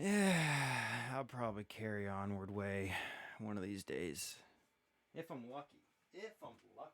Yeah, I'll probably carry onward way one of these days. If I'm lucky. If I'm lucky.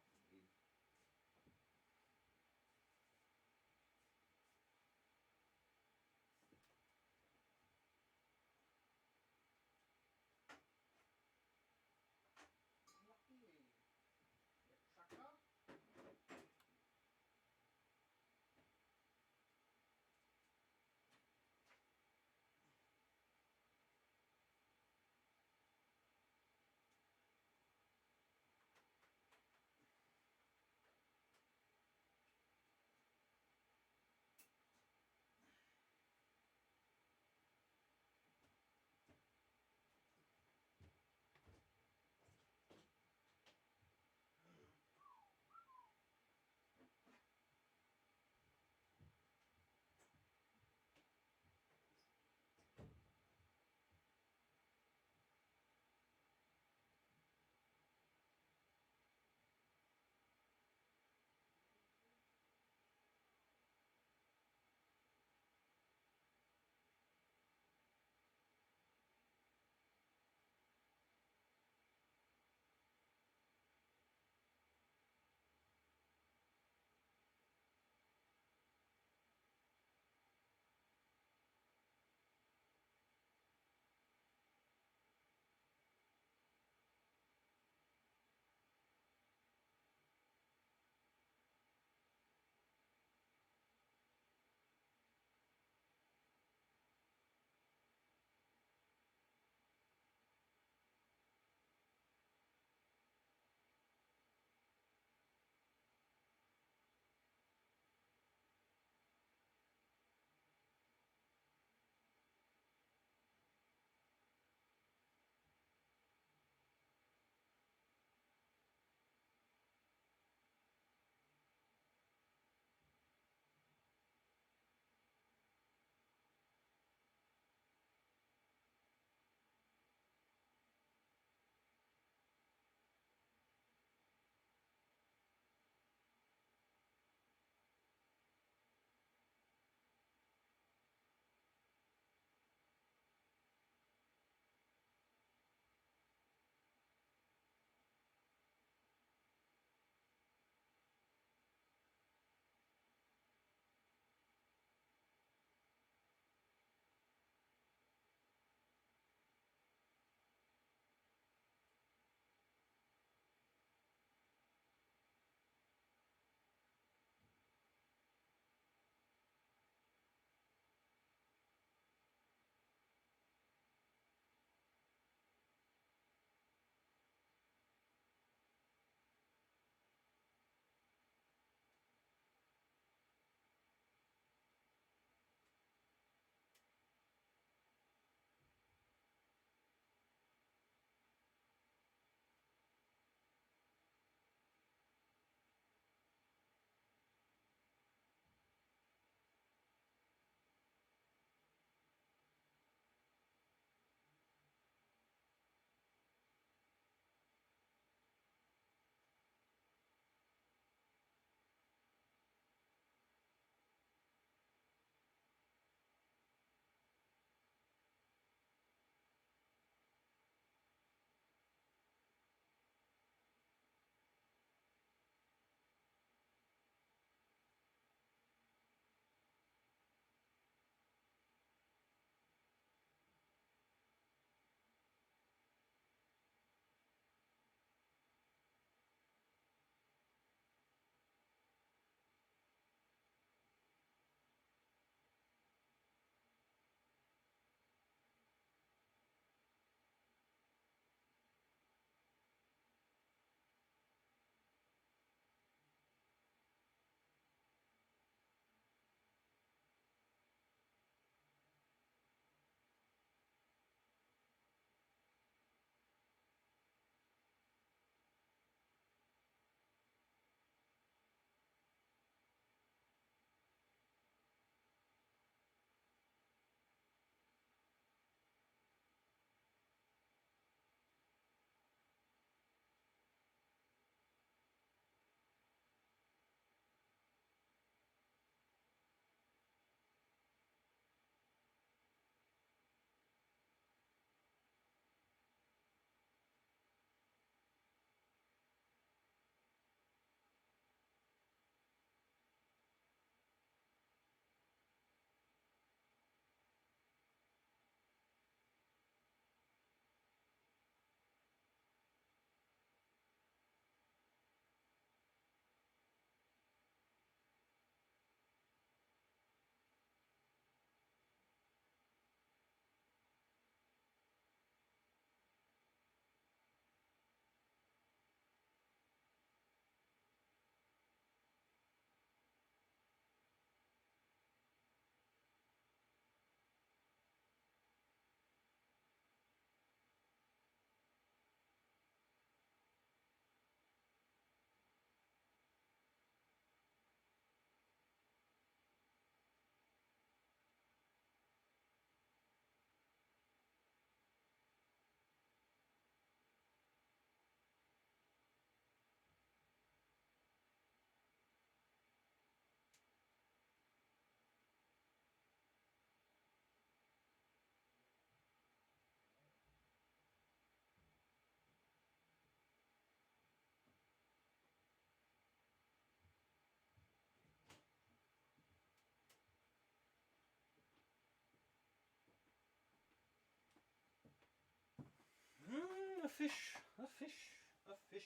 fish, a fish, a fish.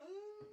Ooh.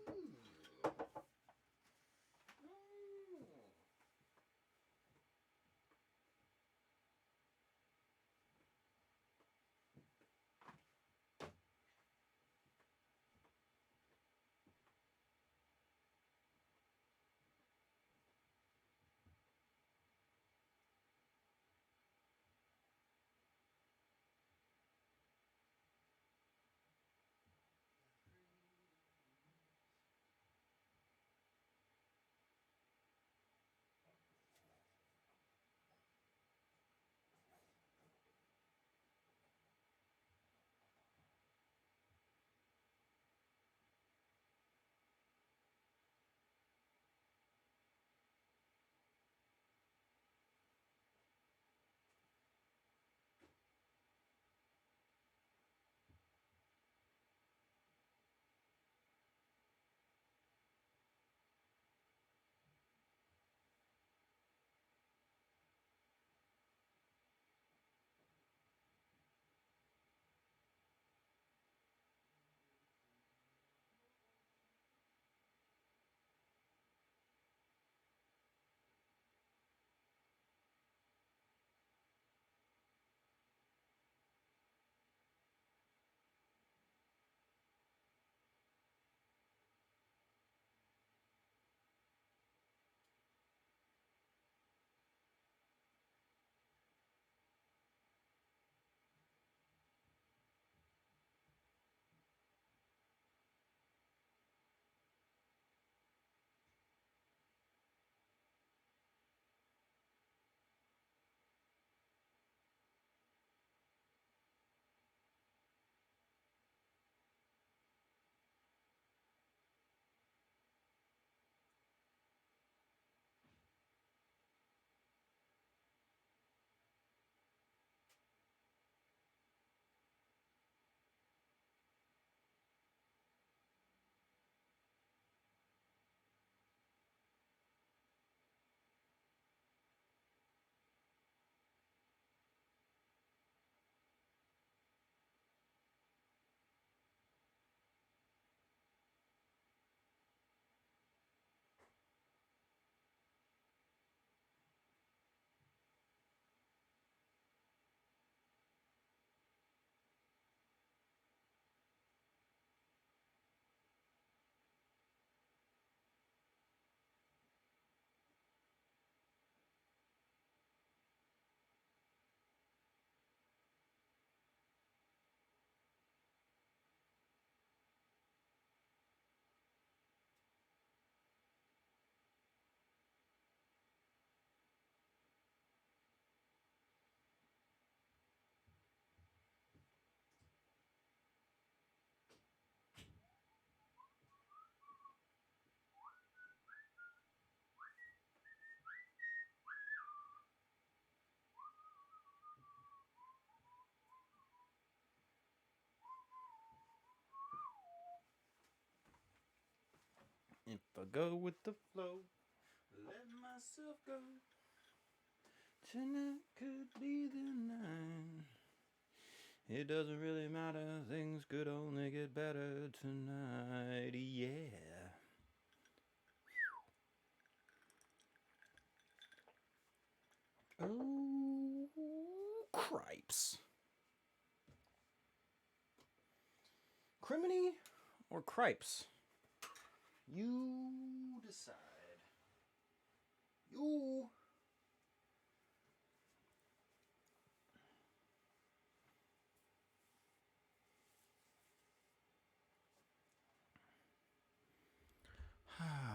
If I go with the flow, let myself go. Tonight could be the night. It doesn't really matter, things could only get better tonight, yeah. Oh, cripes. Criminy or cripes? You decide. You. Ha.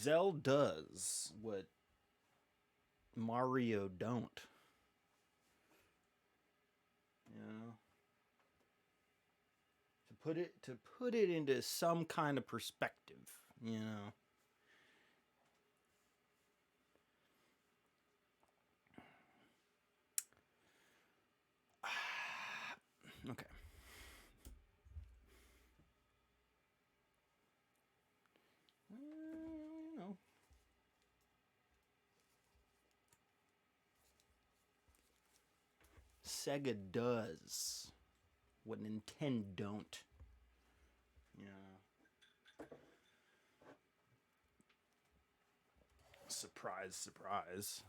Zelda does what Mario don't. You know? To put it into some kind of perspective, you know. Okay. You know. Sega does what Nintendo don't. Yeah. Surprise, surprise.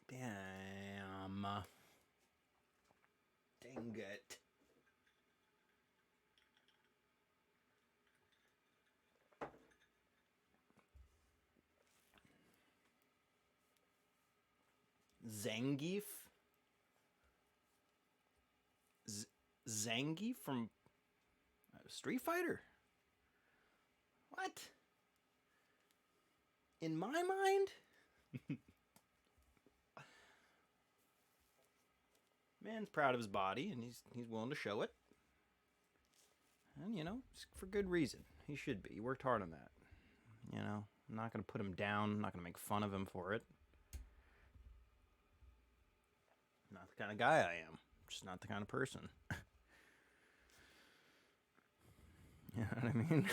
Damn. Dang it. Zangief? Zangief from Street Fighter? What? In my mind? Man's proud of his body, and he's willing to show it. And, you know, for good reason. He should be. He worked hard on that. You know, I'm not going to put him down. I'm not going to make fun of him for it. Not the kind of guy I am. Just not the kind of person. You know what I mean?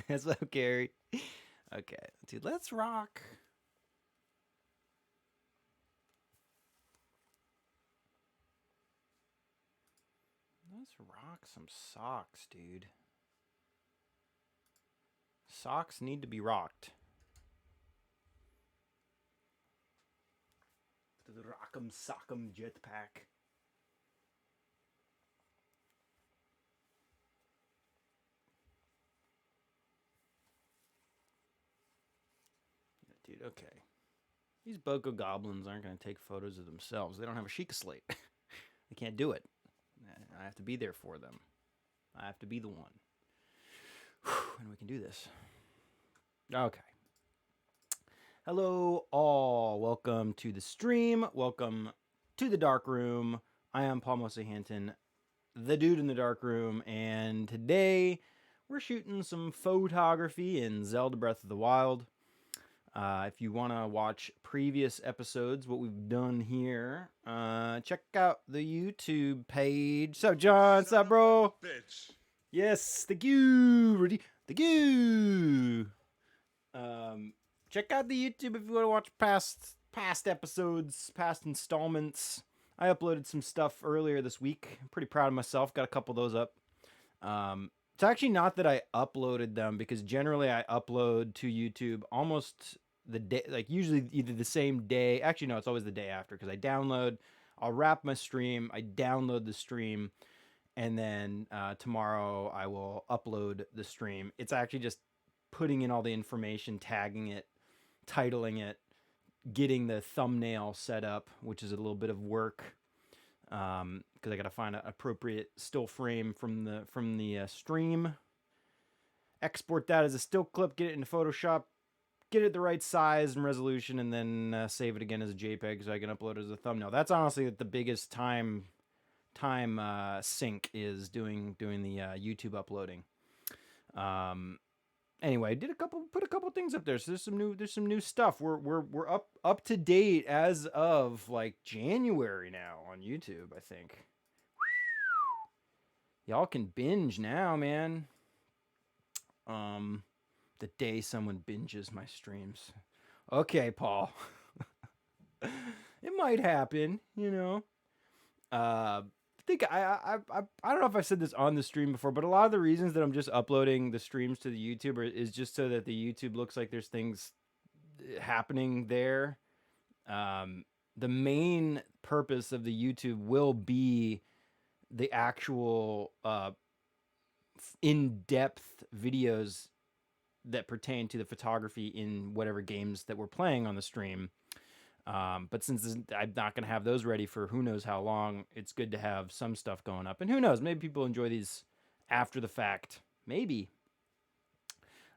Yes, up, Gary. Okay, dude, let's rock. Let's rock some socks, dude. Socks need to be rocked. The Rock'em Sock'em Jetpack. Dude, okay. These Boko Goblins aren't going to take photos of themselves. They don't have a Sheikah slate. They can't do it. I have to be there for them. I have to be the one. And we can do this. Okay. Hello, all. Welcome to the stream. Welcome to the dark room. I am Paul Mosahanton, the dude in the dark room, and today we're shooting some photography in Zelda Breath of the Wild. If you want to watch previous episodes, what we've done here, check out the YouTube page. Sup, John? Sup, bro? Bitch. Yes, thank you. Thank you. Check out the YouTube if you want to watch past episodes, past installments. I uploaded some stuff earlier this week. I'm pretty proud of myself. Got a couple of those up. It's actually not that I uploaded them, because generally I upload to YouTube almost the day, like usually either the same day. Actually, no, it's always the day after, because I'll wrap my stream, I download the stream, and then tomorrow I will upload the stream. It's actually just putting in all the information, tagging it, titling it, getting the thumbnail set up, which is a little bit of work. Because I got to find an appropriate still frame from the stream, export that as a still clip, get it into Photoshop, get it the right size and resolution, and then save it again as a JPEG so I can upload it as a thumbnail. That's honestly the biggest time sink is doing the YouTube uploading. Anyway, put a couple things up there. So there's some new stuff. We're up to date as of like January now on YouTube, I think. Y'all can binge now, man. The day someone binges my streams. Okay, Paul. It might happen, you know. I think I don't know if I've said this on the stream before, but a lot of the reasons that I'm just uploading the streams to the YouTube is just so that the YouTube looks like there's things happening there. The main purpose of the YouTube will be the actual in-depth videos that pertain to the photography in whatever games that we're playing on the stream. But since I'm not going to have those ready for who knows how long, it's good to have some stuff going up. And who knows, maybe people enjoy these after the fact. Maybe.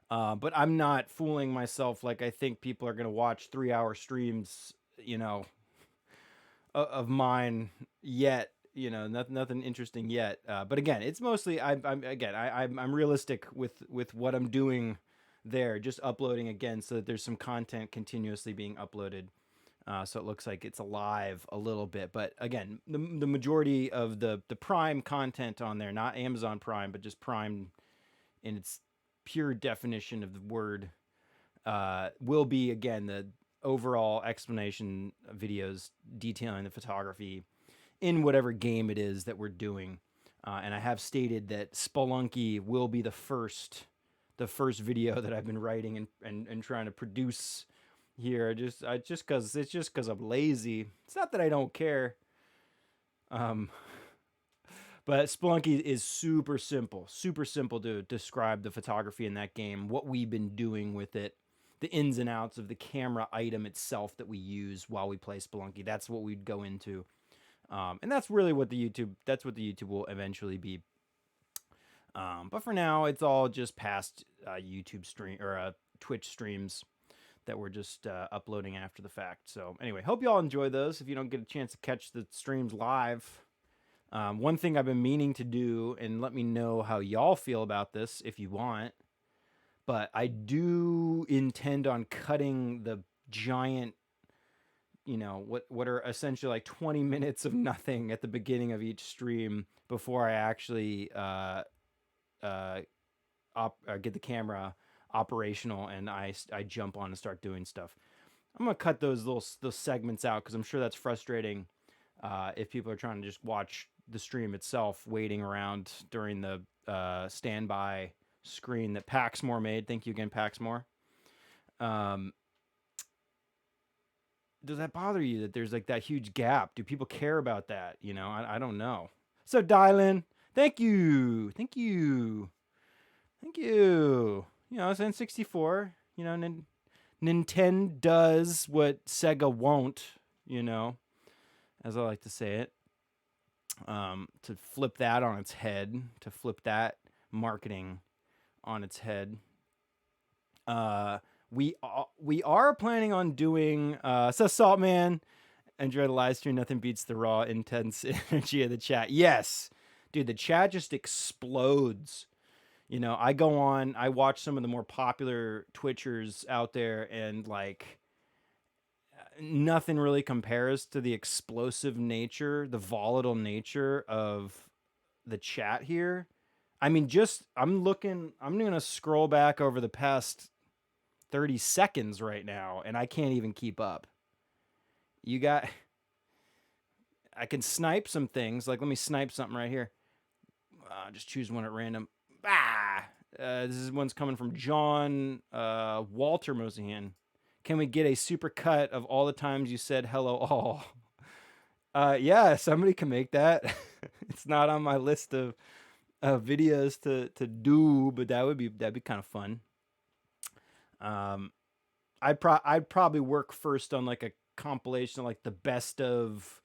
But I'm not fooling myself like I think people are going to watch 3-hour streams, of mine yet. Nothing interesting yet. But again, it's mostly I'm realistic with what I'm doing there, just uploading again so that there's some content continuously being uploaded. So it looks like it's alive a little bit. But again, the majority of the Prime content on there, not Amazon Prime, but just Prime in its pure definition of the word, will be, again, the overall explanation videos detailing the photography in whatever game it is that we're doing. And I have stated that Spelunky will be the first video that I've been writing and trying to produce here, just because I'm lazy. It's not that I don't care. But Spelunky is super simple to describe the photography in that game, what we've been doing with it, the ins and outs of the camera item itself that we use while we play Spelunky. That's what we'd go into. And that's really what the YouTube will eventually be. But for now, it's all just past YouTube stream or Twitch streams that we're just uploading after the fact. So anyway, hope you all enjoy those. If you don't get a chance to catch the streams live, one thing I've been meaning to do, and let me know how y'all feel about this if you want, but I do intend on cutting the giant, what are essentially like 20 minutes of nothing at the beginning of each stream before I actually get the camera operational and I jump on and start doing stuff. I'm gonna cut those segments out because I'm sure that's frustrating if people are trying to just watch the stream itself, waiting around during the standby screen that Paxmore made. Thank you again, Paxmore. Does that bother you that there's like that huge gap? Do people care about that? I don't know. So Dylan, thank you. It's N64. Nintendo does what Sega won't, as I like to say it. To flip that on its head, to flip that marketing on its head. We are planning on doing so Saltman, enjoy the live stream. Nothing beats the raw, intense energy of the chat. Yes, dude, the chat just explodes. I go on, I watch some of the more popular Twitchers out there, and like nothing really compares to the explosive nature, the volatile nature of the chat here. I mean, I'm going to scroll back over the past 30 seconds right now, and I can't even keep up. I can snipe some things. Like, let me snipe something right here. Just choose one at random. This one's coming from John Walter Mosahan. Can we get a super cut of all the times you said hello all? Yeah, somebody can make that. It's not on my list of videos to do, but that'd be kind of fun. I'd probably work first on like a compilation of like the best of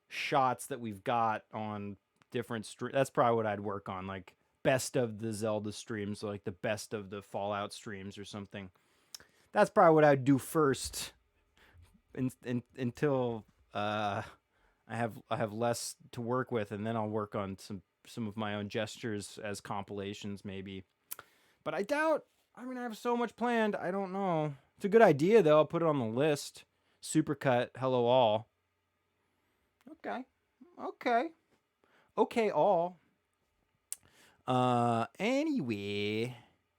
shots that we've got on different streams. That's probably what I'd work on, like best of the Zelda streams, so like the best of the Fallout streams or something. That's probably what I'd do first, until I have less to work with, and then I'll work on some of my own gestures as compilations maybe. But I doubt. I mean, I have so much planned. I don't know. It's a good idea though. I'll put it on the list. Supercut. Hello all. Okay all. Anyway,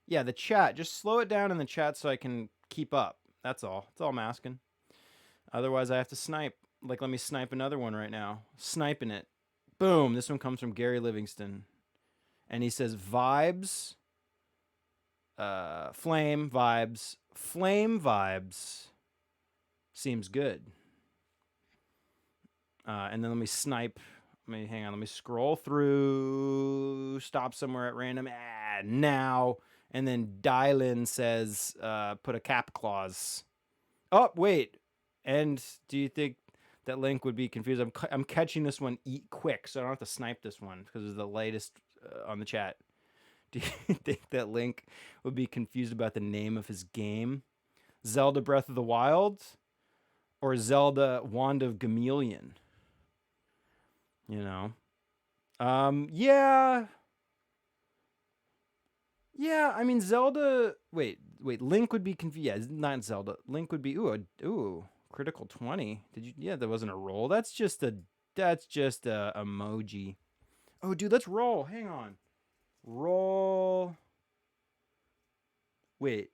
yeah, the chat. Just slow it down in the chat so I can keep up. That's all. That's all I'm asking. Otherwise, I have to snipe. Like, let me snipe another one right now. Sniping it. Boom. This one comes from Gary Livingston. And he says, vibes. Flame vibes. Flame vibes. Seems good. And then let me snipe. Hang on. Let me scroll through. Stop somewhere at random. Now. And then Dylan says, put a cap clause. Oh, wait. And do you think that Link would be confused? I'm catching this one quick, so I don't have to snipe this one because it's the latest on the chat. Do you think that Link would be confused about the name of his game? Zelda Breath of the Wild or Zelda Wand of Gameleon? You know? Yeah. Yeah, I mean, Zelda... Wait, Link would be confused. Yeah, not Zelda. Link would be... Ooh, critical 20. Did you... Yeah, that wasn't a roll. That's just a emoji. Oh, dude, let's roll. Hang on. Roll... Wait.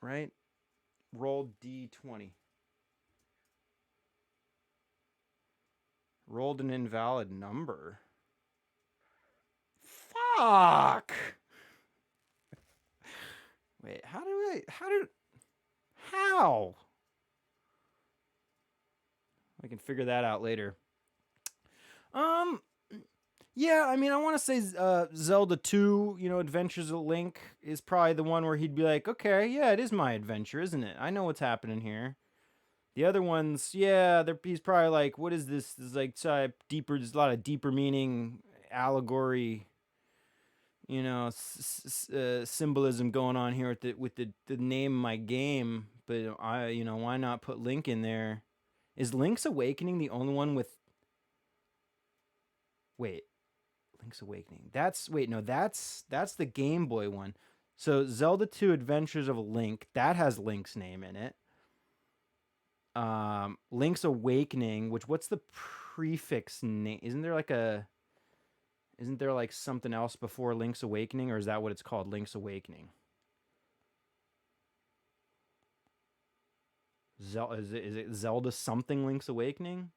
Right? Roll D20. Rolled an invalid number. Fuck! Wait, how? I can figure that out later. Yeah, I mean, I want to say Zelda 2, Adventures of Link is probably the one where he'd be like, okay, yeah, it is my adventure, isn't it? I know what's happening here. The other ones, yeah, he's probably like, what is this? There's like deeper, there's a lot of deeper meaning, allegory, symbolism going on here with the name of my game. But why not put Link in there? Is Link's Awakening the only one with... Wait, Link's Awakening. That's the Game Boy one. So Zelda 2 Adventures of Link, that has Link's name in it. Link's Awakening, what's the prefix name? Isn't there like something else before Link's Awakening, or is that what it's called, Link's Awakening? Is it Zelda something Link's Awakening?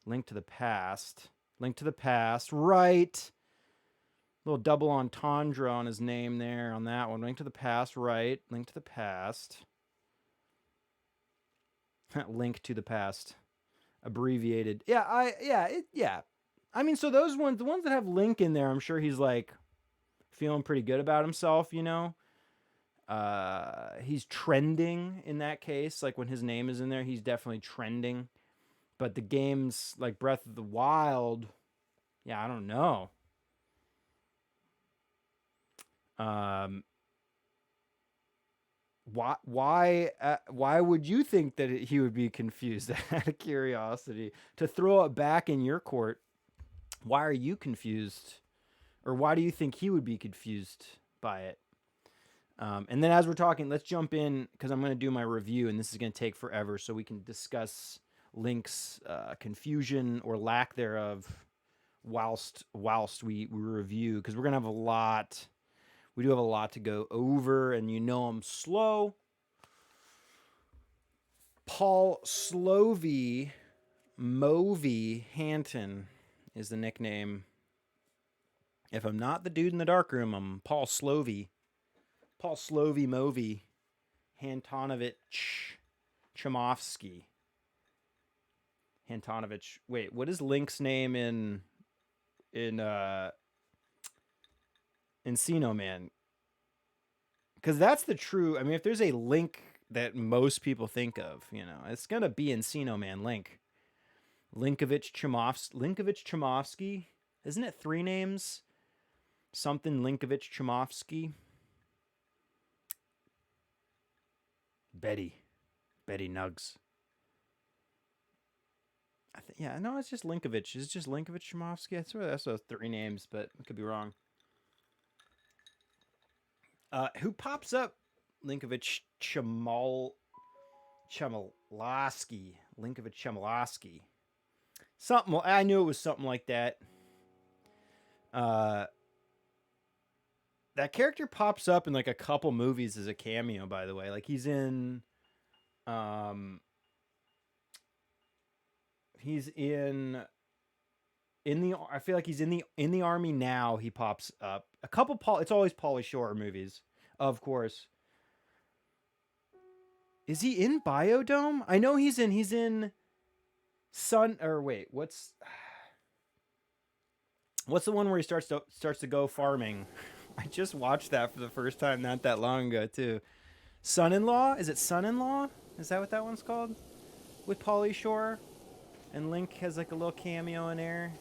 Link to the Past. Link to the Past, right. Little double entendre on his name there on that one. Link to the Past, right. Link to the Past. Link to the Past. Abbreviated. Yeah, I mean, so those ones, the ones that have Link in there, I'm sure he's like feeling pretty good about himself, He's trending in that case. Like when his name is in there, he's definitely trending. But the games like Breath of the Wild, yeah, I don't know. Why would you think that he would be confused? Out of curiosity, to throw it back in your court, why are you confused, or why do you think he would be confused by it? And then as we're talking, let's jump in because I'm going to do my review, and this is going to take forever, so we can discuss Link's confusion or lack thereof whilst we review, because we're going to have a lot. We do have a lot to go over, and I'm slow. Paul Slovey Movie Hanton is the nickname. If I'm not the dude in the dark room, I'm Paul Slovey. Paul Slovey Movie Hantonovich Chomovsky. Hantonovich. Wait, what is Link's name in Encino Man? Because that's the true... I mean, if there's a Link that most people think of, it's going to be Encino Man Link. Linkovich Chomovsky. Isn't it 3 names? Something Linkovich Chomovsky. Betty Nugs. It's just Linkovich. It's just Linkovich Chomovsky. I swear that's those 3 names, but I could be wrong. Who pops up? Linkovich Chomolowski. Linkovich Chomolowski. Something. I knew it was something like that. That character pops up in like a couple movies as a cameo, by the way. Like he's in I feel like he's in the army now. He pops up a couple. It's always Pauly Shore movies, of course. Is he in Biodome? I know he's in Sun. Or wait, what's the one where he starts to go farming? I just watched that for the first time not that long ago too. Son-in-Law? Is it Son-in-Law? Is that what that one's called? with Pauly Shore, and Link has like a little cameo in there.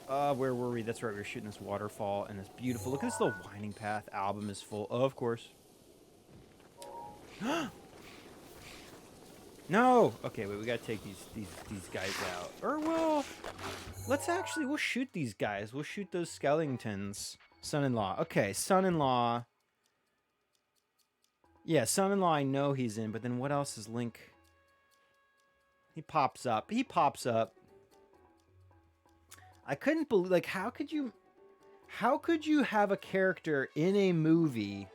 Where were we? That's right, we were shooting this waterfall and this beautiful. Look at this little winding path. Album is full, of course. No. Okay, wait. We gotta take these guys out, or we'll shoot these guys. We'll shoot those skeletons. Son-in-law. Okay, son-in-law. Yeah, son-in-law. I know he's in, but then what else is Link? He pops up. I couldn't believe, like, how could you have a character in a movie?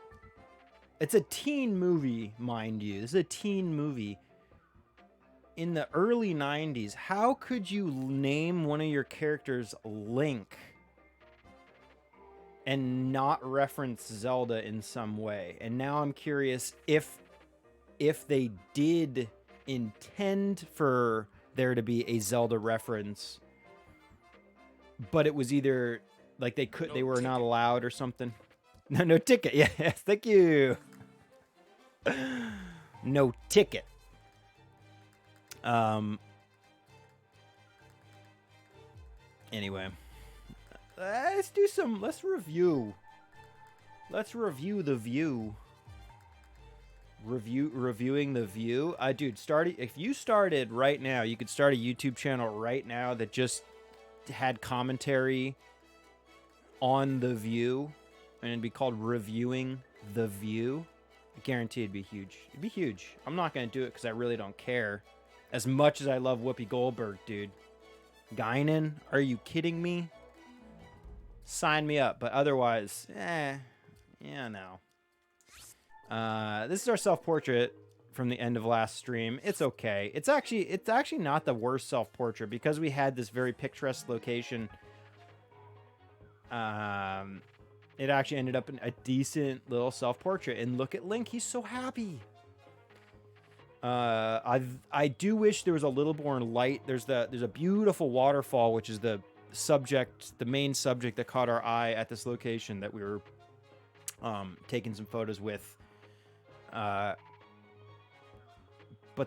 It's a teen movie, mind you. This is a teen movie. In the early 90s, how could you name one of your characters Link and not reference Zelda in some way? And now I'm curious if they did intend for there to be a Zelda reference, but it was either like they were not allowed or something. No ticket. Yes, thank you. No ticket. Anyway, let's review the view. Reviewing the view. Dude, if you started right now, you could start a YouTube channel right now that just had commentary on the view, and it'd be called Reviewing the View. I guarantee it'd be huge. It'd be huge. I'm not gonna do it because I really don't care. As much as I love Whoopi Goldberg, dude. Guinan? Are you kidding me? Sign me up. But otherwise, yeah, no. This is our self-portrait from the end of last stream. It's okay. It's actually not the worst self-portrait because we had this very picturesque location. It actually ended up in a decent little self-portrait. And look at Link. He's so happy. I do wish there was a little more light. There's a beautiful waterfall, which is the main subject that caught our eye at this location that we were taking some photos with. But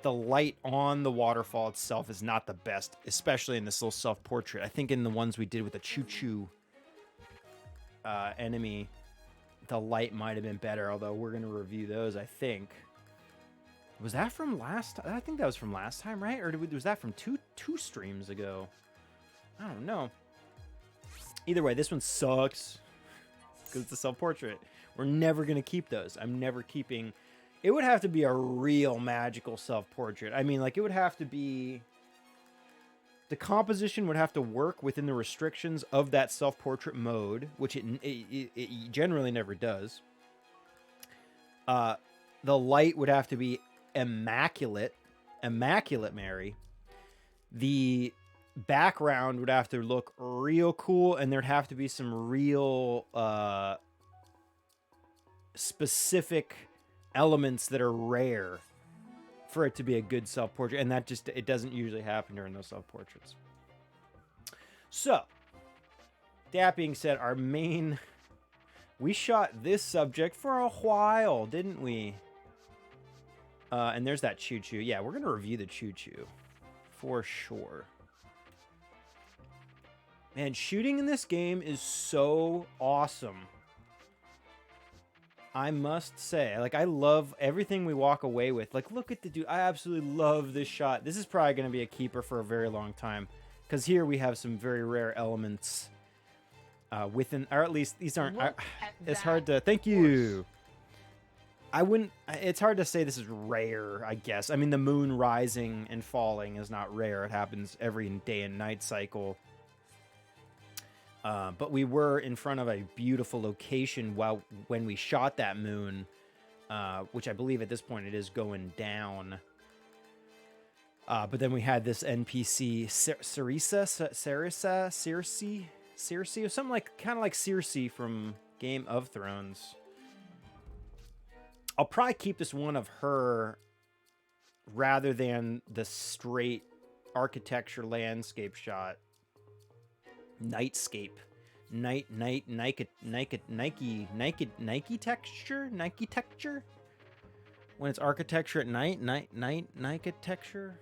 the light on the waterfall itself is not the best, especially in this little self-portrait. I think in the ones we did with the Chuchu enemy, the light might have been better, although we're going to review those, I think. Was that from last time? I think that was from last time, right? Or was that from two streams ago? I don't know. Either way, this one sucks because it's a self-portrait. We're never going to keep those. I'm never keeping... It would have to be a real magical self-portrait. I mean, like, it would have to be... The composition would have to work within the restrictions of that self-portrait mode, which it generally never does. The light would have to be immaculate, Mary. The background would have to look real cool, and there'd have to be some real specific elements that are rare for it to be a good self-portrait, and it doesn't usually happen during those self-portraits. So, that being said, we shot this subject for a while, didn't we? And there's that Chuchu. Yeah, we're going to review the Chuchu for sure. Man, shooting in this game is so awesome. I must say, like, I love everything we walk away with. Like, look at the dude. I absolutely love this shot. This is probably going to be a keeper for a very long time, because here we have some very rare elements within, or at least these aren't. It's hard to. Thank you. It's hard to say this is rare, I guess. I mean, the moon rising and falling is not rare. It happens every day and night cycle. But we were in front of a beautiful location when we shot that moon, which I believe at this point it is going down. But then we had this NPC, Circe, or something kind of like Circe from Game of Thrones. I'll probably keep this one of her rather than the straight architecture landscape shot. Nightscape. Nike texture? when it's architecture at night, architecture.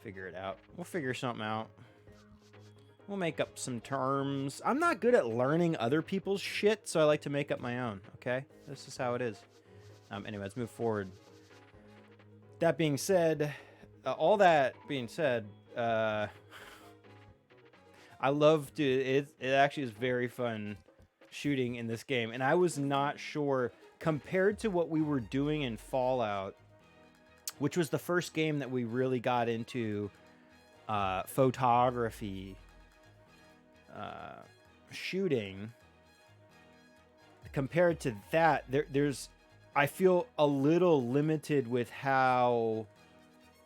Figure it out. We'll figure something out. We'll make up some terms. I'm not good at learning other people's shit, so I like to make up my own, okay? This is how it is. Anyway, let's move forward. That being said, all that being said, I love to... It actually is very fun shooting in this game, and I was not sure, compared to what we were doing in Fallout, which was the first game that we really got into photography shooting. Compared to that, there's I feel a little limited with how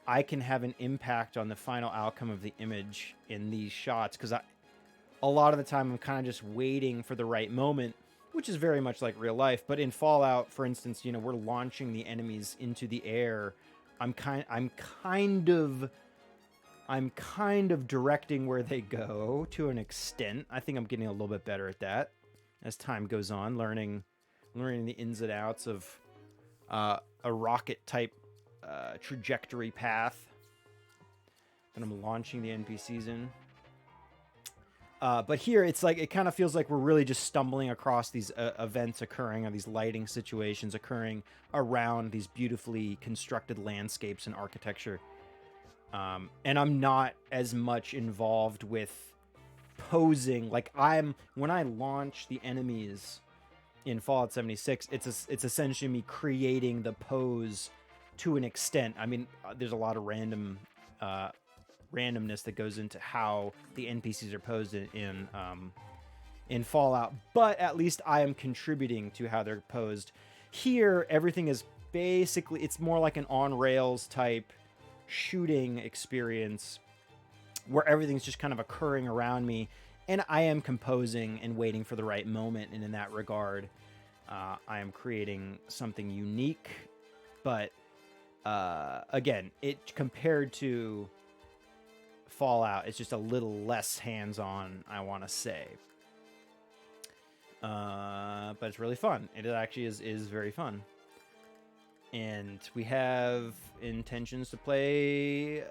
I can have an impact on the final outcome of the image in these shots, because a lot of the time I'm kind of just waiting for the right moment, which is very much like real life. But in Fallout, for instance, you know, we're launching the enemies into the air. I'm kind of directing where they go to an extent. I think I'm getting a little bit better at that as time goes on, learning the ins and outs of a rocket type trajectory path that I'm launching the NPCs in. But here, it's like, it kind of feels like we're really just stumbling across these events occurring, or these lighting situations occurring around these beautifully constructed landscapes and architecture. And I'm not as much involved with posing. Like, when I launch the enemies in Fallout 76, it's essentially me creating the pose to an extent. I mean, there's a lot of randomness that goes into how the NPCs are posed in Fallout, but at least I am contributing to how they're posed. Here, everything is basically, it's more like an on-rails type shooting experience where everything's just kind of occurring around me, and I am composing and waiting for the right moment, and in that regard, I am creating something unique, but again, it compared to Fallout, it's just a little less hands-on, I want to say. But it's really fun. It actually is very fun. And we have intentions to play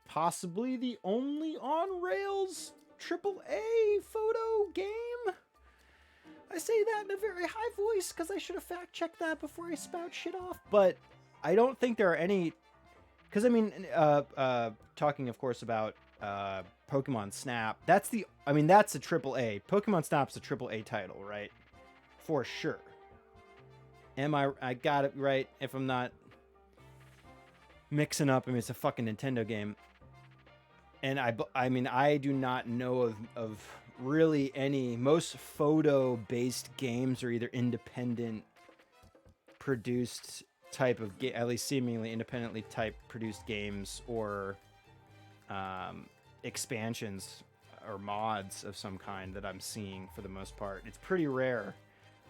possibly the only on-rails AAA photo game. I say that in a very high voice because I should have fact-checked that before I spout shit off. But I don't think there are any... Because, I mean, talking, of course, about Pokemon Snap, that's a AAA. Pokemon Snap's a AAA title, right? For sure. I got it right if I'm not mixing up. I mean, it's a fucking Nintendo game. And I do not know of really any. Most photo-based games are either independent produced type of game, at least seemingly independently type produced games, or expansions or mods of some kind that I'm seeing for the most part. It's pretty rare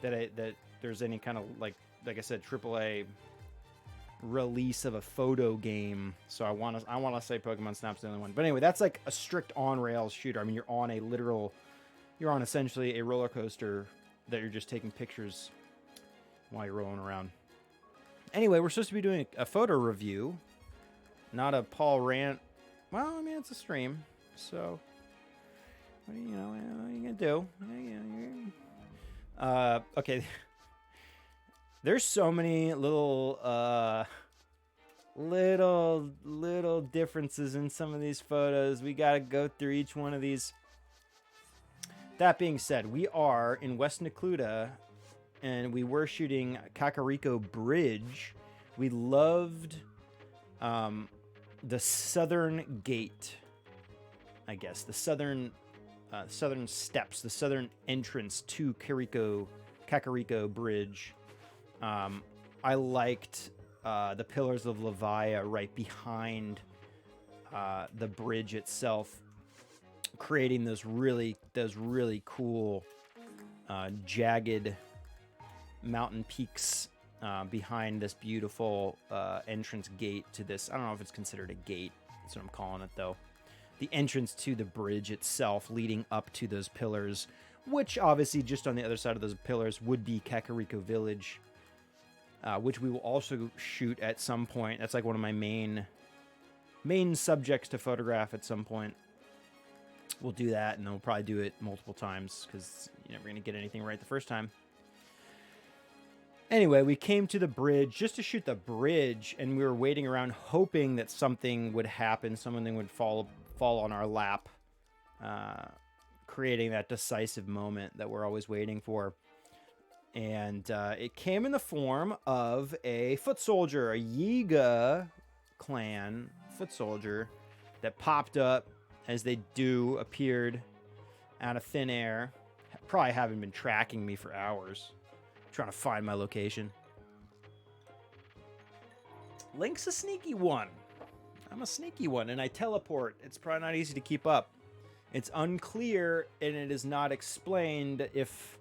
that there's any kind of like I said, AAA release of a photo game. So I want to say Pokemon Snap's the only one. But anyway, that's like a strict on-rails shooter. I mean, you're on essentially a roller coaster that you're just taking pictures while you're rolling around. Anyway, we're supposed to be doing a photo review, not a Paul rant. Well, I mean, it's a stream, so what are you gonna do? Okay. There's so many little differences in some of these photos. We gotta go through each one of these. That being said, we are in West Necluda, and we were shooting Kakariko Bridge. We loved the southern gate, I guess, the southern steps, the southern entrance to Kakariko Bridge. I liked the Pillars of Leviah right behind the bridge itself, creating those really cool jagged mountain peaks behind this beautiful entrance gate to this. I don't know if it's considered a gate. That's what I'm calling it, though. The entrance to the bridge itself leading up to those pillars, which obviously just on the other side of those pillars would be Kakariko Village. which we will also shoot at some point. That's like one of my main subjects to photograph at some point. We'll do that, and then we'll probably do it multiple times because you're never going to get anything right the first time. Anyway, we came to the bridge just to shoot the bridge, and we were waiting around hoping that something would happen, something would fall on our lap, creating that decisive moment that we're always waiting for. And it came in the form of a foot soldier, a Yiga clan foot soldier that popped up, as they do, appeared out of thin air. Probably haven't been tracking me for hours, trying to find my location. Link's a sneaky one. I'm a sneaky one, and I teleport. It's probably not easy to keep up. It's unclear, and it is not explained if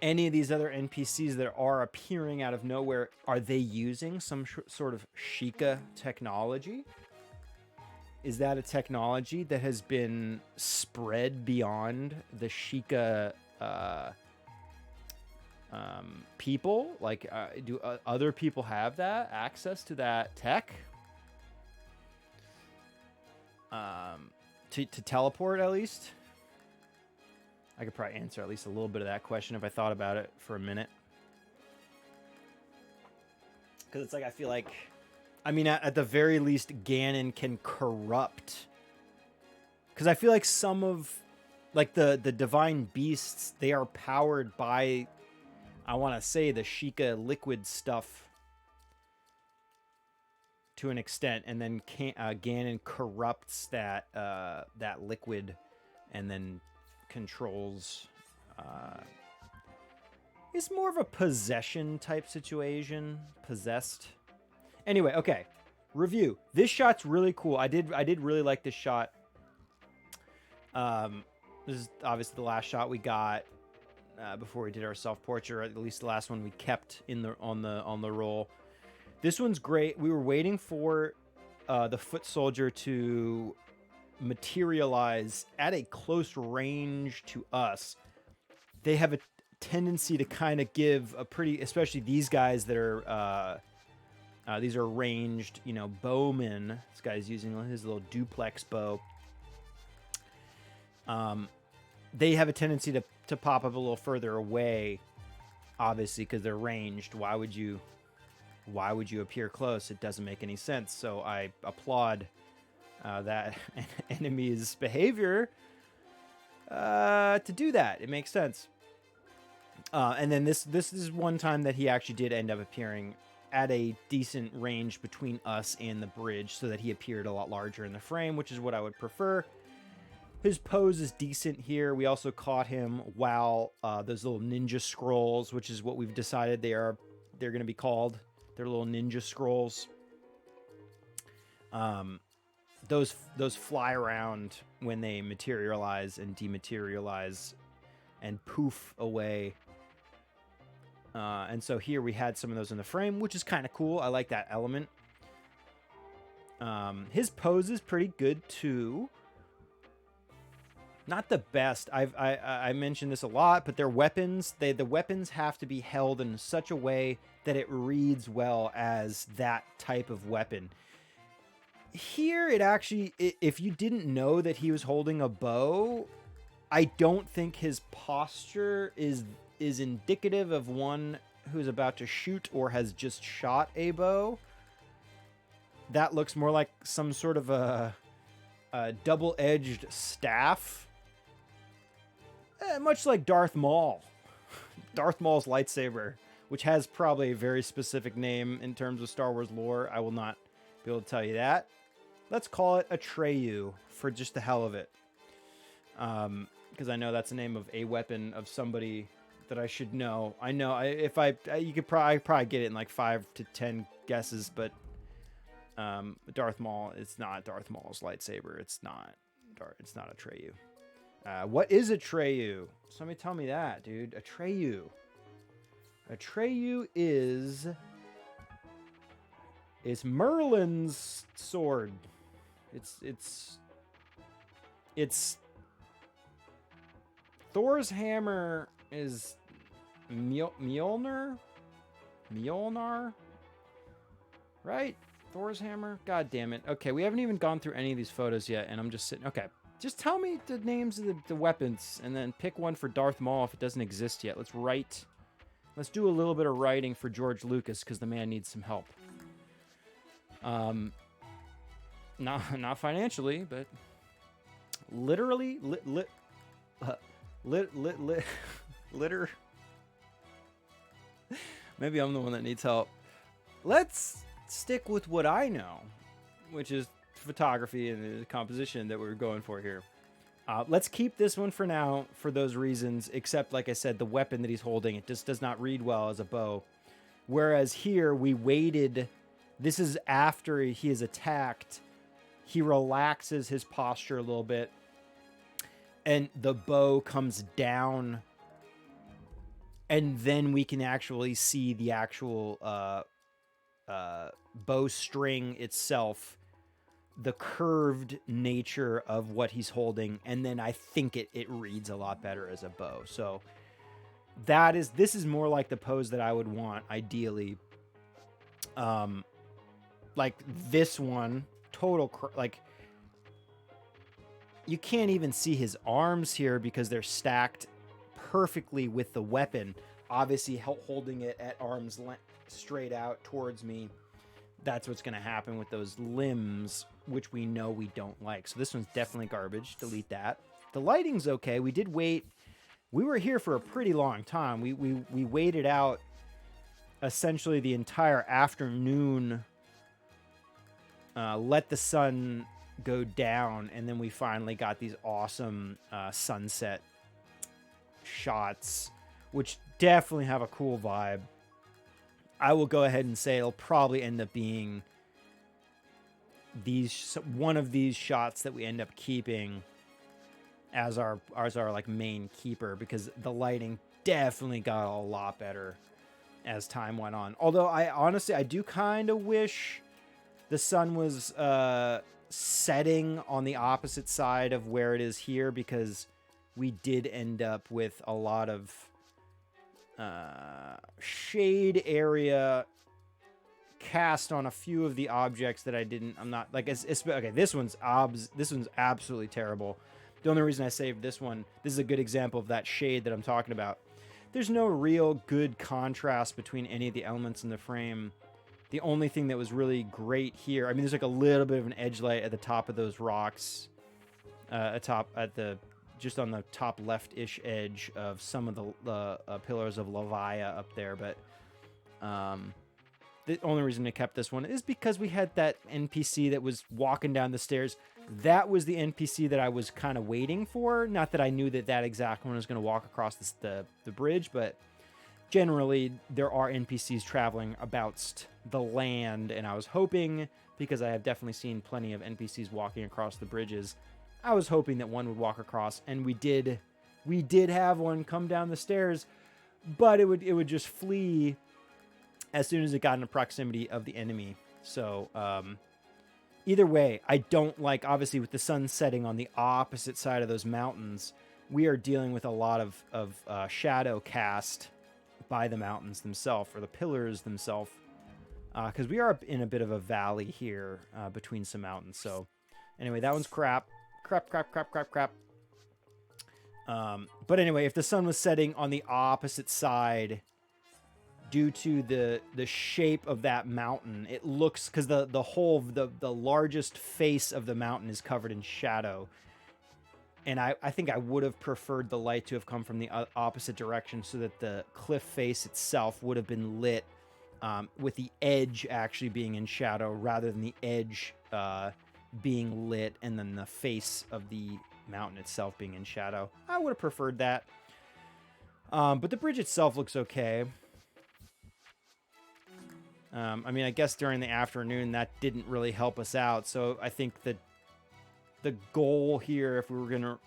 any of these other NPCs that are appearing out of nowhere, are they using some sort of Sheikah technology? Is that a technology that has been spread beyond the Sheikah people? Like, do other people have that access to that tech? To teleport, at least? I could probably answer at least a little bit of that question if I thought about it for a minute. Because it's like, I feel like, I mean, at the very least, Ganon can corrupt. Because I feel like some of, like, the divine beasts, they are powered by, I want to say, the Sheikah liquid stuff to an extent. And then Ganon corrupts that liquid and then controls. It's more of a possession type situation. Possessed. Anyway, okay. Review. This shot's really cool. I did really like this shot. This is obviously the last shot we got before we did our self-portrait, or at least the last one we kept on the roll. This one's great. We were waiting for the foot soldier to materialize at a close range to us. They have a tendency to kind of give a pretty, especially these guys that are these are ranged, bowmen. This guy's using his little duplex bow. They have a tendency to pop up a little further away, obviously, because they're ranged. Why would you appear close? It doesn't make any sense. So I applaud that enemy's behavior to do that. It makes sense. And then this is one time that he actually did end up appearing at a decent range between us and the bridge, so that he appeared a lot larger in the frame, which is what I would prefer. His pose is decent here. We also caught him while those little ninja scrolls, which is what we've decided they're going to be called. They're little ninja scrolls. Those fly around when they materialize and dematerialize and poof away. And so here we had some of those in the frame, which is kind of cool. I like that element. His pose is pretty good too. Not the best. I mentioned this a lot, but their weapons, the weapons have to be held in such a way that it reads well as that type of weapon. Here, it actually, if you didn't know that he was holding a bow, I don't think his posture is indicative of one who's about to shoot or has just shot a bow. That looks more like some sort of a double-edged staff. Much like Darth Maul. Darth Maul's lightsaber, which has probably a very specific name in terms of Star Wars lore. I will not be able to tell you that. Let's call it Atreyu for just the hell of it. Because I know that's the name of a weapon of somebody that I should know. I know you could probably get it in like 5 to 10 guesses, but Darth Maul, it's not Darth Maul's lightsaber. It's not Atreyu. What is Atreyu? Somebody tell me that, dude. Atreyu is Merlin's sword. It's Thor's hammer is Mjolnir? Mjolnir? Right? Thor's hammer? God damn it. Okay, we haven't even gone through any of these photos yet, and I'm just sitting... Okay, just tell me the names of the weapons, and then pick one for Darth Maul if it doesn't exist yet. Let's write... Let's do a little bit of writing for George Lucas, because the man needs some help. Not financially, but... Literally... Litter... Maybe I'm the one that needs help. Let's stick with what I know, which is photography and the composition that we're going for here. Let's keep this one for now for those reasons, except, like I said, the weapon that he's holding, it just does not read well as a bow. Whereas here, we waited. This is after he is attacked. He relaxes his posture a little bit, and the bow comes down, and then we can actually see the actual bowstring itself, the curved nature of what he's holding, and then I think it reads a lot better as a bow. So this is more like the pose that I would want ideally. Like this one, like you can't even see his arms here because they're stacked perfectly with the weapon, obviously holding it at arm's length straight out towards me. That's what's going to happen with those limbs, which we know we don't like. So this one's definitely garbage. Delete that. The lighting's okay. We did wait. We were here for a pretty long time. We waited out essentially the entire afternoon, let the sun go down, and then we finally got these awesome sunset shots, which definitely have a cool vibe. I will go ahead and say it'll probably end up being one of these shots that we end up keeping as our like main keeper, because the lighting definitely got a lot better as time went on. Although I do kind of wish the sun was setting on the opposite side of where it is here, because we did end up with a lot of shade area cast on a few of the objects that I'm not like, okay, this one's absolutely terrible. The only reason I saved this is a good example of that shade that I'm talking about. There's no real good contrast between any of the elements in the frame. The only thing that was really great here, I mean, there's like a little bit of an edge light at the top of those rocks, just on the top left-ish edge of some of the pillars of Lavaya up there. But the only reason I kept this one is because we had that NPC that was walking down the stairs. That was the NPC that I was kind of waiting for. Not that I knew that exact one was going to walk across the bridge, but generally there are NPCs traveling about the land, and I was hoping, because I have definitely seen plenty of NPCs walking across the bridges, I was hoping that one would walk across, and we did have one come down the stairs, but it would just flee as soon as it got in proximity of the enemy. So either way, I don't like, obviously with the sun setting on the opposite side of those mountains, we are dealing with a lot of shadow cast by the mountains themselves, or the pillars themselves, because we are in a bit of a valley here between some mountains. So anyway, that one's crap. But anyway, if the sun was setting on the opposite side, due to the shape of that mountain, it looks, because the largest face of the mountain is covered in shadow, and I think I would have preferred the light to have come from the opposite direction, so that the cliff face itself would have been lit, with the edge actually being in shadow rather than the edge being lit and then the face of the mountain itself being in shadow. I would have preferred that. But the bridge itself looks okay. I mean, I guess during the afternoon that didn't really help us out. So I think that the goal here, if we were going to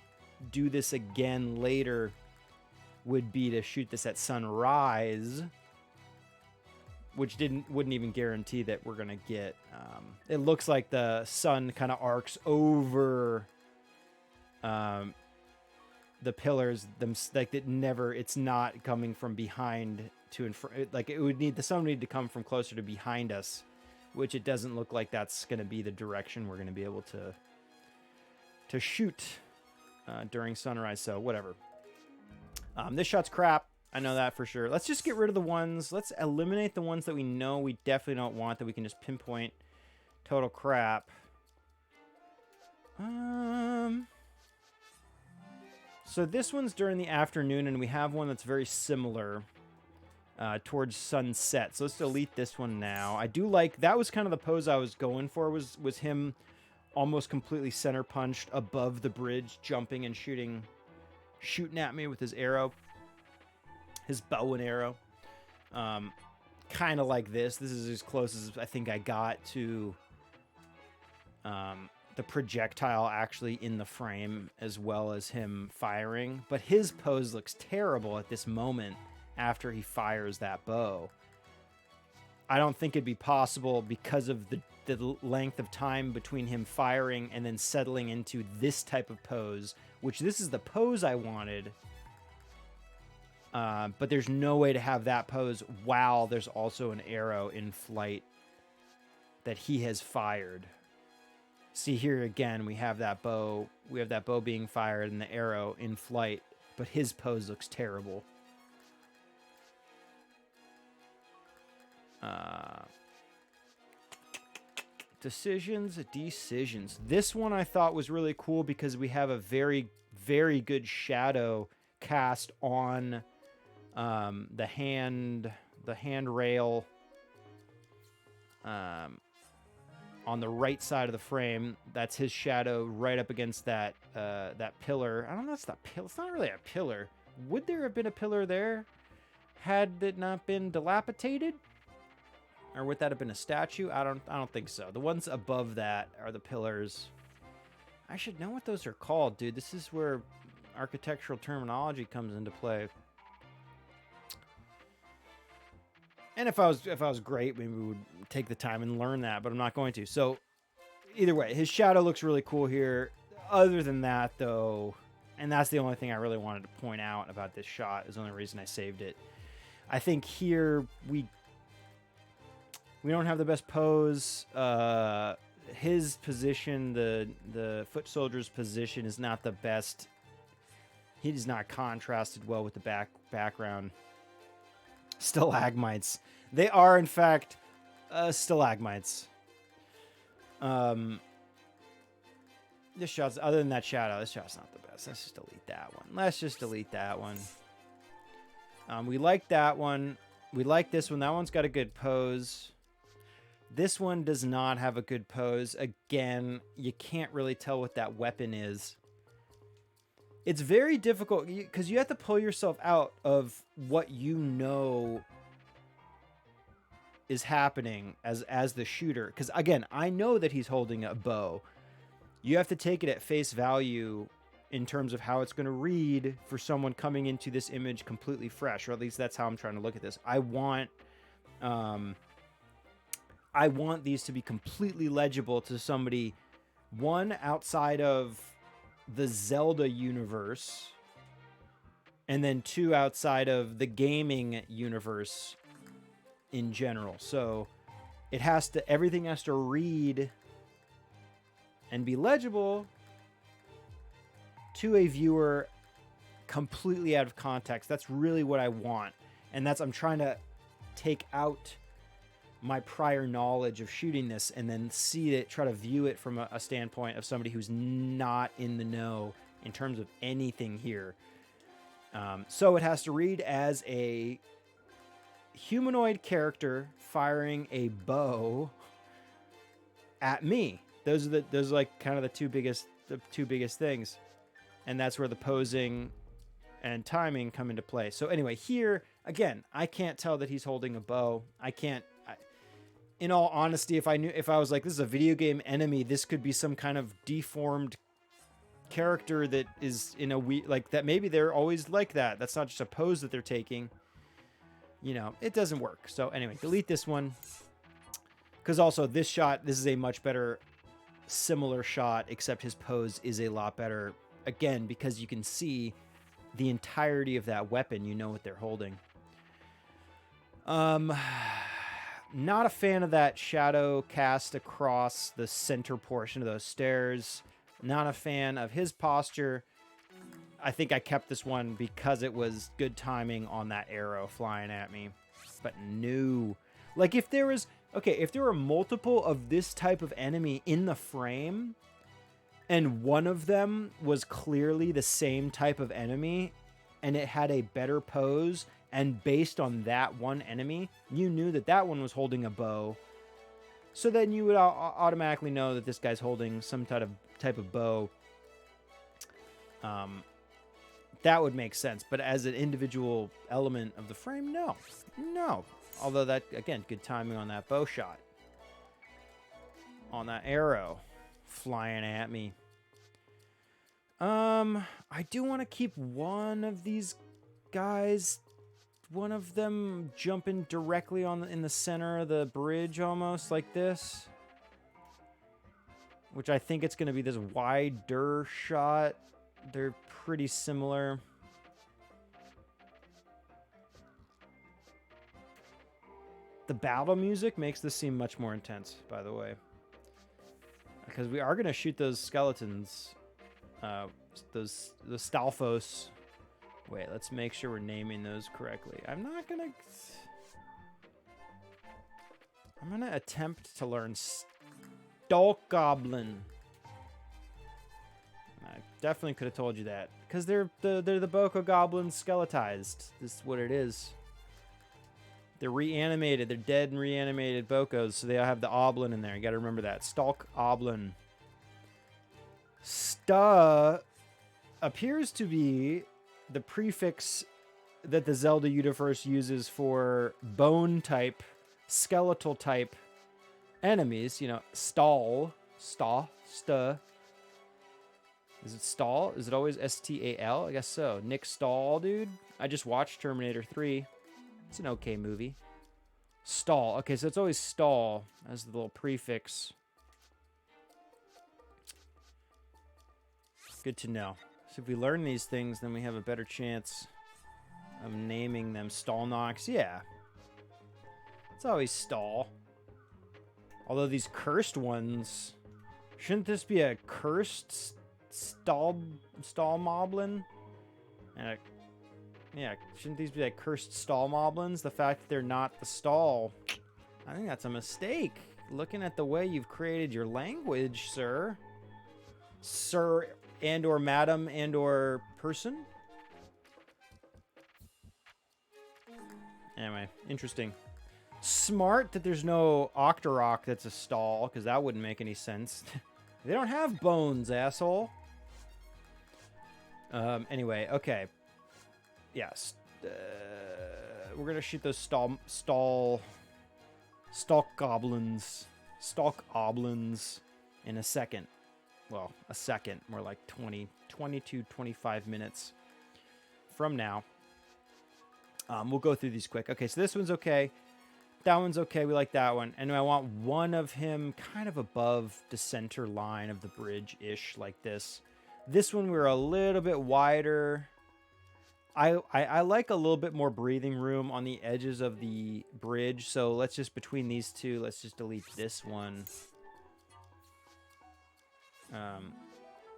do this again later, would be to shoot this at sunrise, which wouldn't even guarantee that we're going to get... it looks like the sun kind of arcs over the the pillars, them like it never. It's not coming from behind to in front. Like it would need the sun need to come from closer to behind us, which it doesn't look like that's going to be the direction we're going to be able to shoot during sunrise. So whatever. This shot's crap. I know that for sure. Let's just get rid of the ones. Let's eliminate the ones that we know we definitely don't want, that we can just pinpoint total crap. So this one's during the afternoon, and we have one that's very similar towards sunset. So let's delete this one now. I do like, that was kind of the pose I was going for, was him almost completely center punched above the bridge, jumping and shooting at me with his arrow, his bow and arrow. Kind of like this. This is as close as I think I got to the projectile actually in the frame, as well as him firing. But his pose looks terrible at this moment after he fires that bow. I don't think it'd be possible because of the length of time between him firing and then settling into this type of pose, which this is the pose I wanted. But there's no way to have that pose while there's also an arrow in flight that he has fired. See here again, we have that bow being fired and the arrow in flight, but his pose looks terrible. Decisions. This one I thought was really cool because we have a very, very good shadow cast on the handrail on the right side of the frame. That's his shadow right up against that that pillar. I don't know. It's not really a pillar. Would there have been a pillar there had it not been dilapidated? Or would that have been a statue? I don't think so. The ones above that are the pillars. I should know what those are called, dude. This is where architectural terminology comes into play. And if I was great, maybe we would take the time and learn that, but I'm not going to. So either way, his shadow looks really cool here. Other than that, though, and that's the only thing I really wanted to point out about this shot, is the only reason I saved it. I think here we don't have the best pose. His position, the foot soldier's position, is not the best. He does not contrasted well with the background. Stalagmites. They are, in fact, stalagmites. This shot's, other than that shadow, this shot's not the best. Let's just delete that one. We like that one. We like this one. That one's got a good pose. This one does not have a good pose. Again, you can't really tell what that weapon is. It's very difficult because you have to pull yourself out of what you know is happening as the shooter. Because again, I know that he's holding a bow. You have to take it at face value in terms of how it's going to read for someone coming into this image completely fresh, or at least that's how I'm trying to look at this. I want these to be completely legible to somebody, one, outside of the Zelda universe, and then two, outside of the gaming universe in general. So everything has to read and be legible to a viewer completely out of context. That's really what I want. And I'm trying to take out my prior knowledge of shooting this and then try to view it from a standpoint of somebody who's not in the know in terms of anything here. So it has to read as a humanoid character firing a bow at me. Those are like kind of the two biggest things. And that's where the posing and timing come into play. So anyway, here again, I can't tell that he's holding a bow. In all honesty, if I was like, this is a video game enemy, this could be some kind of deformed character that is in a like that. Maybe they're always like that. That's not just a pose that they're taking. You know, it doesn't work. So anyway, delete this one. Because also this is a much better similar shot, except his pose is a lot better. Again, because you can see the entirety of that weapon, you know what they're holding. Not a fan of that shadow cast across the center portion of those stairs. Not a fan of his posture. I think I kept this one because it was good timing on that arrow flying at me. But no. Like, if there was... Okay, if there were multiple of this type of enemy in the frame, and one of them was clearly the same type of enemy, and it had a better pose, and based on that one enemy, you knew that that one was holding a bow, so then you would automatically know that this guy's holding some type of bow. That would make sense, but as an individual element of the frame, no. No. Although that, again, good timing on that bow shot. On that arrow flying at me. I do want to keep one of these guys, one of them jumping directly in the center of the bridge almost like this. Which I think it's going to be this wider shot. They're pretty similar. The battle music makes this seem much more intense, by the way. Because we are going to shoot those skeletons. Those Stalfos. Wait, let's make sure we're naming those correctly. I'm going to attempt to learn Stalk Goblin. I definitely could have told you that. Because they're the Boko Goblins skeletized. This is what it is. They're reanimated. They're dead and reanimated Bokos, so they all have the oblin in there. You got to remember that. Stalk oblin. Sta appears to be the prefix that the Zelda universe uses for bone type, skeletal type enemies. You know, stall, sta. Is it stall? Is it always S-T-A-L? I guess so. Nick Stahl, dude. I just watched Terminator 3. It's an okay movie. Stall. Okay, so it's always stall as the little prefix. Good to know. So if we learn these things, then we have a better chance of naming them. Stallnox, yeah. It's always stall. Although these cursed ones... Shouldn't this be a cursed stall moblin? And yeah, shouldn't these be like cursed stall moblins? The fact that they're not the stall, I think that's a mistake. Looking at the way you've created your language, sir. Sir and or madam and or person. Anyway, interesting. Smart that there's no Octorok that's a stall, because that wouldn't make any sense. They don't have bones, asshole. Anyway, okay. Yes. We're going to shoot those stalk goblins. Stalk oblins in a second. Well, a second. More like 20 to 25 minutes from now. We'll go through these quick. Okay, so this one's okay. That one's okay. We like that one. And I want one of him kind of above the center line of the bridge-ish like this. This one we're a little bit wider. I like a little bit more breathing room on the edges of the bridge. So let's just, between these two, let's just delete this one. And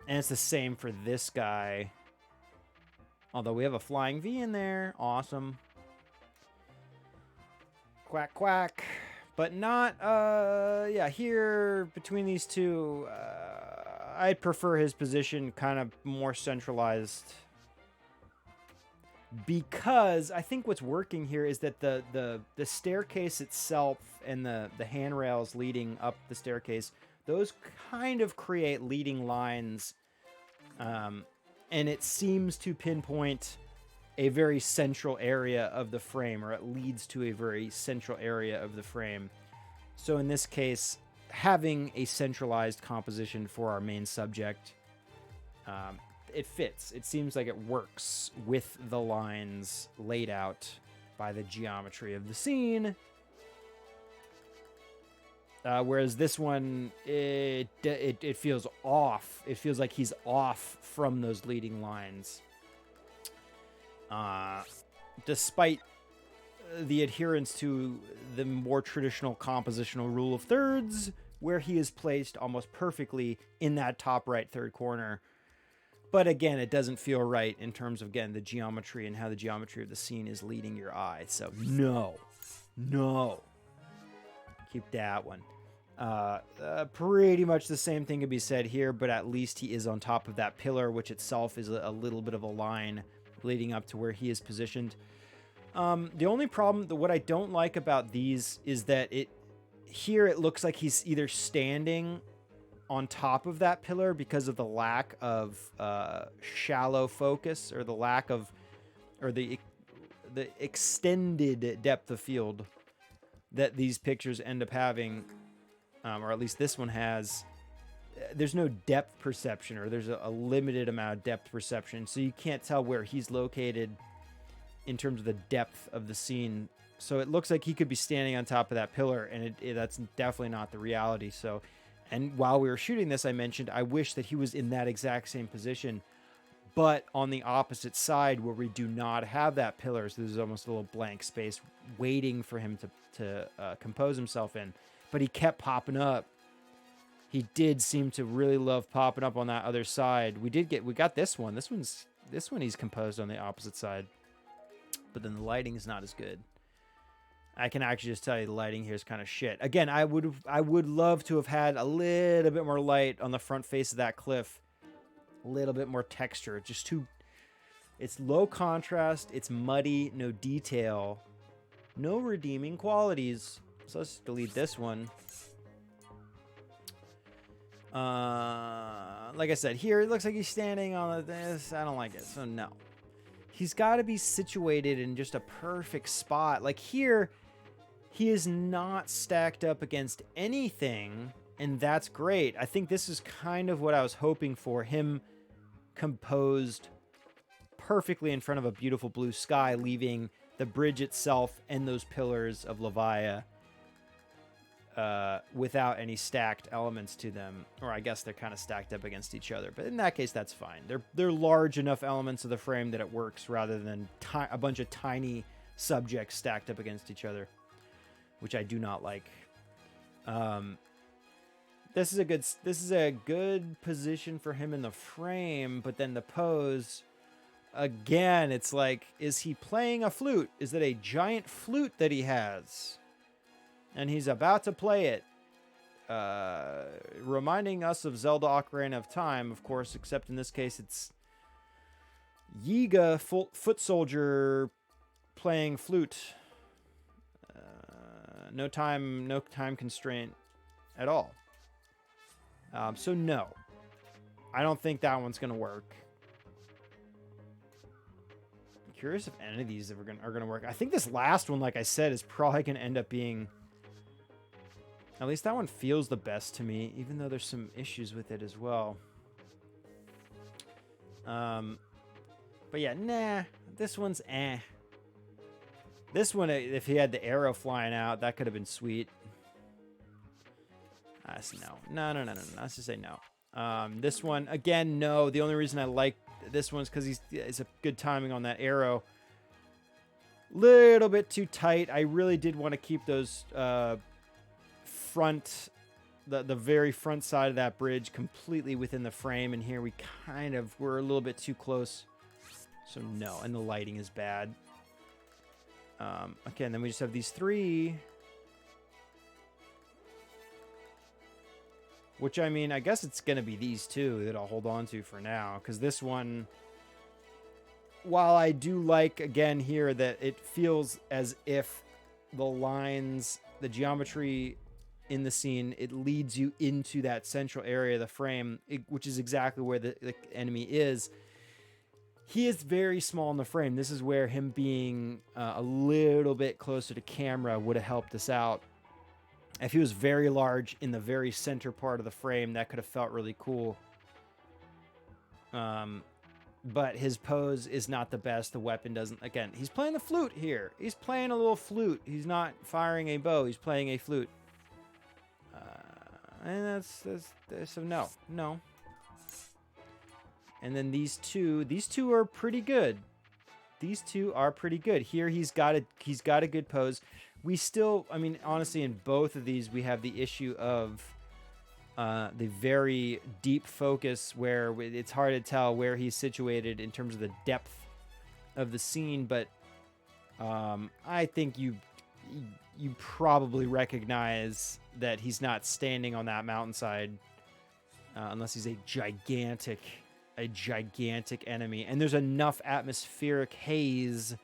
it's the same for this guy. Although we have a flying V in there. Awesome. Quack, quack. But not, yeah, here between these two, I'd prefer his position kind of more centralized. Because I think what's working here is that the staircase itself and the handrails leading up the staircase, those kind of create leading lines. And it seems to pinpoint a very central area of the frame, or it leads to a very central area of the frame. So in this case, having a centralized composition for our main subject, it fits. It seems like it works with the lines laid out by the geometry of the scene. Whereas this one, it feels off. It feels like he's off from those leading lines. Despite the adherence to the more traditional compositional rule of thirds, where he is placed almost perfectly in that top right third corner. But again, it doesn't feel right in terms of, again, the geometry and how the geometry of the scene is leading your eye. So no. Keep that one. Pretty much the same thing can be said here, but at least he is on top of that pillar, which itself is a little bit of a line leading up to where he is positioned. The only problem, what I don't like about these is that here it looks like he's either standing on top of that pillar because of the lack of shallow focus, or the lack of, or the extended depth of field that these pictures end up having, or at least this one has. There's no depth perception, or there's a limited amount of depth perception, so you can't tell where he's located in terms of the depth of the scene. So it looks like he could be standing on top of that pillar, and that's definitely not the reality. So, and while we were shooting this, I mentioned I wish that he was in that exact same position, but on the opposite side where we do not have that pillar. So there's almost a little blank space waiting for him to compose himself in. But he kept popping up. He did seem to really love popping up on that other side. We got this one. This one he's composed on the opposite side. But then the lighting is not as good. I can actually just tell you the lighting here is kind of shit. Again, I would love to have had a little bit more light on the front face of that cliff. A little bit more texture. It's low contrast, it's muddy, no detail, no redeeming qualities. So let's delete this one. Like I said, here it looks like he's standing on this. I don't like it, so no. He's got to be situated in just a perfect spot. Like here, he is not stacked up against anything, and that's great. I think this is kind of what I was hoping for. Him composed perfectly in front of a beautiful blue sky, leaving the bridge itself and those pillars of Levia without any stacked elements to them. Or I guess they're kind of stacked up against each other. But in that case, that's fine. They're large enough elements of the frame that it works, rather than a bunch of tiny subjects stacked up against each other, which I do not like. This is a good position for him in the frame, but then the pose, again, it's like, is he playing a flute? Is it a giant flute that he has? And he's about to play it. Reminding us of Zelda Ocarina of Time, of course, except in this case it's Yiga, foot soldier, playing flute. No time constraint at all. So no, I don't think that one's gonna work. I'm curious if any of these are gonna work. I think this last one, like I said, is probably gonna end up being, at least that one feels the best to me, even though there's some issues with it as well. But yeah, nah, this one's eh. This one, if he had the arrow flying out, that could have been sweet. No. Let's just say no. This one, again, no. The only reason I like this one is because it's a good timing on that arrow. Little bit too tight. I really did want to keep those the very front side of that bridge completely within the frame, and here we kind of were a little bit too close. So no, and the lighting is bad. Okay, and then we just have these three. Which, I mean, I guess it's going to be these two that I'll hold on to for now. Because this one, while I do like, again, here, that it feels as if the lines, the geometry in the scene, it leads you into that central area of the frame, which is exactly where the enemy is. He is very small in the frame. This is where him being a little bit closer to camera would have helped us out. If he was very large in the very center part of the frame, that could have felt really cool. But his pose is not the best. The weapon doesn't... Again, he's playing the flute here. He's playing a little flute. He's not firing a bow. He's playing a flute. And that's so no. And then these two are pretty good. these two are pretty good. Here he's got a good pose. We still, I mean, honestly, in both of these, we have the issue of the very deep focus where it's hard to tell where he's situated in terms of the depth of the scene. But I think you probably recognize that he's not standing on that mountainside unless he's a gigantic enemy. And there's enough atmospheric haze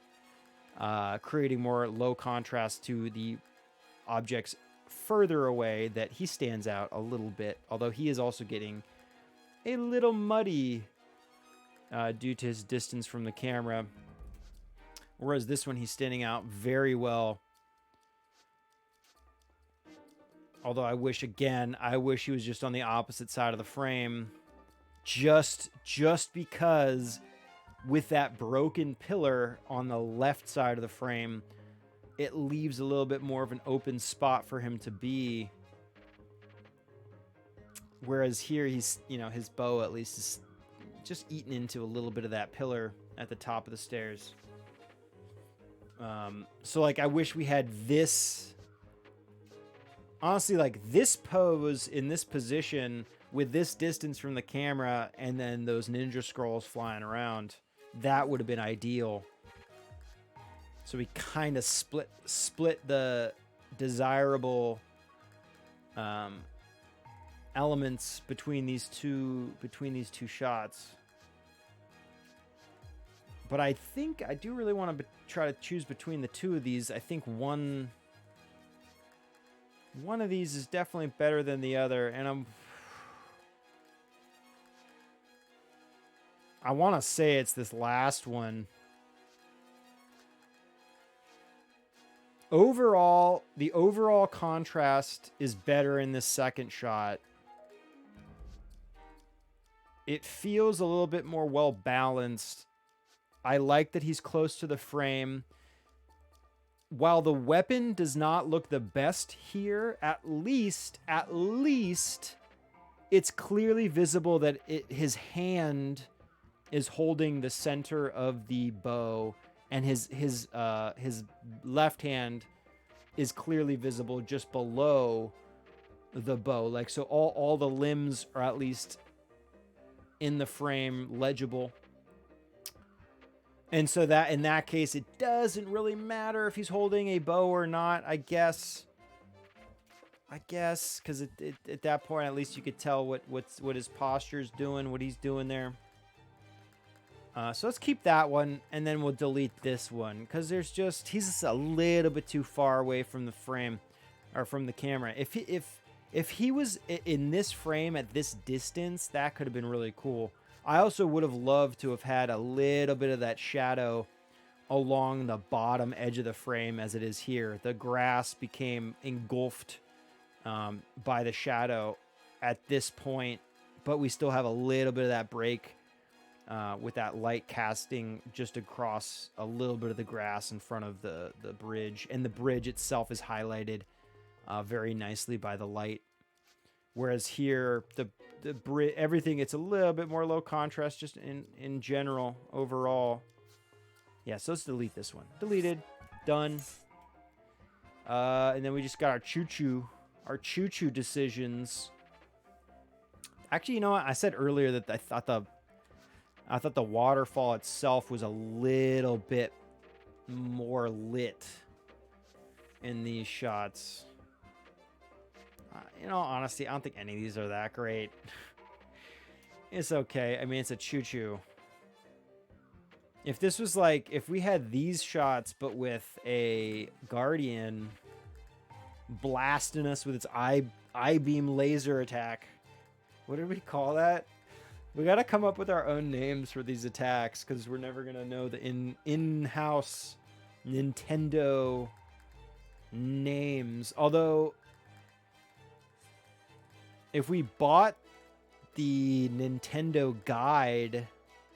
creating more low contrast to the objects further away that he stands out a little bit, although he is also getting a little muddy due to his distance from the camera. Whereas this one, he's standing out very well. Although I wish he was just on the opposite side of the frame. Just because with that broken pillar on the left side of the frame, it leaves a little bit more of an open spot for him to be. Whereas here, he's, his bow at least is just eaten into a little bit of that pillar at the top of the stairs. So like, I wish we had this, honestly, like this pose in this position with this distance from the camera and then those ninja scrolls flying around. That would have been ideal. So we kind of split the desirable elements between these two shots. But I think I do really want to try to choose between the two of these. I think one of these is definitely better than the other, and I want to say it's this last one. Overall, the overall contrast is better in this second shot. It feels a little bit more well balanced. I like that he's close to the frame. While the weapon does not look the best here, at least it's clearly visible that his hand is holding the center of the bow, and his left hand is clearly visible just below the bow. Like, so all the limbs are at least in the frame legible. And so that in that case, it doesn't really matter if he's holding a bow or not, I guess, because at that point, at least you could tell what his posture's doing, what he's doing there. So let's keep that one, and then we'll delete this one, because he's just a little bit too far away from the frame, or from the camera. If he was in this frame at this distance, that could have been really cool. I also would have loved to have had a little bit of that shadow along the bottom edge of the frame as it is here. The grass became engulfed by the shadow at this point, but we still have a little bit of that break with that light casting just across a little bit of the grass in front of the bridge. And the bridge itself is highlighted very nicely by the light. Whereas here, the bridge, everything, it's a little bit more low contrast just in general, overall. Yeah, so let's delete this one. Deleted. Done. And then we just got our Chuchu decisions. Actually, you know what? I said earlier that I thought the waterfall itself was a little bit more lit in these shots. In all honesty, I don't think any of these are that great. It's okay. I mean, it's a Chuchu. If this was like, if we had these shots, but with a Guardian blasting us with its I-beam laser attack. What did we call that? We got to come up with our own names for these attacks, because we're never going to know the in-house Nintendo names. Although, if we bought the Nintendo guide,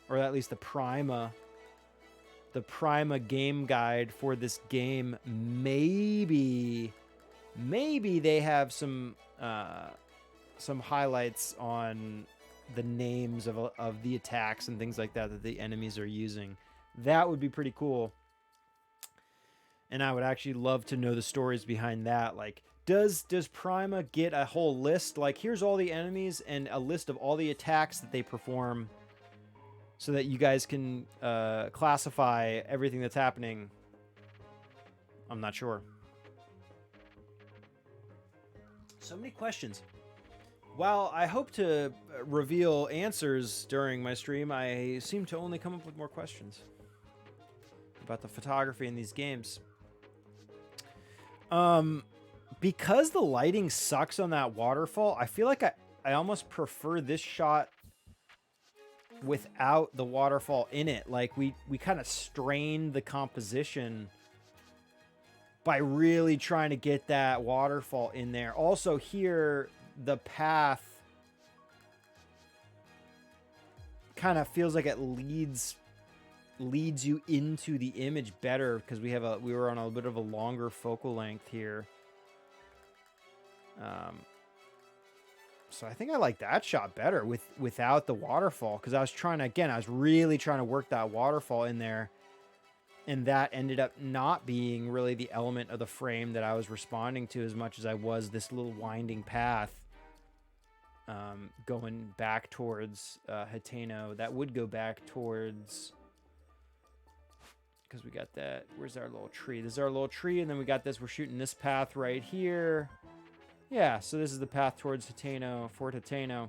or at least the Prima game guide for this game, maybe they have some highlights on the names of the attacks and things like that the enemies are using. That would be pretty cool. And I would actually love to know the stories behind that. Like, does Prima get a whole list? Like, here's all the enemies and a list of all the attacks that they perform so that you guys can classify everything that's happening. I'm not sure. So many questions. While I hope to reveal answers during my stream, I seem to only come up with more questions about the photography in these games. Because the lighting sucks on that waterfall, I feel like I almost prefer this shot without the waterfall in it. Like, we kind of strained the composition by really trying to get that waterfall in there. Also here, the path kind of feels like it leads you into the image better because we were on a bit of a longer focal length here. So I think I like that shot better without the waterfall, because I was really trying to work that waterfall in there, and that ended up not being really the element of the frame that I was responding to as much as I was this little winding path going back towards Hateno. That would go back towards, because we got that. Where's our little tree? This is our little tree, and then we got this. We're shooting this path right here. Yeah, so this is the path towards Hateno, Fort Hateno.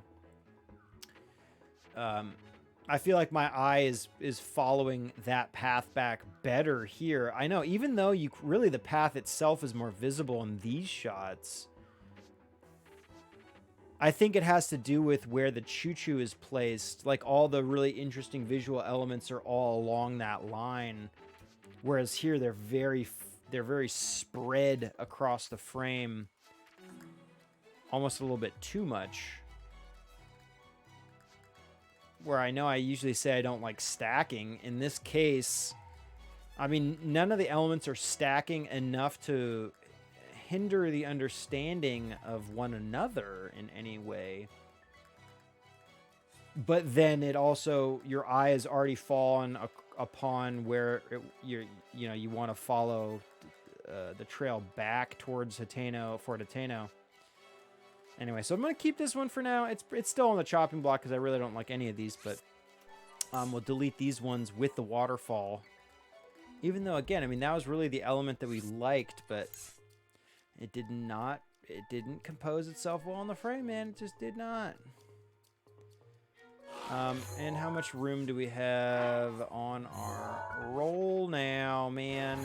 I feel like my eye is following that path back better here. I know, even though the path itself is more visible in these shots, I think it has to do with where the Chuchu is placed. Like, all the really interesting visual elements are all along that line, whereas here they're very spread across the frame, almost a little bit too much. Where I know I usually say I don't like stacking. In this case, I mean, none of the elements are stacking enough to hinder the understanding of one another in any way. But then it also, your eye has already fallen upon where you want to follow the trail back towards Fort Hateno. Anyway, so I'm going to keep this one for now. It's still on the chopping block because I really don't like any of these, but we'll delete these ones with the waterfall. Even though, again, I mean, that was really the element that we liked, but it didn't compose itself well on the frame, man. It just did not. And how much room do we have on our roll now, man?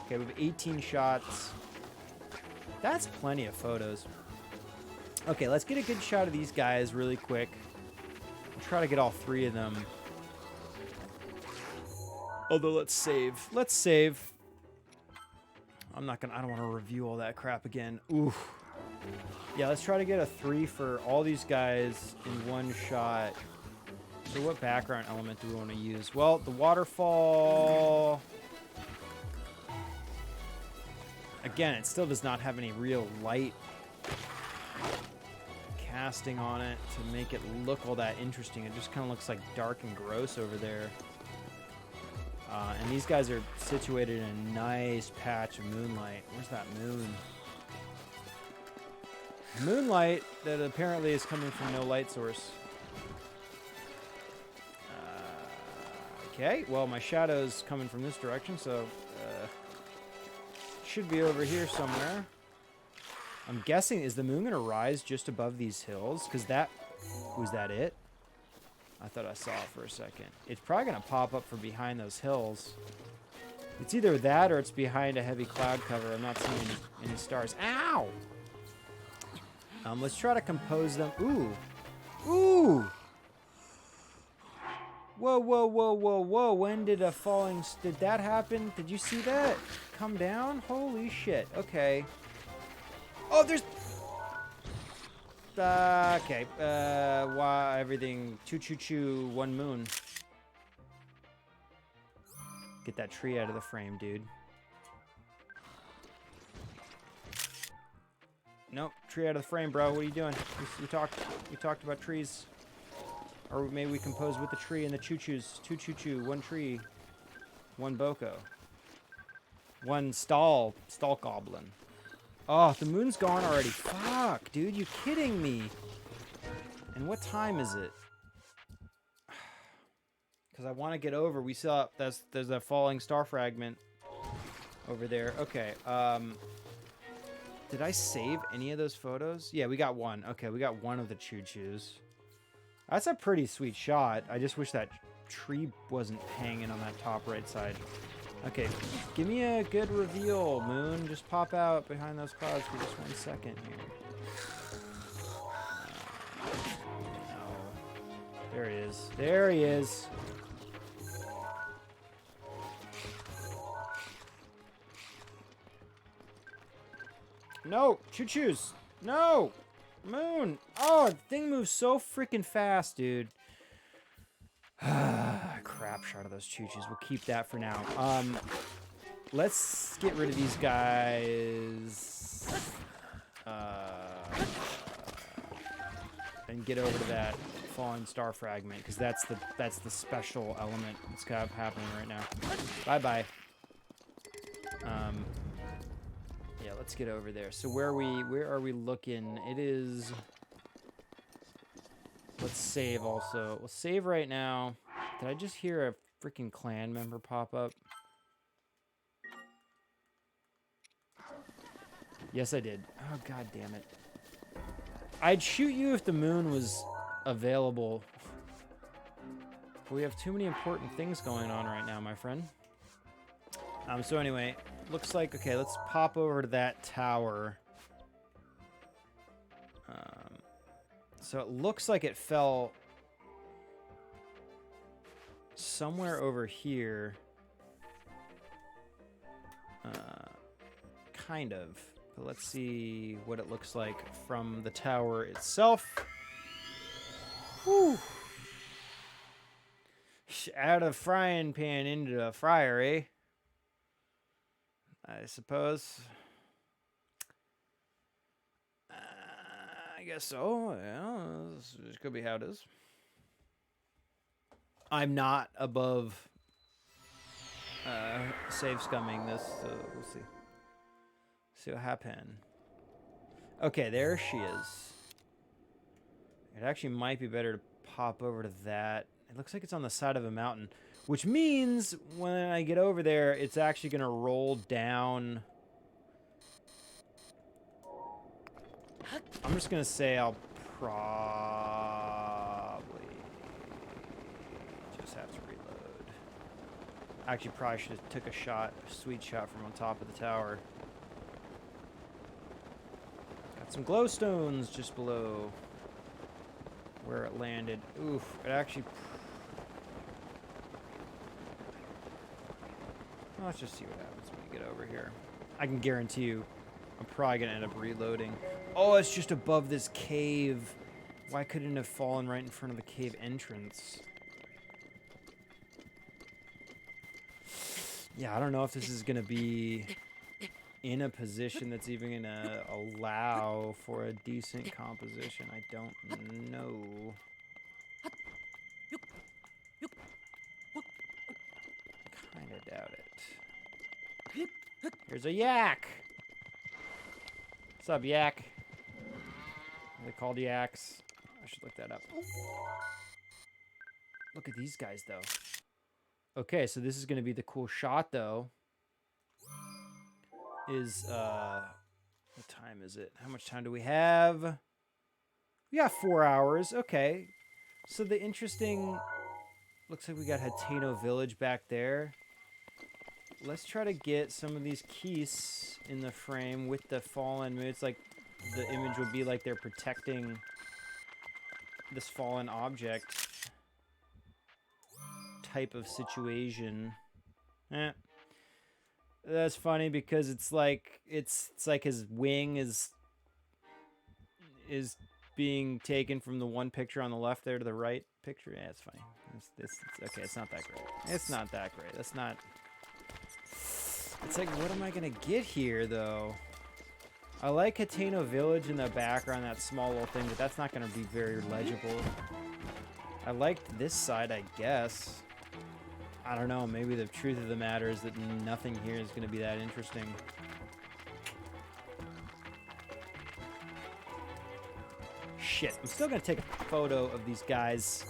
Okay, we have 18 shots. That's plenty of photos. Okay, let's get a good shot of these guys really quick. I'll try to get all three of them. Although, let's save. Let's save. I don't want to review all that crap again. Oof. Yeah, let's try to get a 3 for all these guys in one shot. So what background element do we want to use? Well, the waterfall... Again, it still does not have any real light casting on it to make it look all that interesting. It just kind of looks like dark and gross over there. And these guys are situated in a nice patch of moonlight. Where's that moon? Moonlight that apparently is coming from no light source. Okay, well, my shadow's coming from this direction, so should be over here somewhere. I'm guessing, is the moon going to rise just above these hills? Because was that it? I thought I saw it for a second. It's probably going to pop up from behind those hills. It's either that or it's behind a heavy cloud cover. I'm not seeing any stars. Ow! Let's try to compose them. Ooh! Ooh! Whoa, whoa, whoa, whoa, whoa. When did did that happen? Did you see that? Come down? Holy shit. Okay. Oh, there's... okay. Why everything... Choo-choo-choo, one moon. Get that tree out of the frame, dude. Nope, tree out of the frame, bro. What are you doing? We talked about trees. Or maybe we compose with the tree and the choo-choos. 2 choo-choo, 1 tree, 1 boko. 1 stall goblin. Oh, the moon's gone already. Fuck, dude, you kidding me? And what time is it? Because I want to get over. We saw there's a falling star fragment over there. Okay. Did I save any of those photos? Yeah, we got 1. Okay, we got 1 of the choo-choos. That's a pretty sweet shot. I just wish that tree wasn't hanging on that top right side. Okay, give me a good reveal, Moon. Just pop out behind those clouds for just 1 second here. No. There he is. There he is. No! Choo-choos! No! Moon! Oh, the thing moves so freaking fast, dude. Crap shot of those choo-choos. We'll keep that for now. Let's get rid of these guys. And get over to that falling star fragment, because that's the special element that's kind of happening right now. Bye-bye. Yeah, let's get over there. So where are we looking? It is... Let's save also. We'll save right now. Did I just hear a freaking clan member pop up? Yes, I did. Oh, god damn it. I'd shoot you if the moon was available. But we have too many important things going on right now, my friend. So anyway, looks like... Okay, let's pop over to that tower. So it looks like it fell somewhere over here. Kind of. But let's see what it looks like from the tower itself. Whew. Out of frying pan into a fryer, eh? I suppose. I guess so. Yeah, this could be how it is. I'm not above save scumming this, so we'll see. See what happens. Okay, there she is. It actually might be better to pop over to that. It looks like it's on the side of a mountain, which means when I get over there, it's actually going to roll down. I'm just going to say I'll probably just have to reload. Actually, probably should have took a shot, a sweet shot from on top of the tower. Got some glowstones just below where it landed. Oof, it actually... Well, let's just see what happens when we get over here. I can guarantee you I'm probably going to end up reloading. Oh, it's just above this cave. Why couldn't it have fallen right in front of the cave entrance? Yeah, I don't know if this is going to be in a position that's even going to allow for a decent composition. I don't know. Kind of doubt it. Here's a yak. What's up, yak? Are they called yaks? I should look that up. Look at these guys, though. Okay, so this is going to be the cool shot, though. What time is it? How much time do we have? We got 4 hours. Okay. So the interesting... Looks like we got Hateno Village back there. Let's try to get some of these keys in the frame with the fallen moon. It's like the image would be like they're protecting this fallen object type of situation. That's funny because it's like his wing is being taken from the one picture on the left there to the right picture. Yeah, it's funny. It's okay, it's not that great. It's not that great. That's not... It's like, what am I going to get here, though? I like Hateno Village in the background, that small little thing, but that's not going to be very legible. I liked this side, I guess. I don't know. Maybe the truth of the matter is that nothing here is going to be that interesting. Shit. I'm still going to take a photo of these guys.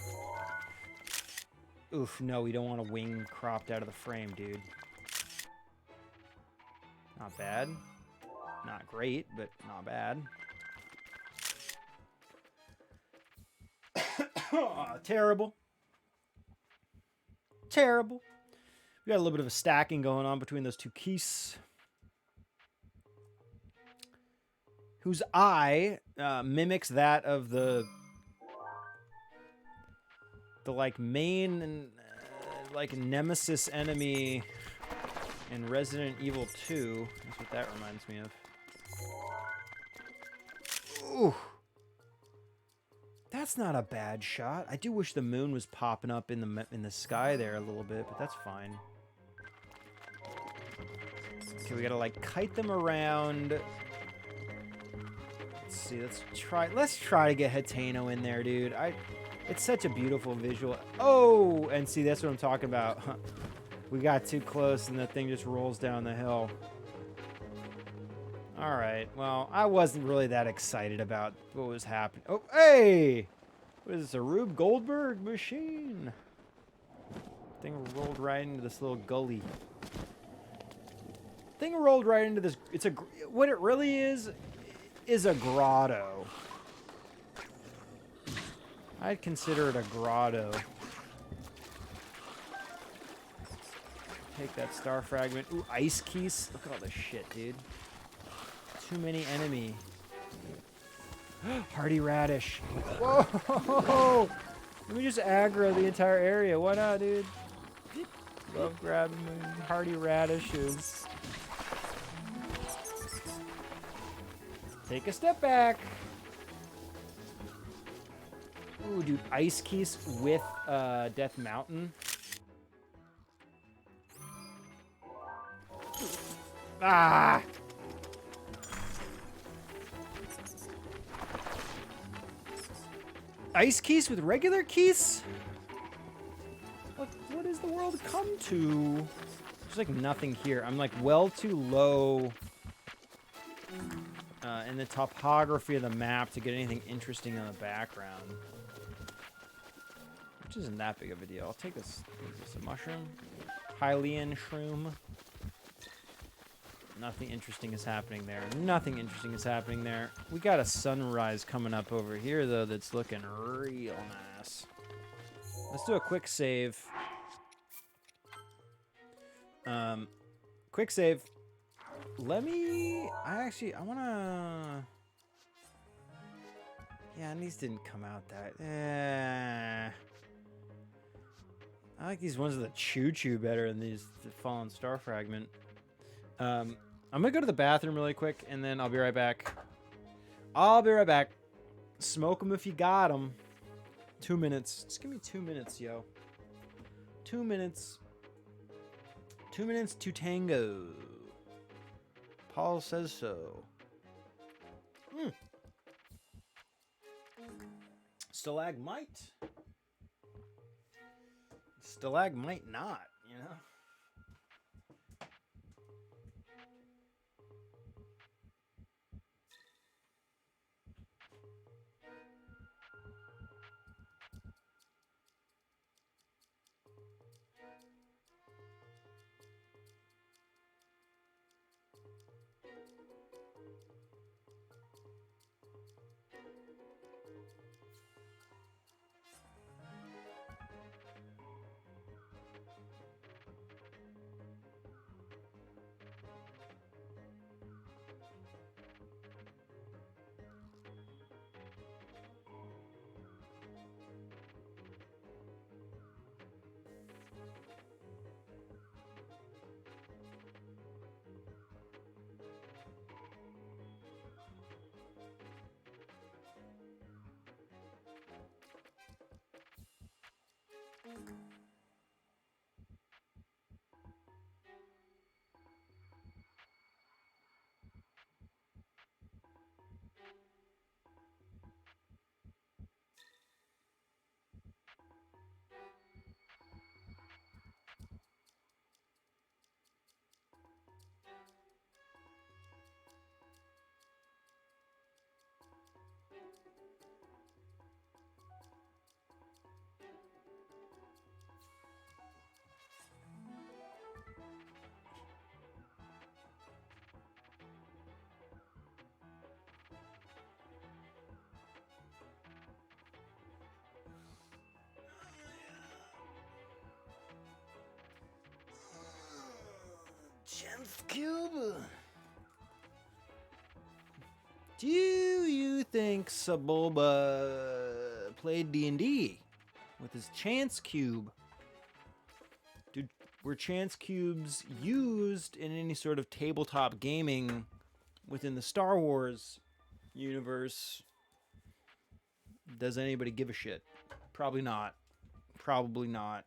Oof, no, we don't want a wing cropped out of the frame, dude. Not bad. Not great, but not bad. Oh, terrible. Terrible. We got a little bit of a stacking going on between those two keys. Whose eye mimics that of the like main and like nemesis enemy in Resident Evil 2. That's what that reminds me of. Ooh. That's not a bad shot. I do wish the moon was popping up in the sky there a little bit, but that's fine. Okay, we gotta like kite them around. Let's see. Let's try to get Hateno in there, dude. It's such a beautiful visual. Oh, and see, that's what I'm talking about. We got too close, and the thing just rolls down the hill. All right. Well, I wasn't really that excited about what was happening. Oh, hey! What is this, a Rube Goldberg machine? Thing rolled right into this little gully. Thing rolled right into this. What it really is a grotto. I'd consider it a grotto. Take that star fragment. Ooh, ice keys. Look at all this shit, dude. Too many enemy. Hardy radish. Whoa! Let me just aggro the entire area. Why not, dude? Love grabbing hardy radishes. Take a step back. Ooh, dude, ice keys with Death Mountain. Ah! Ice keys with regular keys? What has the world come to? There's like nothing here. I'm like well too low in the topography of the map to get anything interesting in the background. Which isn't that big of a deal. I'll take this. Is this a mushroom? Hylian shroom. Nothing interesting is happening there. Nothing interesting is happening there. We got a sunrise coming up over here, though, that's looking real nice. Let's do a quick save. Quick save. I want to... Yeah, and these didn't come out that... I like these ones with the Chuchu better than these the Fallen Star Fragment. I'm gonna go to the bathroom really quick, and then I'll be right back. Smoke them if you got them. 2 minutes. Just give me 2 minutes, yo. 2 minutes. 2 minutes to tango. Paul says so. Stalagmite. Stalagmite not, you know? Cube. Do you think Sebulba played D&D with his chance cube? Were chance cubes used in any sort of tabletop gaming within the Star Wars universe? Does anybody give a shit? Probably not. Probably not.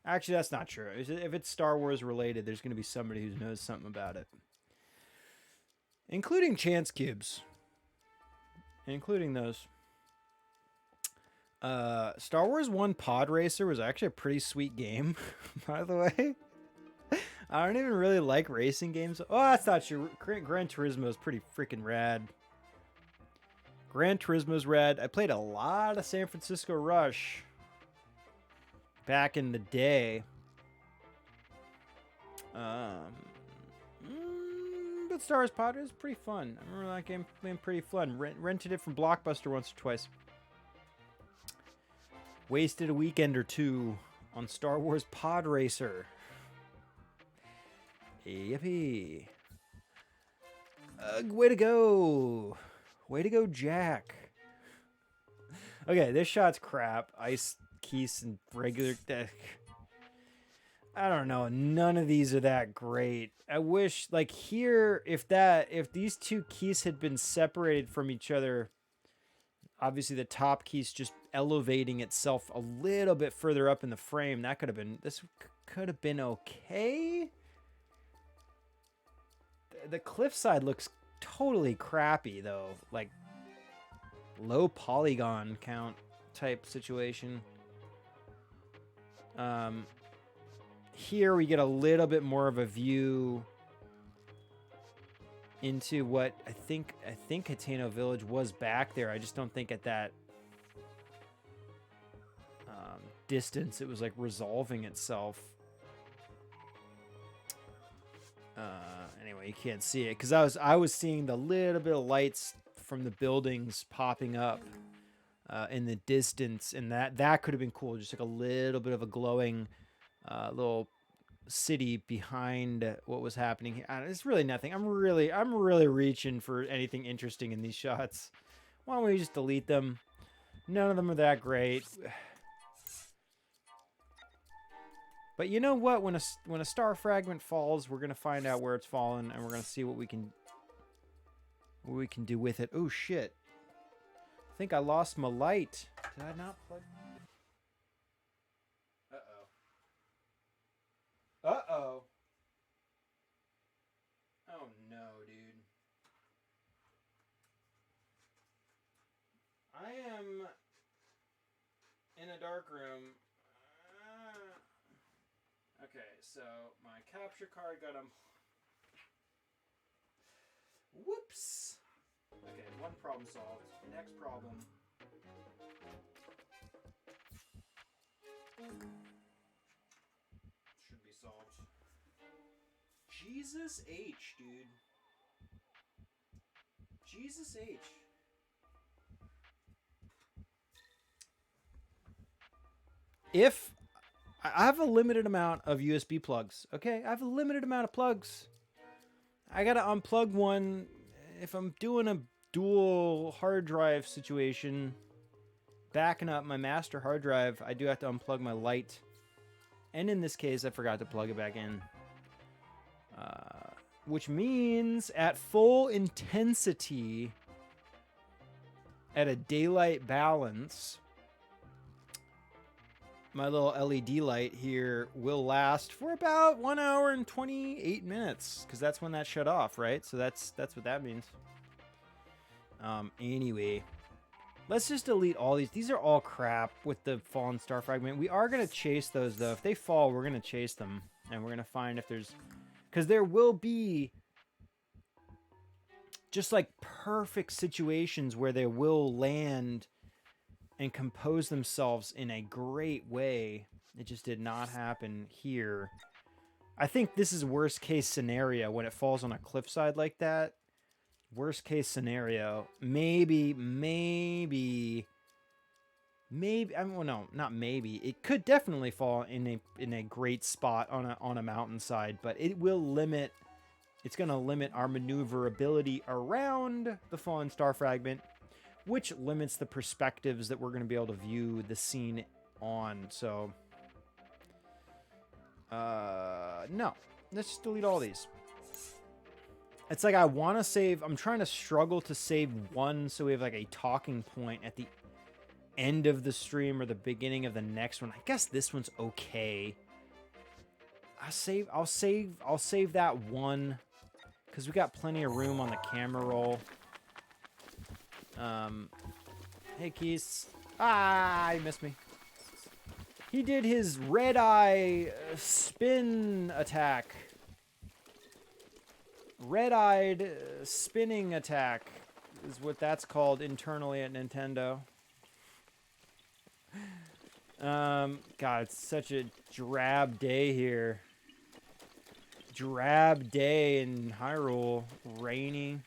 Actually, that's not true. If it's Star Wars related, there's going to be somebody who knows something about it. Including chance cubes. Including those. Star Wars 1 Pod Racer was actually a pretty sweet game, by the way. I don't even really like racing games. Oh, that's not true. Gran Turismo is pretty freaking rad. Gran Turismo's rad. I played a lot of San Francisco Rush back in the day. But Star Wars Pod is pretty fun. I remember that game being pretty fun. Rented it from Blockbuster once or twice. Wasted a weekend or two on Star Wars Pod Racer. Yippee. Way to go. Way to go, Jack. Okay, this shot's crap. Ice, Keys, and regular... I don't know. None of these are that great. I wish, like, here, if these two keys had been separated from each other, obviously the top key's just elevating itself a little bit further up in the frame. That could have been... This could have been okay. The cliffside looks totally crappy, though. Like, low polygon count type situation. Here we get a little bit more of a view into what I think Hateno Village was back there. I just don't think at that distance it was like resolving itself. Anyway, you can't see it because I was seeing the little bit of lights from the buildings popping up in the distance, and that could have been cool. Just like a little bit of a glowing little city behind what was happening here. It's really nothing. I'm really reaching for anything interesting in these shots. Why don't we just delete them? None of them are that great. But you know what? When a star fragment falls, we're gonna find out where it's fallen, and we're gonna see what we can do with it. Oh shit! I think I lost my light. Did I not plug? Uh-oh. Oh no, dude. I am in a dark room. Okay, so my capture card got Whoops. Okay, one problem solved. Next problem. Should be solved. Jesus H, dude. Jesus H. If I have a limited amount of USB plugs, okay? I have a limited amount of plugs. I gotta unplug one if I'm doing a dual hard drive situation. Backing up my master hard drive, I do have to unplug my light. And in this case, I forgot to plug it back in. Which means at full intensity, at a daylight balance, my little LED light here will last for about 1 hour and 28 minutes. Because that's when that shut off, right? So that's what that means. Anyway, let's just delete all these. These are all crap with the fallen star fragment. We are going to chase those, though. If they fall, we're going to chase them. And we're going to find if there's... Because there will be just like perfect situations where they will land and compose themselves in a great way. It just did not happen here. I think this is worst case scenario when it falls on a cliffside like that. Worst case scenario. Maybe maybe, I mean, well, no, not maybe. It could definitely fall in a great spot on a mountainside, but it will limit. It's going to limit our maneuverability around the fallen star fragment, which limits the perspectives that we're going to be able to view the scene on. So, no. Let's just delete all these. It's like I want to save. I'm trying to struggle to save one so we have like a talking point at the end of the stream or the beginning of the next one. I guess this one's okay. I'll save that one because we got plenty of room on the camera roll. Hey, Keys. Ah, he missed me. He did his red eye spin attack. Red-eyed spinning attack is what that's called internally at Nintendo. God, it's such a drab day here. Drab day in Hyrule. Rainy.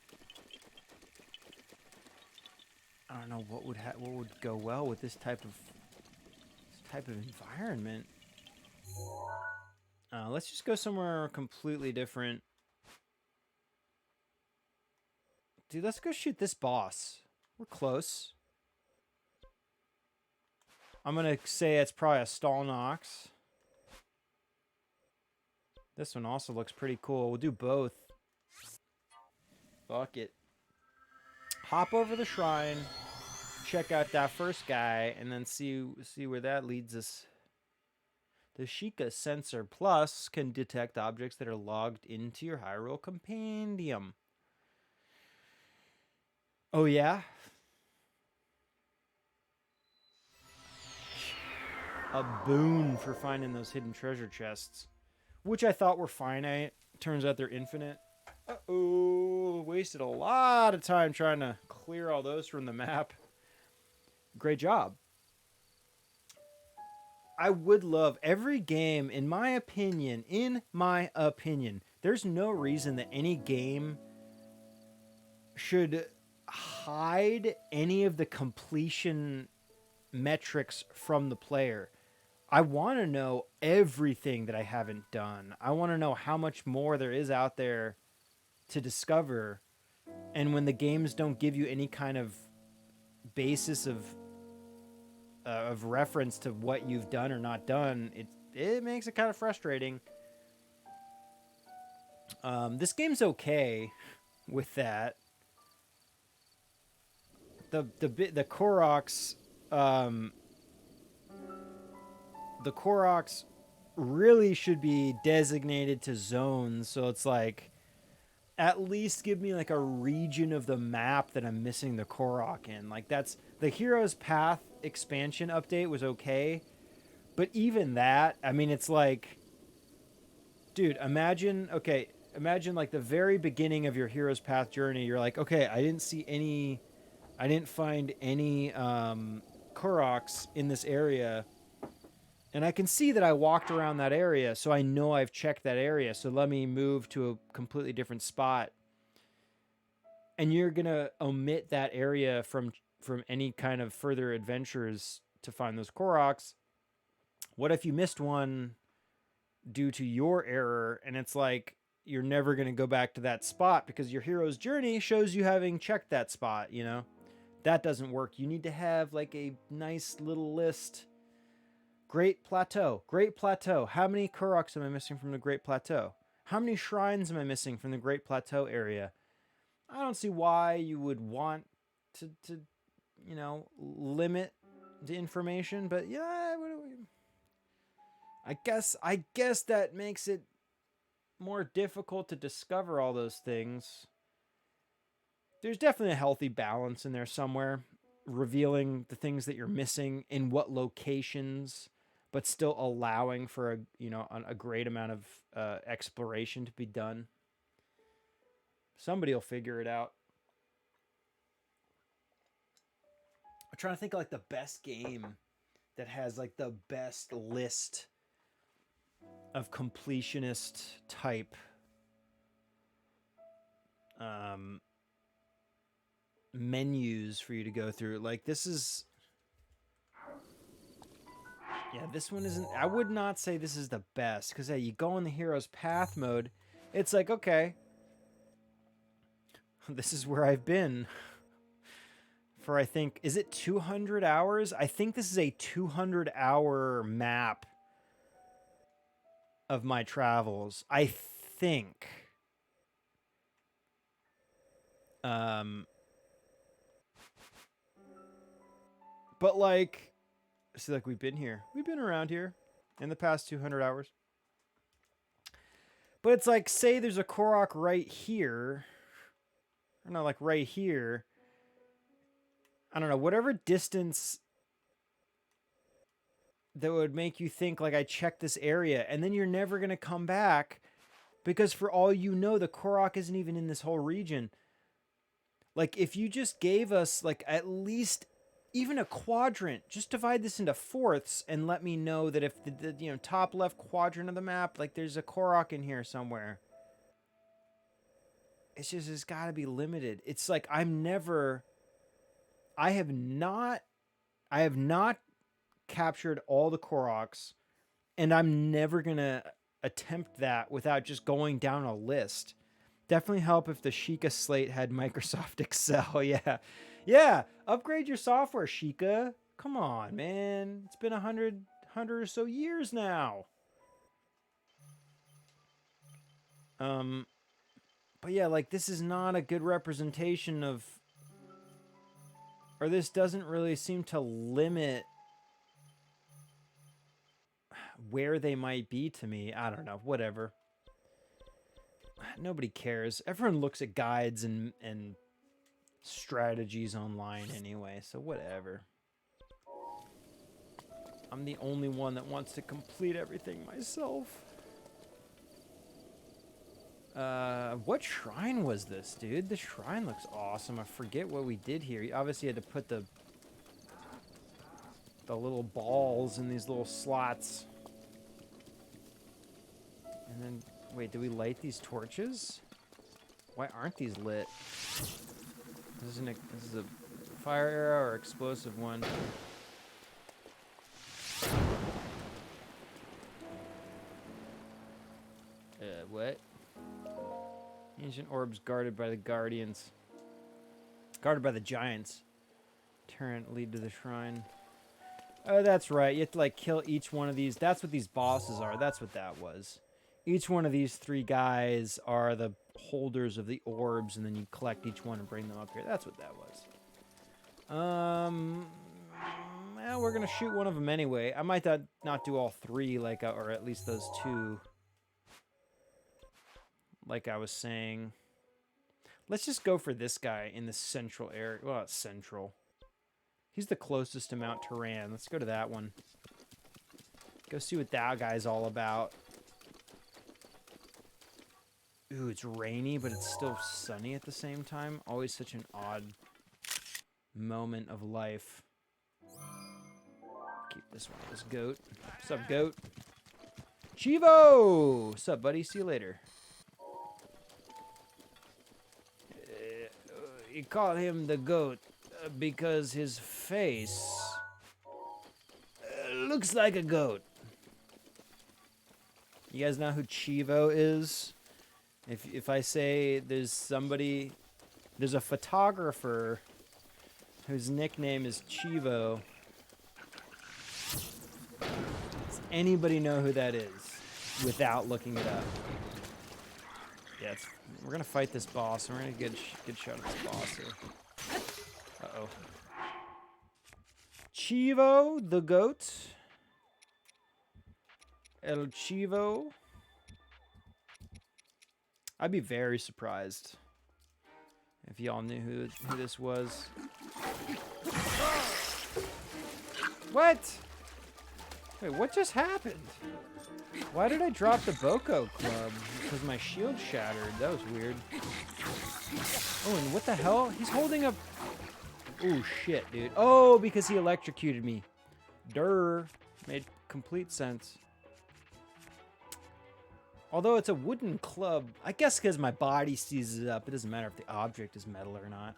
I don't know what would go well with this type of environment. Let's just go somewhere completely different. Dude, let's go shoot this boss. We're close. I'm going to say it's probably a Stalnox. This one also looks pretty cool. We'll do both. Fuck it. Hop over the shrine. Check out that first guy. And then see where that leads us. The Sheikah Sensor Plus can detect objects that are logged into your Hyrule Compendium. Oh, yeah? A boon for finding those hidden treasure chests. Which I thought were finite. Turns out they're infinite. Uh-oh. Wasted a lot of time trying to clear all those from the map. Great job. I would love every game, in my opinion, there's no reason that any game should hide any of the completion metrics from the player. I want to know everything that I haven't done. I want to know how much more there is out there to discover. And when the games don't give you any kind of basis of reference to what you've done or not done, it makes it kind of frustrating. This game's okay with that. The Koroks, the Koroks really should be designated to zones, so it's like at least give me like a region of the map that I'm missing the Korok in. Like that's the Hero's Path expansion update was okay, but even that, I mean, it's like, dude, imagine like the very beginning of your Hero's Path journey. You're like, okay, I didn't find any Koroks in this area. And I can see that I walked around that area, so I know I've checked that area. So let me move to a completely different spot. And you're going to omit that area from any kind of further adventures to find those Koroks. What if you missed one due to your error, and it's like you're never going to go back to that spot because your hero's journey shows you having checked that spot, you know? That doesn't work. You need to have like a nice little list. Great Plateau. Great Plateau. How many Koroks am I missing from the Great Plateau? How many shrines am I missing from the Great Plateau area? I don't see why you would want to you know, limit the information, but yeah, I guess that makes it more difficult to discover all those things. There's definitely a healthy balance in there somewhere, revealing the things that you're missing in what locations, but still allowing for a great amount of exploration to be done. Somebody will figure it out. I'm trying to think of like the best game that has like the best list of completionist type menus for you to go through. Like this is Yeah, this one isn't... I would not say this is the best, because you go in the hero's path mode, it's like, okay, this is where I've been for, I think, is it 200 hours? I think this is a 200-hour map of my travels. I think. But like, see, like we've been here. We've been around here in the past 200 hours. But it's like, say there's a Korok right here. Or not, like right here. I don't know, whatever distance that would make you think like I checked this area, and then you're never going to come back because for all you know, the Korok isn't even in this whole region. Like if you just gave us like at least even a quadrant, just divide this into fourths and let me know that if the you know, top left quadrant of the map, like there's a Korok in here somewhere. It's just, it's got to be limited. It's like I have not captured all the Koroks, and I'm never going to attempt that without just going down a list. Definitely help if the Sheikah slate had Microsoft Excel. Yeah. Yeah. Upgrade your software, Sheikah. Come on, man. It's been 100 or so years now. But yeah, like this is not a good representation of, or this doesn't really seem to limit where they might be to me. I don't know. Whatever. Nobody cares. Everyone looks at guides and strategies online anyway, so whatever. I'm the only one that wants to complete everything myself. What shrine was this, dude? The shrine looks awesome. I forget what we did here. You obviously had to put the little balls in these little slots. And then, wait, do we light these torches? Why aren't these lit? This is a fire arrow or explosive one. What? Ancient orbs guarded by the guardians. Guarded by the giants. Turret lead to the shrine. Oh, that's right. You have to like kill each one of these. That's what these bosses are. That's what that was. Each one of these three guys are the holders of the orbs, and then you collect each one and bring them up here. That's what that was. Well, we're gonna shoot one of them anyway. I might not do all three, like, or at least those two. Like I was saying. Let's just go for this guy in the central area. Well, it's central. He's the closest to Mount Turan. Let's go to that one. Go see what that guy's all about. Ooh, it's rainy, but it's still sunny at the same time. Always such an odd moment of life. Keep this one. This goat. What's up, goat? Chivo! What's up, buddy? See you later. You call him the goat because his face looks like a goat. You guys know who Chivo is? If I say there's a photographer whose nickname is Chivo, does anybody know who that is without looking it up? Yeah, we're gonna fight this boss, and we're gonna get a good shot at this boss here. Uh-oh. Chivo the goat. El Chivo. I'd be very surprised if y'all knew who this was. What? Wait, what just happened? Why did I drop the Boko club? Because my shield shattered. That was weird. Oh, and what the hell? He's holding a... Oh, shit, dude. Oh, because he electrocuted me. Durr. Made complete sense. Although it's a wooden club, I guess because my body seizes it up, it doesn't matter if the object is metal or not.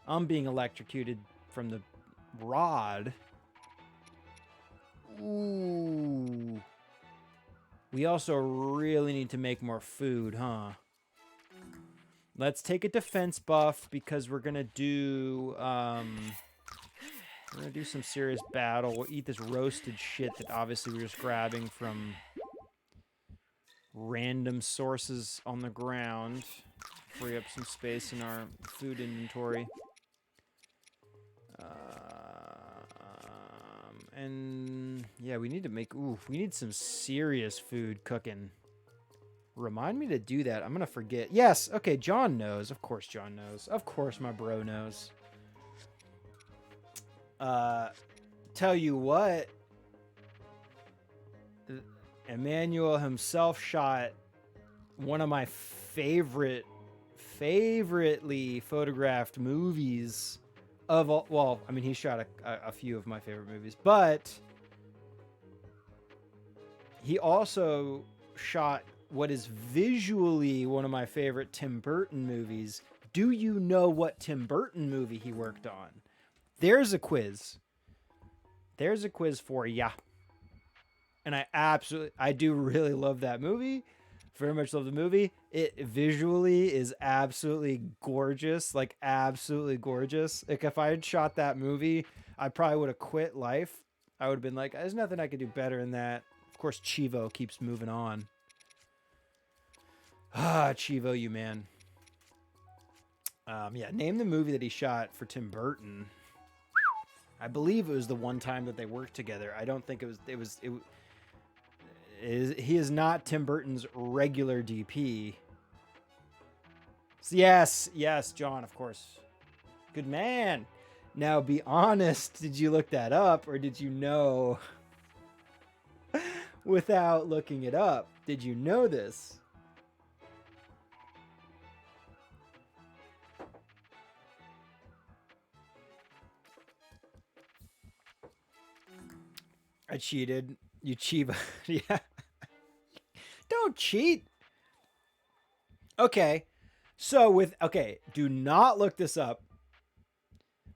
I'm being electrocuted from the rod. Ooh. We also really need to make more food, huh? Let's take a defense buff because we're gonna do some serious battle. We'll eat this roasted shit that obviously we're just grabbing from random sources on the ground. Free up some space in our food inventory. And yeah, we need to make, we need some serious food cooking. Remind me to do that. I'm going to forget. Yes. Okay. John knows. Of course, John knows. Of course, my bro knows. Tell you what, Emmanuel himself shot one of my favoritely photographed movies of all. Well, I mean, he shot a few of my favorite movies, but he also shot what is visually one of my favorite Tim Burton movies. Do you know what Tim Burton movie he worked on? There's a quiz. There's a quiz for ya. And I do really love that movie. Very much love the movie. It visually is absolutely gorgeous. Like, absolutely gorgeous. Like, if I had shot that movie, I probably would have quit life. I would have been like, there's nothing I could do better than that. Of course, Chivo keeps moving on. Ah, Chivo, you man. Yeah, name the movie that he shot for Tim Burton. I believe it was the one time that they worked together. I don't think he is not Tim Burton's regular DP. Yes, John, of course. Good man. Now, be honest. Did you look that up, or did you know without looking it up? Did you know this? I cheated. You cheat. Yeah. Don't cheat. Okay. So do not look this up.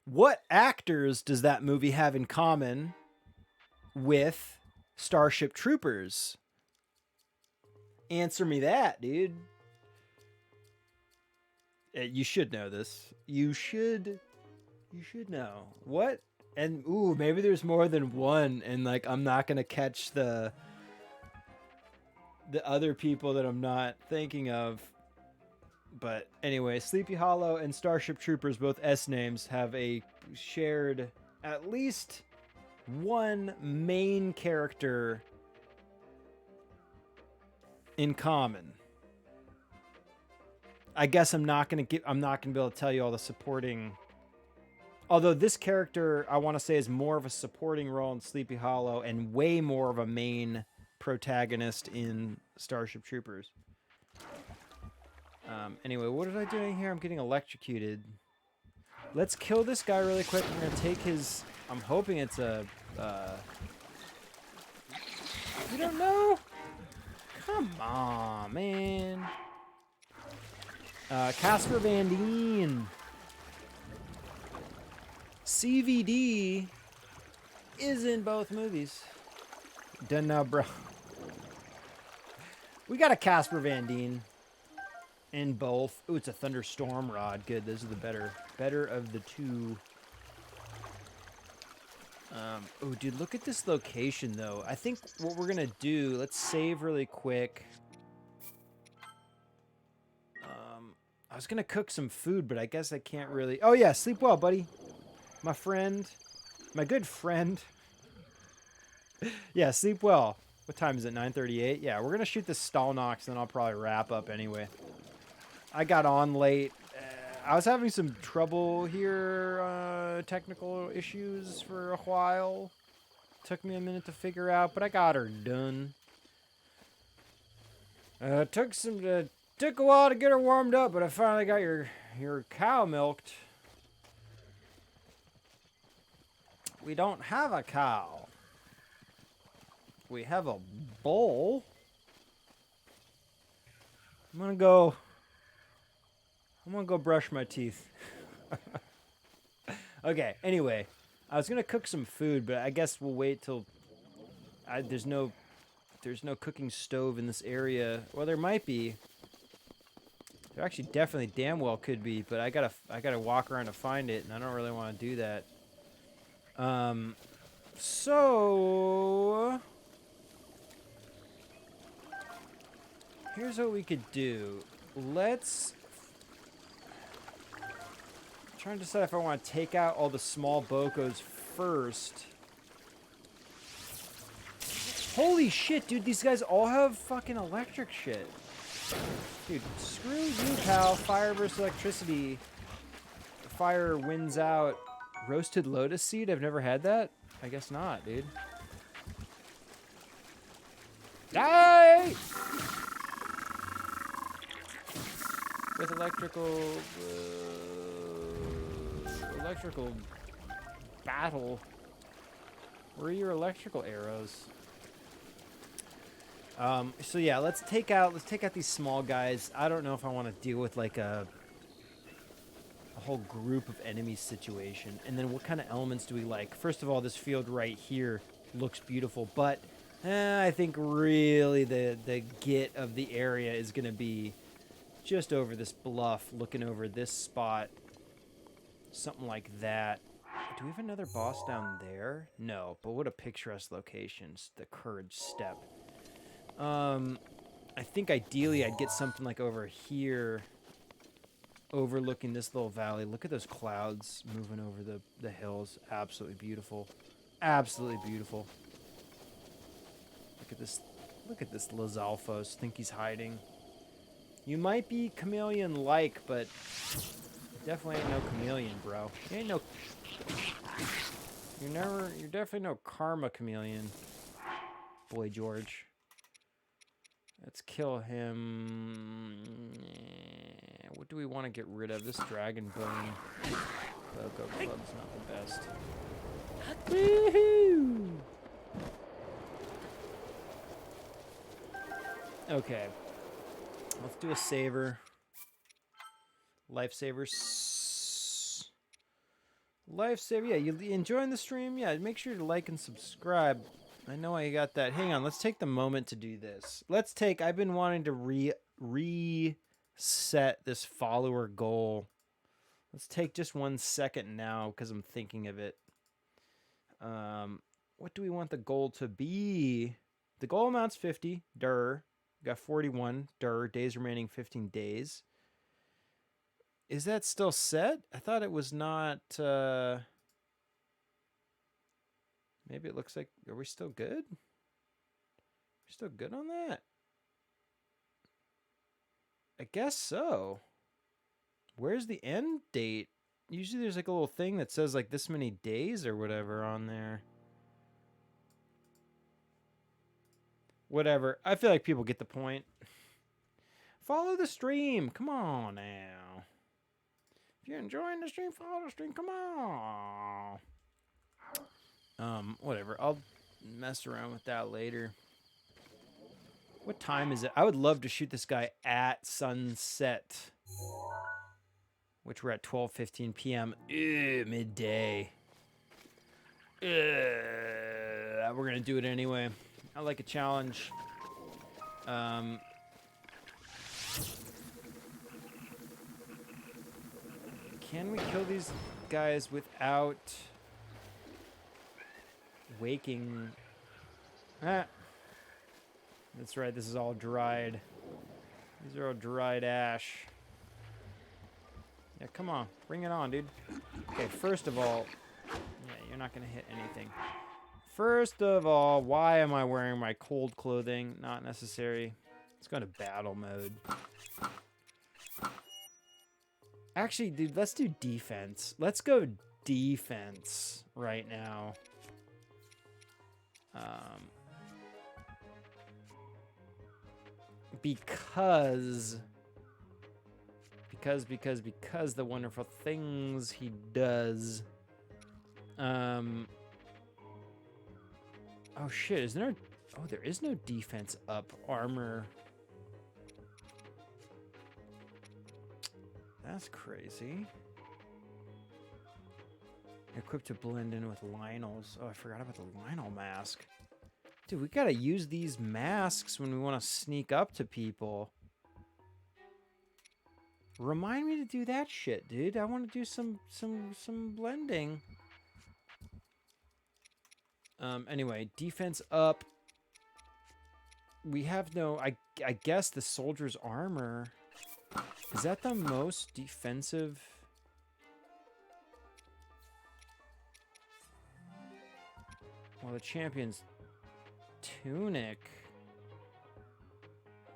What actors does that movie have in common with Starship Troopers? Answer me that, dude. You should know this. You should know. What? And maybe there's more than one, and like I'm not gonna catch the other people that I'm not thinking of. But anyway, Sleepy Hollow and Starship Troopers, both S names, have a shared at least one main character in common. I guess I'm not gonna be able to tell you all the supporting. Although this character, I want to say, is more of a supporting role in Sleepy Hollow and way more of a main protagonist in Starship Troopers. Anyway, what am I doing here? I'm getting electrocuted. Let's kill this guy really quick. I'm going to take his... I'm hoping it's a... You don't know? Come on, man. Casper Van Dien. CVD is in both movies. Done now, bro. We got a Casper Van Dien in both. Ooh, it's a Thunderstorm Rod. Good. Those are the better of the two. Oh, dude, look at this location, though. I think what we're going to do, let's save really quick. I was going to cook some food, but I guess I can't really. Oh, yeah. Sleep well, buddy. My friend. My good friend. Yeah, sleep well. What time is it? 9:38? Yeah, we're going to shoot this Stallnox, then I'll probably wrap up anyway. I got on late. I was having some trouble here, technical issues for a while. Took me a minute to figure out, but I got her done. Took a while to get her warmed up, but I finally got your cow milked. We don't have a cow. We have a bull. I'm gonna go brush my teeth. Okay, anyway. I was gonna cook some food, but I guess we'll wait till There's no cooking stove in this area. Well, there might be. There actually definitely damn well could be, but I gotta walk around to find it, and I don't really want to do that. So here's what we could do. Let's. I'm trying to decide if I want to take out all the small bocos first. Holy shit, dude! These guys all have fucking electric shit. Dude, screw you, pal. Fire versus electricity. Fire wins out. Roasted lotus seed? I've never had that. I guess not, dude. Die! With electrical battle. Where are your electrical arrows? So yeah, let's take out these small guys. I don't know if I want to deal with like a whole group of enemies situation. And then what kind of elements do we like? First of all, this field right here looks beautiful, but I think really the get of the area is going to be just over this bluff, looking over this spot. Something like that. Do we have another boss down there? No, but what a picturesque location. The Courage Step. I think ideally I'd get something like over here, overlooking this little valley. Look at those clouds moving over the hills. Absolutely beautiful. Absolutely beautiful. Look at this Lizalfos. Think he's hiding. You might be chameleon-like, but definitely ain't no chameleon, bro. You ain't no... You're definitely no karma chameleon, Boy George. Let's kill him. What do we want to get rid of? This dragon bone. Boko Club's not the best. Woohoo! Okay. Let's do a saver. Lifesavers. Lifesaver. Yeah, you enjoying the stream? Yeah, make sure to like and subscribe. I know I got that. Hang on, let's take the moment to do this. I've been wanting to reset this follower goal. Let's take just 1 second now because I'm thinking of it. What do we want the goal to be? The goal amount's 50. Got 41. Days remaining 15 days. Is that still set? I thought it was not... Maybe it looks like... Are we still good? We're still good on that? I guess so. Where's the end date? Usually there's like a little thing that says like this many days or whatever on there. Whatever. I feel like people get the point. Follow the stream. Come on now. If you're enjoying the stream, follow the stream. Come on. Whatever. I'll mess around with that later. What time is it? I would love to shoot this guy at sunset. Which we're at 12:15 p.m. Midday. We're gonna do it anyway. I like a challenge. Can we kill these guys without waking? Ah. That's right, this is all dried. These are all dried ash. Yeah, come on. Bring it on, dude. Okay, first of all... Yeah, you're not going to hit anything. First of all, why am I wearing my cold clothing? Not necessary. Let's go to battle mode. Actually, dude, let's do defense. Let's go defense right now. Because the wonderful things he does. Oh shit, isn't there? Oh, there is no defense up armor. That's crazy. Equipped to blend in with Lionel's. Oh, I forgot about the Lionel mask. Dude, we gotta use these masks when we want to sneak up to people. Remind me to do that shit, dude. I want to do some blending. Anyway, defense up. We have no... I guess the soldier's armor... Is that the most defensive... Well, the champion's Tunic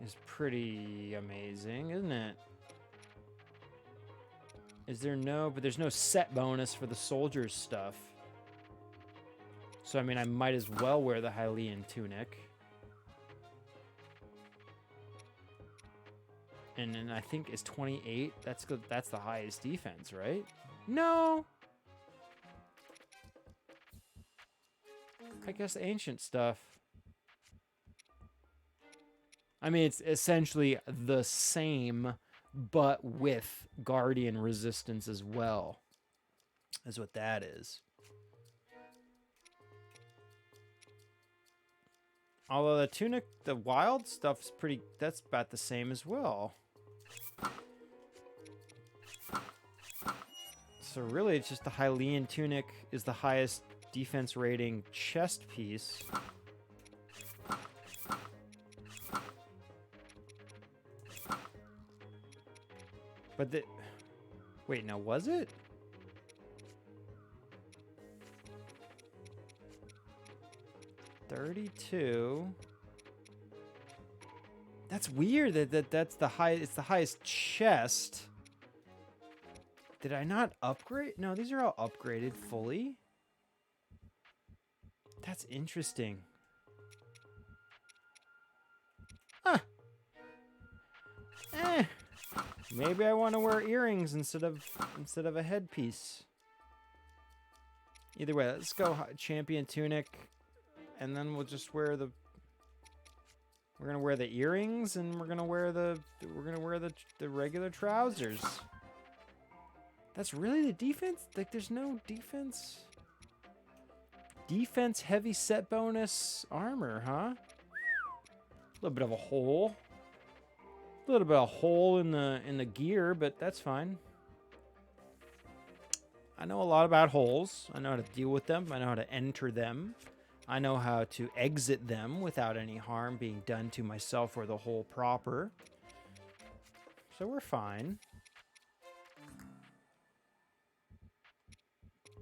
is pretty amazing, isn't it? Is there no... But there's no set bonus for the soldier's stuff. So, I mean, I might as well wear the Hylian Tunic. And then I think it's 28. That's good. That's the highest defense, right? No. I guess ancient stuff. I mean, it's essentially the same, but with Guardian resistance as well. Is what that is. Although the Tunic, the wild stuff's pretty... That's about the same as well. So really, it's just the Hylian Tunic is the highest defense rating chest piece. But the... Wait, now was it? $32. That's weird that's the high. It's the highest chest. Did I not upgrade? No, these are all upgraded fully. That's interesting. Huh. Maybe I want to wear earrings instead of a headpiece. Either way, let's go champion Tunic, and then we'll just wear the. We're gonna wear the earrings, and we're gonna wear the regular trousers. That's really the defense? Like, there's no defense? Defense heavy set bonus armor, huh? A little bit of a hole. A little bit of a hole in the gear, but that's fine. I know a lot about holes. I know how to deal with them. I know how to enter them. I know how to exit them without any harm being done to myself or the hole proper. So we're fine.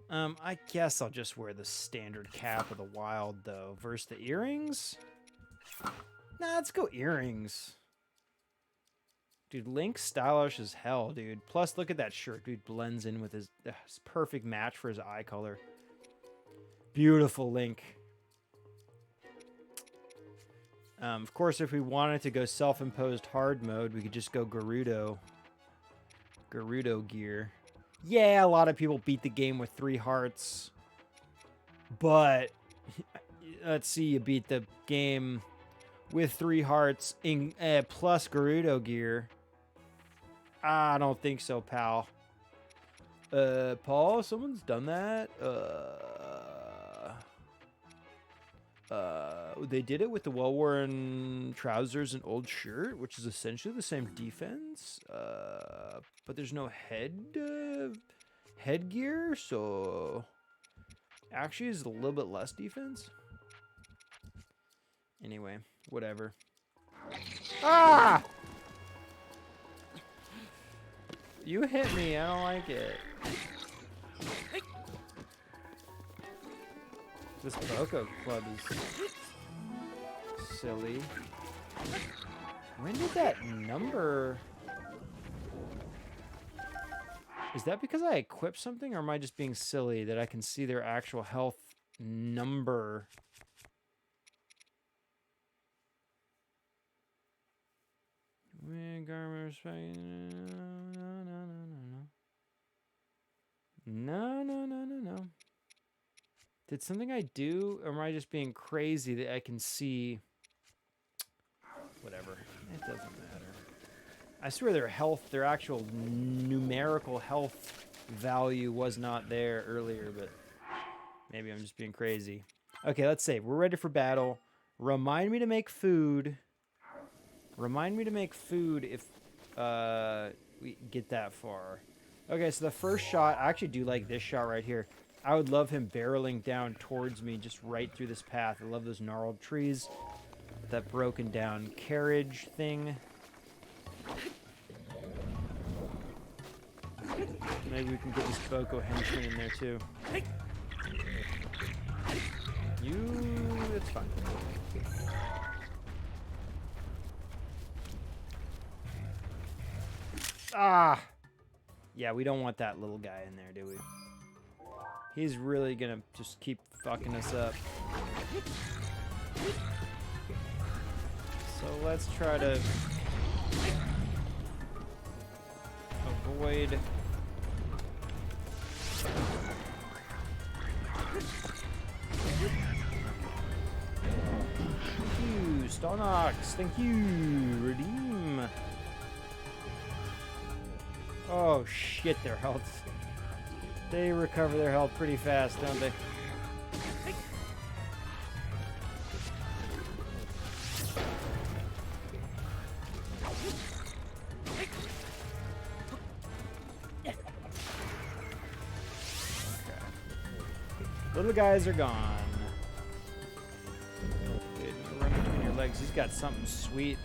I guess I'll just wear the standard cap of the wild, though. Versus the earrings? Nah, let's go earrings. Dude, Link's stylish as hell, dude. Plus, look at that shirt. Dude blends in with his perfect match for his eye color. Beautiful Link. Of course, if we wanted to go self-imposed hard mode, we could just go Gerudo gear. Yeah, a lot of people beat the game with 3 hearts. But, let's see, you beat the game with 3 hearts in plus Gerudo gear. I don't think so, pal. Paul, someone's done that? They did it with the well-worn trousers and old shirt, which is essentially the same defense. But there's no headgear, so actually is a little bit less defense. Anyway, whatever. Ah! You hit me. I don't like it. This Boko Club is silly. When did that number... Is that because I equipped something, or am I just being silly that I can see their actual health number? No. Did something I do, or am I just being crazy that I can see? Whatever. It doesn't matter. I swear their health, their actual numerical health value was not there earlier, but maybe I'm just being crazy. Okay, let's save. We're ready for battle. Remind me to make food. Remind me to make food if we get that far. Okay, so the first shot, I actually do like this shot right here. I would love him barreling down towards me just right through this path. I love those gnarled trees. That broken down carriage thing. Maybe we can get this Boko henchman in there too. It's fine. Ah! Yeah, we don't want that little guy in there, do we? He's really gonna just keep fucking us up. So let's try to avoid. Thank you, Hinox. Thank you, redeem. Oh shit, their health. They recover their health pretty fast, don't they? Little guys are gone. Dude, run between your legs. He's got something sweet.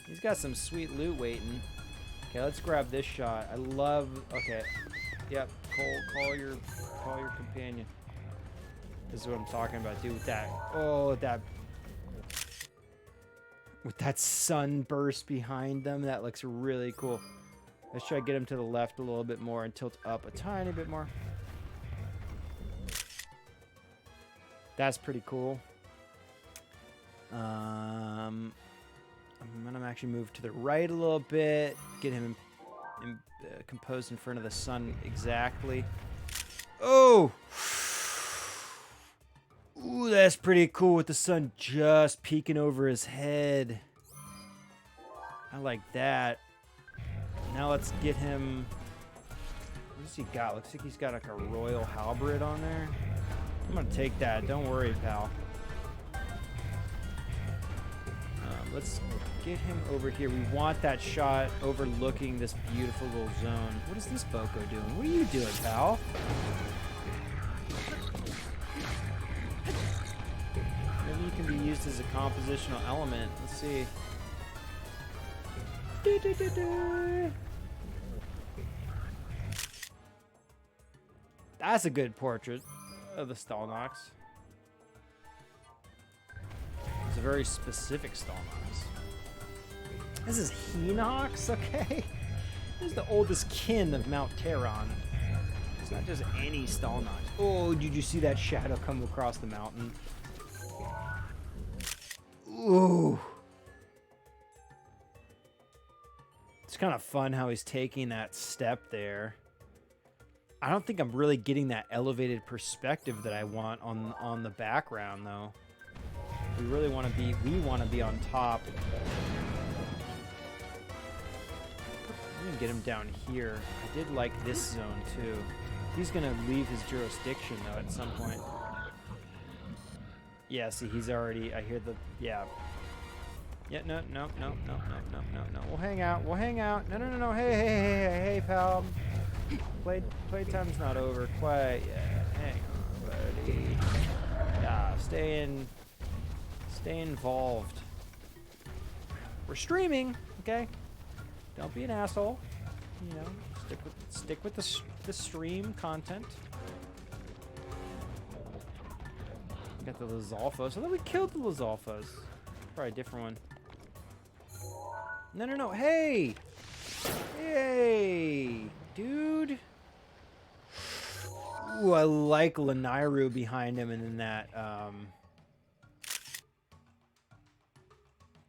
He's got some sweet loot waiting. Okay, let's grab this shot. I love. Okay, yep. Call your companion. This is what I'm talking about, dude. With that. Oh, with that sunburst behind them, that looks really cool. Let's try to get him to the left a little bit more and tilt up a tiny bit more. That's pretty cool. I'm gonna actually move to the right a little bit, get him composed in front of the sun exactly. Oh! Ooh, that's pretty cool with the sun just peeking over his head. I like that. Now let's get him. What does he got? Looks like he's got like a royal halberd on there. I'm gonna take that. Don't worry, pal. Let's get him over here. We want that shot overlooking this beautiful little zone. What is this Boko doing? What are you doing, pal? Maybe you can be used as a compositional element. Let's see. That's a good portrait of the Hinox. It's a very specific Hinox. This is Hinox, okay? This is the oldest kin of Mount Terran. It's not just any Hinox. Oh, did you see that shadow come across the mountain? Ooh. It's kind of fun how he's taking that step there. I don't think I'm really getting that elevated perspective that I want on the background, though. We really want to be on top. I'm gonna get him down here. I did like this zone too. He's gonna leave his jurisdiction though at some point. Yeah, see, he's already. I hear the. Yeah. Yeah. No. We'll hang out. No. Hey, pal. Playtime's not over quite yet. Hang on, buddy. Yeah, stay involved. We're streaming, okay? Don't be an asshole. You know, stick with the stream content. We got the Lizalfos. I thought we killed the Lizalfos. Probably a different one. No. Hey, dude. Ooh, I like Lanairu behind him, and then that.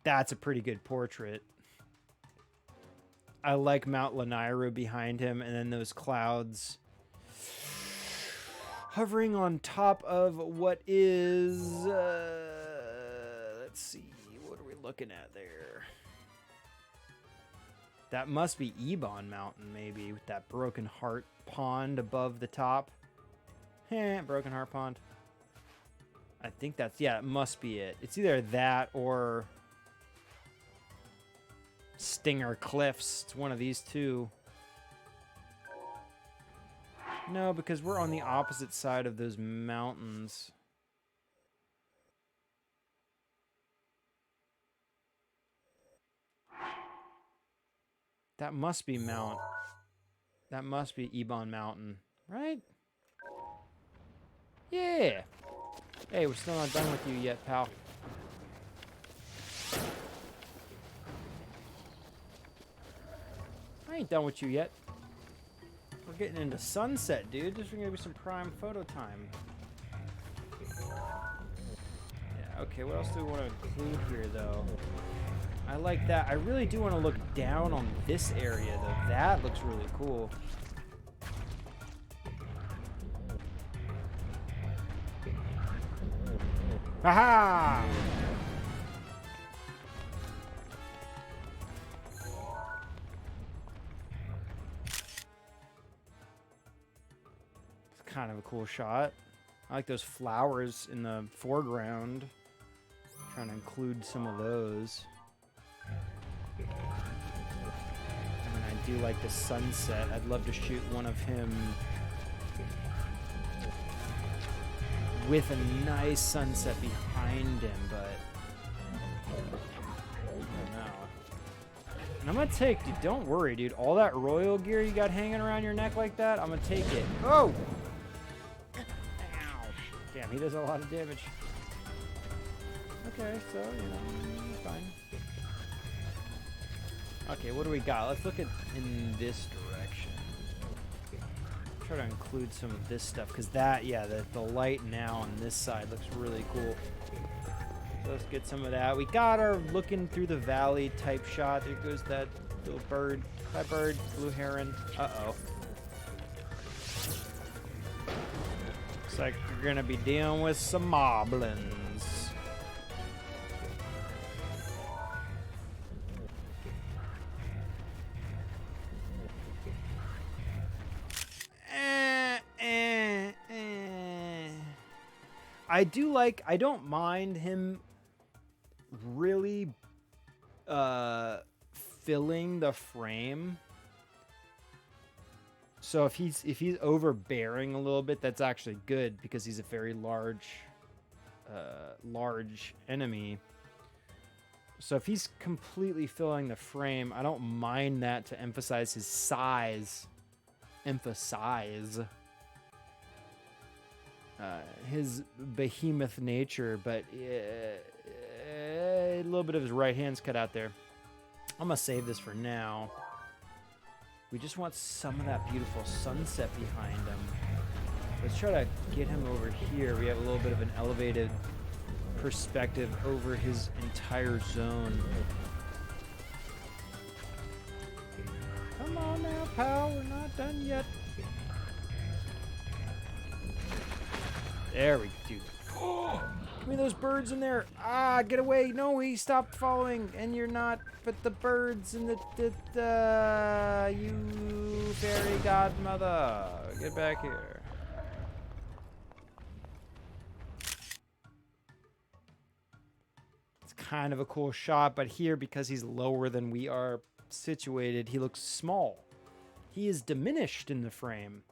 That's a pretty good portrait. I like Mount Lanairu behind him, and then those clouds hovering on top of what is. Let's see, what are we looking at there? That must be Ebon Mountain, maybe, with that Broken Heart Pond above the top. Broken Heart Pond. I think that's, yeah, it must be it. It's either that or Stinger Cliffs. It's one of these two. No, because we're on the opposite side of those mountains. That must be That must be Ebon Mountain, right? Yeah. Hey, we're still not done with you yet, pal. I ain't done with you yet. We're getting into sunset, dude. This is gonna be some prime photo time. Yeah, okay, what else do we want to include here, though? I like that. I really do want to look down on this area, though. That looks really cool. Aha! It's kind of a cool shot. I like those flowers in the foreground. Trying to include some of those. And I do like the sunset. I'd love to shoot one of him with a nice sunset behind him, but I don't know. And I'm gonna take, dude, don't worry, dude. All that royal gear you got hanging around your neck like that, I'm gonna take it. Oh! Ow. Damn, he does a lot of damage. Okay, so, you know, fine. Okay, what do we got? Let's look at in this direction. Try to include some of this stuff, because that, yeah, the light now on this side looks really cool. So let's get some of that. We got our looking through the valley type shot. There goes that little bird. Hi, bird. Blue heron. Uh-oh. Looks like you're going to be dealing with some moblins. I do like, I don't mind him really filling the frame. So if he's overbearing a little bit, that's actually good because he's a very large enemy. So if he's completely filling the frame, I don't mind that to emphasize his size. His behemoth nature, but a little bit of his right hand's cut out there. I'm gonna save this for now. We just want some of that beautiful sunset behind him. Let's try to get him over here. We have a little bit of an elevated perspective over his entire zone. Come on now, pal, we're not done yet. There we go, dude. Oh, give me those birds in there. Ah, get away. No, he stopped following, and you're not. But the birds and you fairy godmother. Get back here. It's kind of a cool shot, but here, because he's lower than we are situated, he looks small. He is diminished in the frame.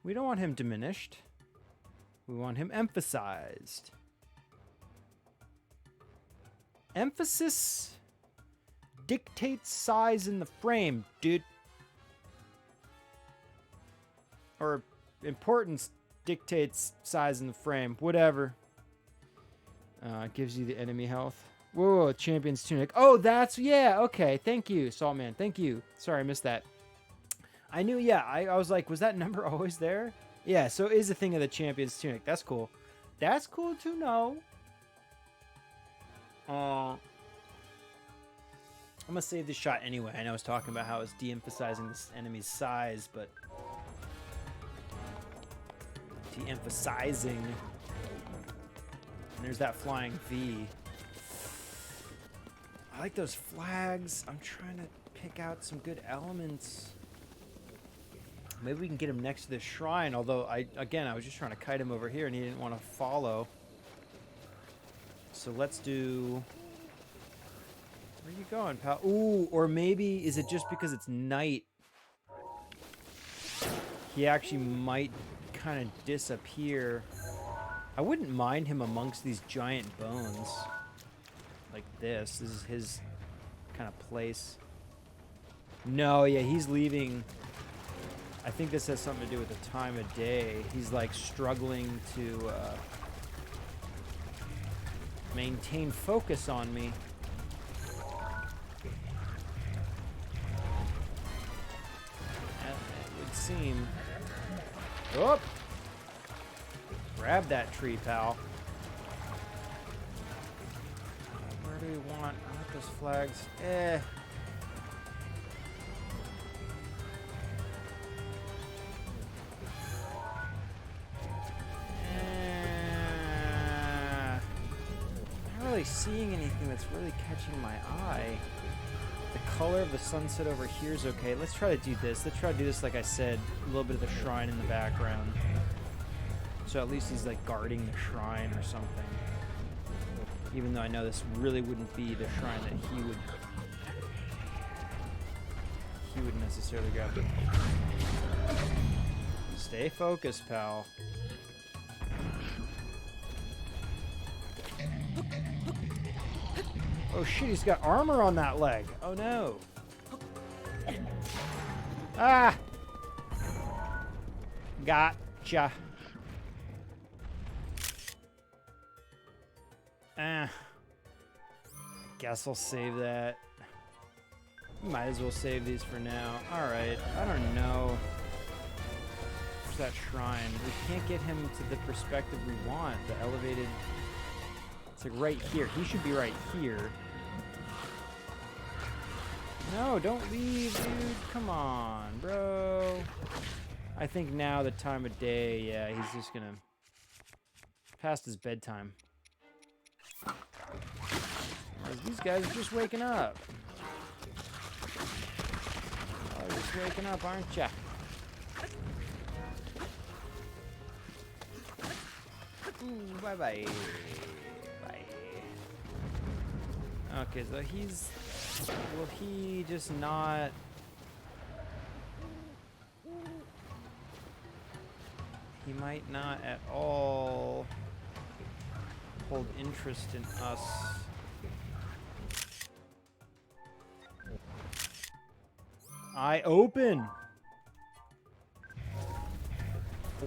We don't want him diminished. We want him emphasized. Emphasis dictates size in the frame, dude. Or importance dictates size in the frame. Whatever. Gives you the enemy health. Whoa, Champion's Tunic. Oh, that's, yeah, okay. Thank you, Saltman. Thank you. Sorry, I missed that. I knew, yeah. I was like, was that number always there? Yeah, so it is a thing of the Champion's Tunic. That's cool. That's cool to know. I'm going to save this shot anyway. I know I was talking about how I was de-emphasizing this enemy's size, but... de-emphasizing. And there's that flying V. I like those flags. I'm trying to pick out some good elements. Maybe we can get him next to this shrine, although, again, I was just trying to kite him over here, and he didn't want to follow. So let's do... Where are you going, pal? Ooh, or maybe, is it just because it's night? He actually might kind of disappear. I wouldn't mind him amongst these giant bones. Like this. This is his kind of place. No, yeah, he's leaving. I think this has something to do with the time of day. He's like struggling to maintain focus on me. It would seem. Oh! Grab that tree, pal. Where do we want those flags? Not really seeing anything that's really catching my eye. The color of the sunset over here is okay. Let's try to do this. Let's try to do this, like I said, a little bit of the shrine in the background. So at least he's like guarding the shrine or something. Even though I know this really wouldn't be the shrine that he would necessarily grab. Stay focused, pal. Oh shit, he's got armor on that leg. Oh no. Ah! Gotcha. Guess I'll save that. Might as well save these for now. Alright, I don't know. Where's that shrine? We can't get him to the perspective we want. The elevated... It's like right here. He should be right here. No, don't leave, dude. Come on, bro. I think now the time of day, yeah, he's just gonna... Past his bedtime. These guys are just waking up. Oh, just waking up, aren't ya? Ooh, bye-bye. Bye. Okay, so he's... Will he just not... He might not at all hold interest in us. I open.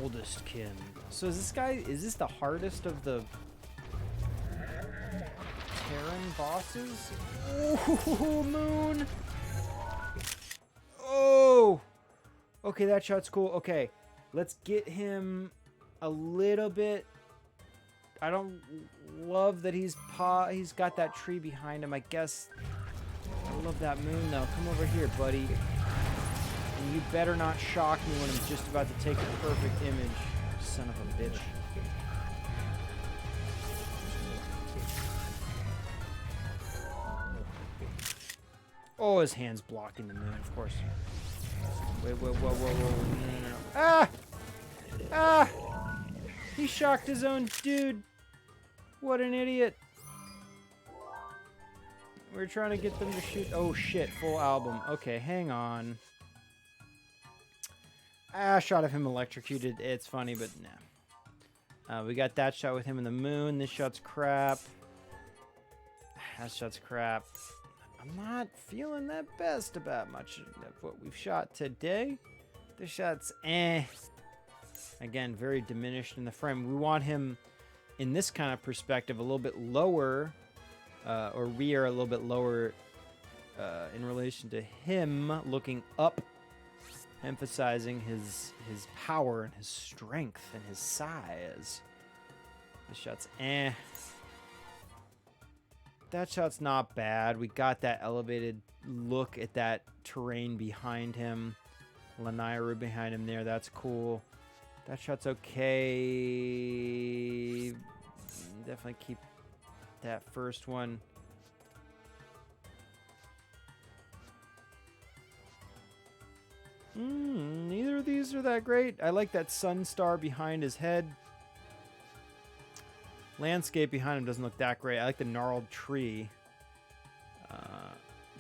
Oldest kin. So is this the hardest of the Terran bosses? Oh, moon. Oh. Okay, that shot's cool. Okay, let's get him a little bit. I don't love that he's got that tree behind him. I guess I love that moon though. Come over here, buddy. And you better not shock me when I'm just about to take a perfect image. Son of a bitch. Oh, his hand's blocking the moon, of course. Wait, whoa. No. Ah! Ah! He shocked his own dude. What an idiot. We're trying to get them to shoot. Oh shit, full album. Okay, hang on. Ah, shot of him electrocuted. It's funny, but nah. We got that shot with him in the moon. This shot's crap. That shot's crap. I'm not feeling that best about much of what we've shot today. This shot's Again, very diminished in the frame. We want him in this kind of perspective a little bit lower, or we are a little bit lower in relation to him, looking up, emphasizing his power and his strength and his size. This shot's That shot's not bad. We got that elevated look at that terrain behind him. Lanairu behind him there. That's cool. That shot's okay. Definitely keep that first one. Neither of these are that great. I like that sun star behind his head. Landscape behind him doesn't look that great. I like the gnarled tree.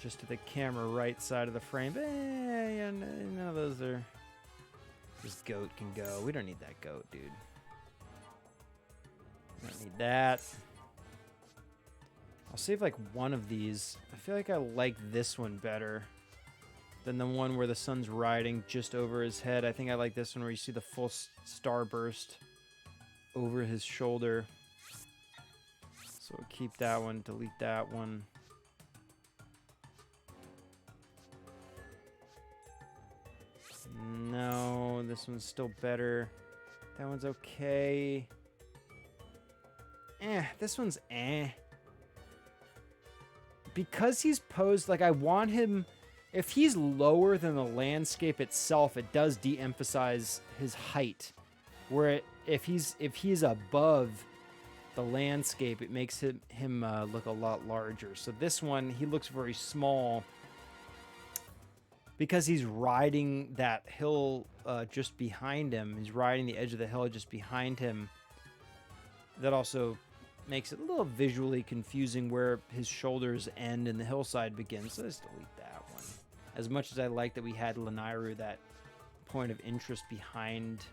Just to the camera right side of the frame. Yeah, none of those are... This goat can go. We don't need that goat, dude. We don't need that. I'll save like one of these. I feel like I like this one better than the one where the sun's riding just over his head. I think I like this one where you see the full starburst over his shoulder. So we'll keep that one, delete that one. No, this one's still better. That one's okay. This one's Because he's posed, like, I want him... If he's lower than the landscape itself, it does de-emphasize his height. Where if he's above the landscape, it makes him look a lot larger. So this one, he looks very small because he's riding that hill just behind him. He's riding the edge of the hill just behind him. That also makes it a little visually confusing where his shoulders end and the hillside begins. So let's delete that one. As much as I like that we had Lanairu, that point of interest behind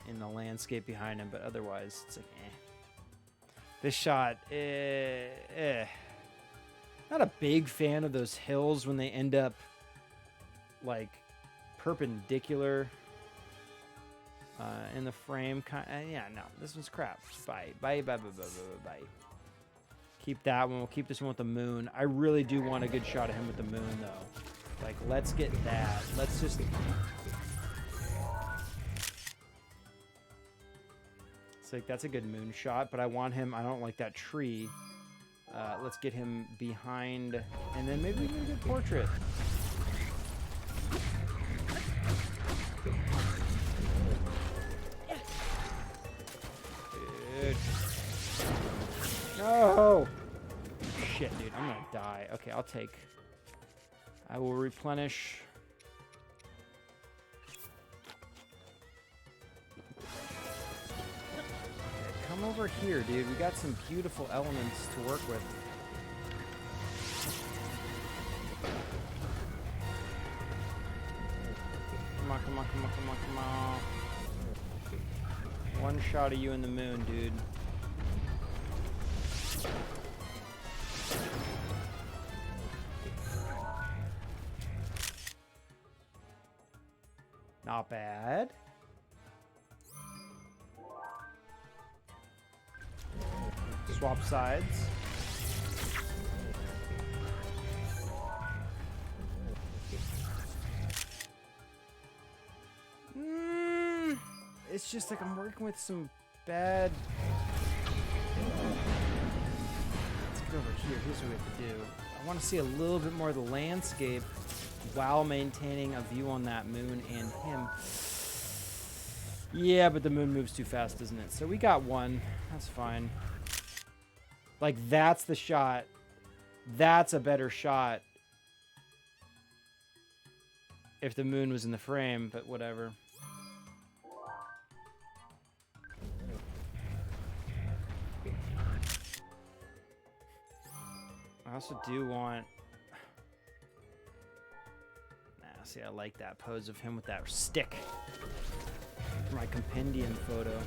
in the landscape behind him, but otherwise it's like This shot, not a big fan of those hills when they end up like perpendicular in the frame. Yeah, no, this one's crap. Bye. Keep that one. We'll keep this one with the moon. I really do want a good shot of him with the moon, though. Like, let's get that. Let's just... It's like, that's a good moon shot, but I want him... I don't like that tree. Let's get him behind, and then maybe we get a good portrait. Dude. No! Shit, dude. I'm gonna die. Okay, I'll take... I will replenish... Come over here, dude. We got some beautiful elements to work with. Come on, come on, come on, come on, come on. One shot of you in the moon, dude. Not bad. Swap sides. It's just like I'm working with some bad... Let's get over here. Here's what we have to do. I want to see a little bit more of the landscape while maintaining a view on that moon and him. Yeah, but the moon moves too fast, doesn't it? So we got one. That's fine. Like, that's the shot. That's a better shot if the moon was in the frame, but whatever. I also do want... Nah, see, I like that pose of him with that stick for my compendium photo.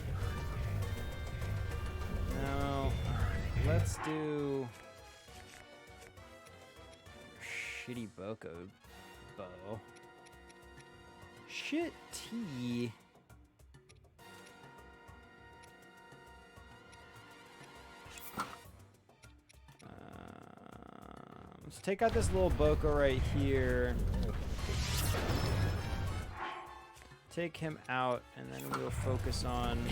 No. Let's do shitty Boko bow. Shit tea. Let's take out this little Boko right here. Take him out, and then we'll focus on...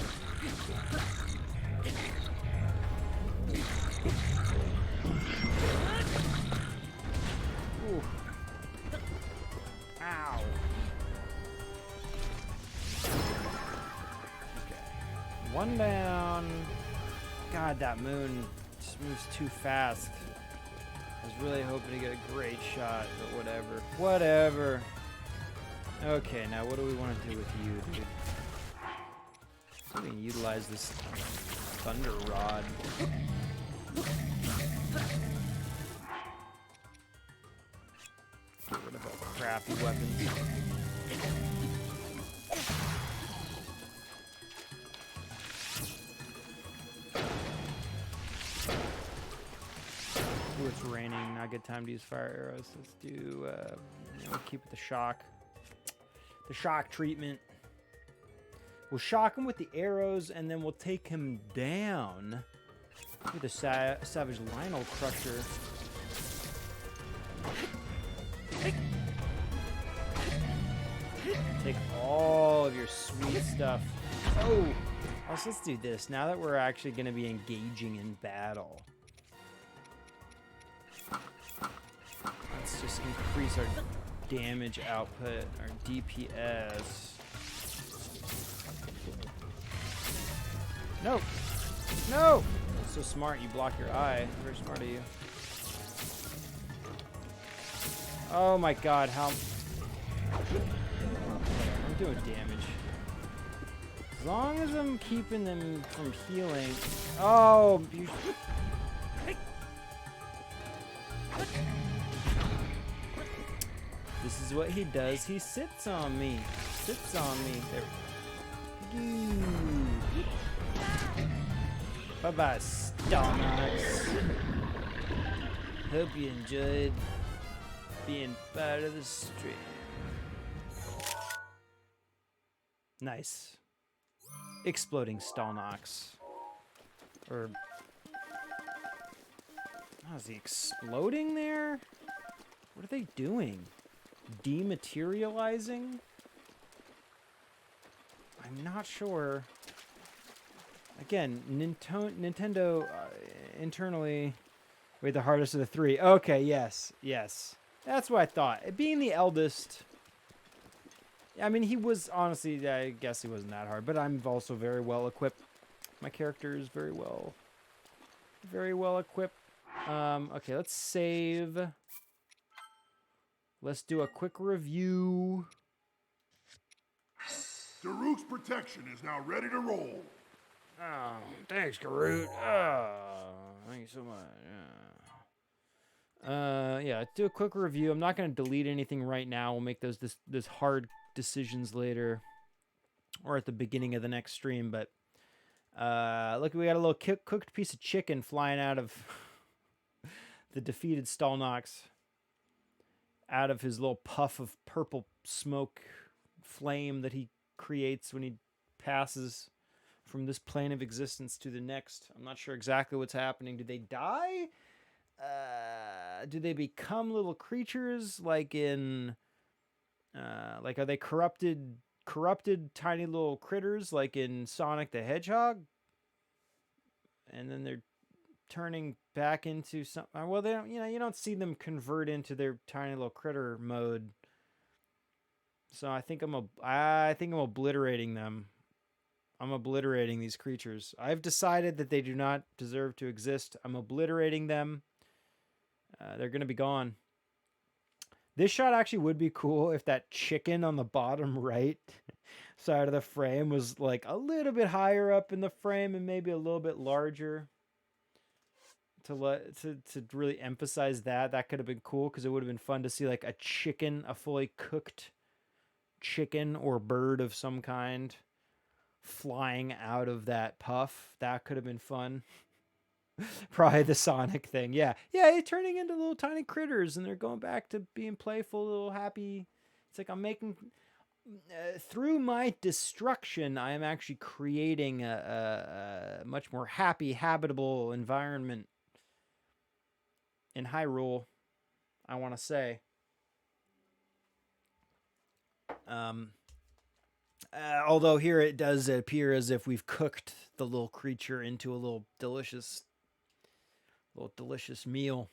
Ooh. Ow. Okay. One down. God, that moon just moves too fast. I was really hoping to get a great shot, but whatever. Whatever. Okay, now what do we want to do with you, dude? We can utilize this thunder rod. Get rid of all crappy weapons. Ooh, it's raining. Not a good time to use fire arrows. Let's do. We'll keep it the shock. The shock treatment. We'll shock him with the arrows, and then we'll take him down with the Savage Lionel Crusher. Take all of your sweet stuff. Oh! Also, let's do this. Now that we're actually going to be engaging in battle, let's just increase our damage output, our DPS. No! No! That's so smart, you block your eye. Very smart of you. Oh my god, how... I'm doing damage. As long as I'm keeping them from healing... Oh! This is what he does. He sits on me. Sits on me. There we go. Bye-bye, Hinox. Hope you enjoyed being part of the stream. Nice. Exploding Hinox. Or... Oh, is he exploding there? What are they doing? Dematerializing? I'm not sure. Again, Nintendo internally... Wait, the hardest of the three. Okay, yes, yes. That's what I thought. Being the eldest... I mean, he was, honestly, I guess he wasn't that hard, but I'm also very well equipped. My character is very well equipped. Okay, let's save. Let's do a quick review. Daruk's protection is now ready to roll. Oh, thanks, Garut. Oh, thank you so much. Yeah, let's do a quick review. I'm not going to delete anything right now. We'll make those this hard decisions later or at the beginning of the next stream. But look, we got a little cooked piece of chicken flying out of the defeated Hinox, out of his little puff of purple smoke flame that he creates when he passes from this plane of existence to the next. I'm not sure exactly what's happening. Do they die? Do they become little creatures like in like, are they corrupted tiny little critters like in Sonic the Hedgehog? And then they're turning back into some... Well, they don't, you don't see them convert into their tiny little critter mode. So I think I'm obliterating them. I'm obliterating these creatures. I've decided that they do not deserve to exist. I'm obliterating them. They're going to be gone. This shot actually would be cool if that chicken on the bottom right side of the frame was like a little bit higher up in the frame and maybe a little bit larger. To really emphasize that could have been cool, because it would have been fun to see like a chicken, a fully cooked chicken or bird of some kind flying out of that puff. That could have been fun. Probably the Sonic thing. Yeah, they're turning into little tiny critters and they're going back to being playful, little happy. It's like I'm making... through my destruction, I am actually creating a much more happy, habitable environment in Hyrule, I want to say. Although here it does appear as if we've cooked the little creature into a little delicious meal.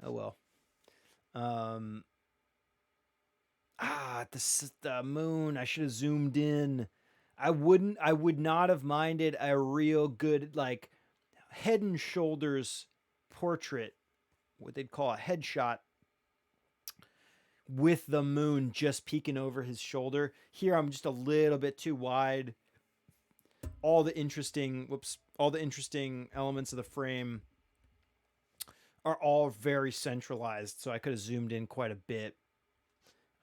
Oh well. The moon. I should have zoomed in. I would not have minded a real good, like, head and shoulders portrait, what they'd call a headshot, with the moon just peeking over his shoulder. Here I'm just a little bit too wide. All the interesting elements of the frame are all very centralized, so I could have zoomed in quite a bit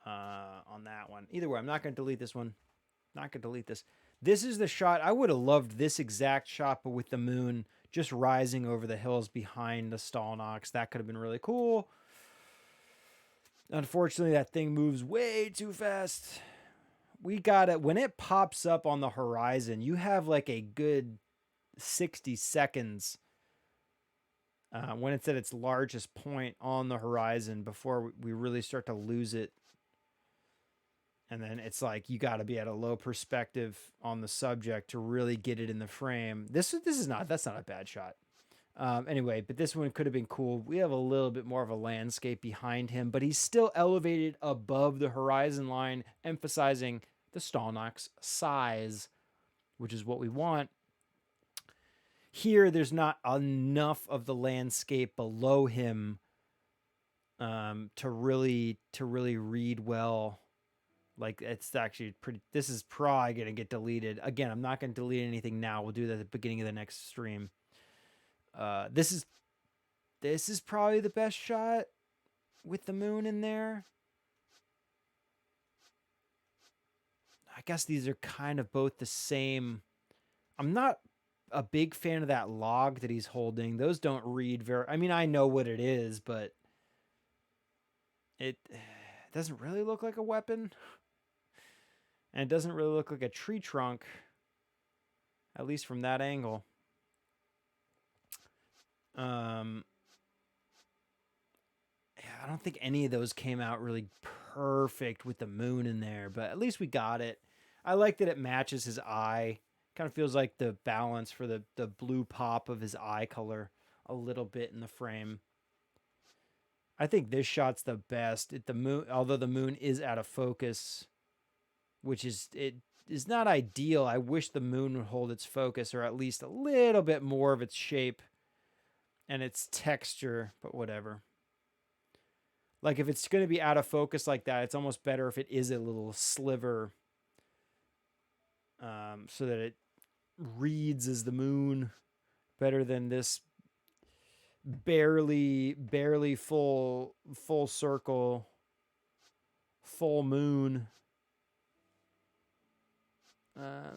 on that one. Either way, I'm not going to delete this one. Not going to delete this. This is the shot. I would have loved this exact shot, but with the moon just rising over the hills behind the Stalnox. That could have been really cool. Unfortunately, that thing moves way too fast. We got it. When it pops up on the horizon, you have like a good 60 seconds when it's at its largest point on the horizon before we really start to lose it. And then it's like you got to be at a low perspective on the subject to really get it in the frame. That's not a bad shot. Anyway, but this one could have been cool. We have a little bit more of a landscape behind him, but he's still elevated above the horizon line, emphasizing the Stalnox size, which is what we want. Here, there's not enough of the landscape below him to really read well. Like, it's actually pretty. This is probably gonna get deleted again. I'm not gonna delete anything now. We'll do that at the beginning of the next stream. This is probably the best shot with the moon in there. I guess these are kind of both the same. I'm not a big fan of that log that he's holding. Those don't read very. I mean, I know what it is, but it doesn't really look like a weapon. And it doesn't really look like a tree trunk, at least from that angle. Yeah, I don't think any of those came out really perfect with the moon in there, but at least we got it. I like that it matches his eye. Kind of feels like the balance for the blue pop of his eye color a little bit in the frame. I think this shot's the best. Although the moon is out of focus, which is not ideal. I wish the moon would hold its focus, or at least a little bit more of its shape and its texture, but whatever. Like, if it's going to be out of focus like that, it's almost better if it is a little sliver, so that it reads as the moon better than this barely full circle full moon.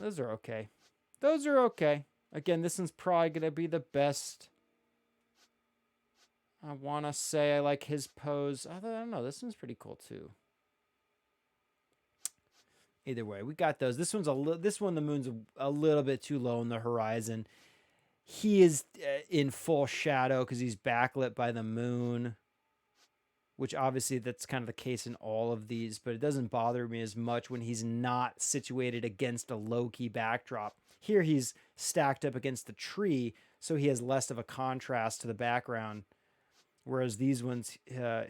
Those are okay. Again, this one's probably going to be the best. I want to say I like his pose. I don't know. This one's pretty cool too. Either way, we got those. This one, the moon's a little bit too low on the horizon. He is in full shadow because he's backlit by the moon, which obviously that's kind of the case in all of these, but it doesn't bother me as much when he's not situated against a low-key backdrop. Here he's stacked up against the tree, so he has less of a contrast to the background, whereas these ones,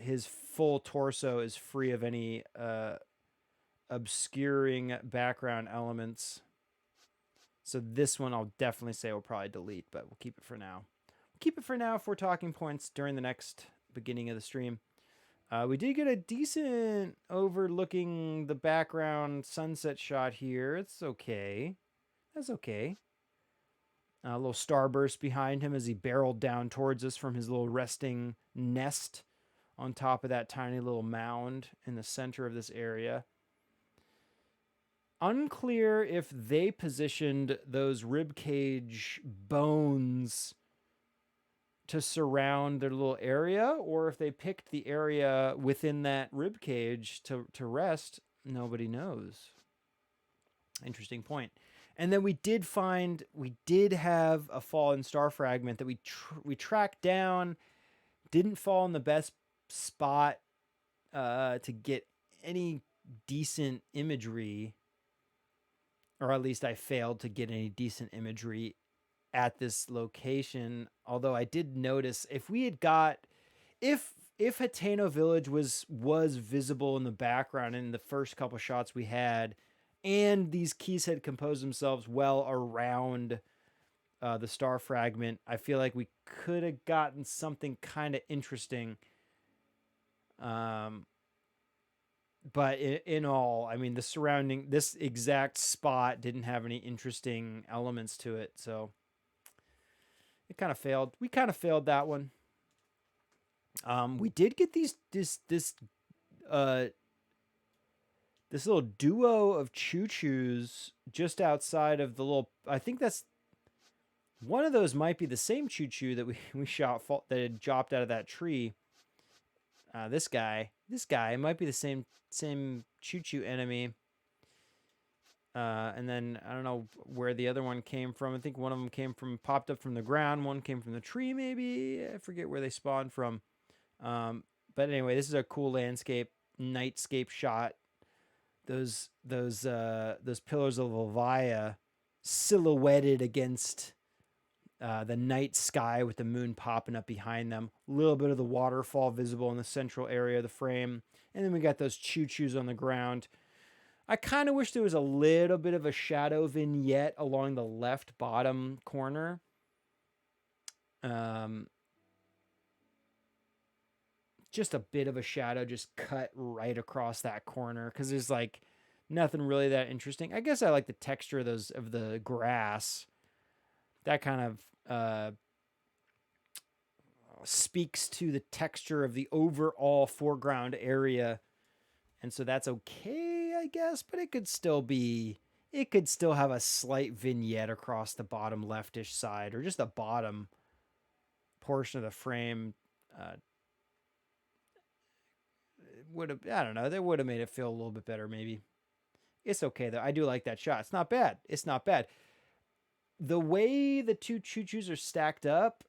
his full torso is free of any obscuring background elements. So this one I'll definitely say we'll probably delete, but we'll keep it for now. Keep it for now for talking points during the next beginning of the stream. We did get a decent overlooking the background sunset shot here. It's okay. That's okay. A little starburst behind him as he barreled down towards us from his little resting nest on top of that tiny little mound in the center of this area. Unclear if they positioned those ribcage bones to surround their little area, or if they picked the area within that rib cage to rest. Nobody knows. Interesting point. And then we did have a fallen star fragment that we tracked down. Didn't fall in the best spot to get any decent imagery, or at least I failed to get any decent imagery at this location. Although I did notice if Hateno Village was visible in the background in the first couple shots we had, and these keys had composed themselves well around the star fragment, I feel like we could have gotten something kind of interesting. but in all, I mean, the surrounding this exact spot didn't have any interesting elements to it, so it kind of failed. We kind of failed that one. We did get uh this little duo of choo-choos just outside of the little. I think that's one of those might be the same choo-choo that we shot that had dropped out of that tree. This guy might be the same choo-choo enemy. And then I don't know where the other one came from. I think one of them popped up from the ground. One came from the tree, maybe. I forget where they spawned from. But anyway, this is a cool nightscape shot. Those pillars of Levia silhouetted against the night sky with the moon popping up behind them. A little bit of the waterfall visible in the central area of the frame. And then we got those choo-choos on the ground. I kind of wish there was a little bit of a shadow vignette along the left bottom corner. Just a bit of a shadow just cut right across that corner because there's like nothing really that interesting. I guess I like the texture of the grass. That kind of speaks to the texture of the overall foreground area. And so that's okay, I guess, but it could still have a slight vignette across the bottom leftish side or just the bottom portion of the frame. I don't know, that would have made it feel a little bit better maybe. It's okay though. I do like that shot. It's not bad. The way the two choo-choos are stacked up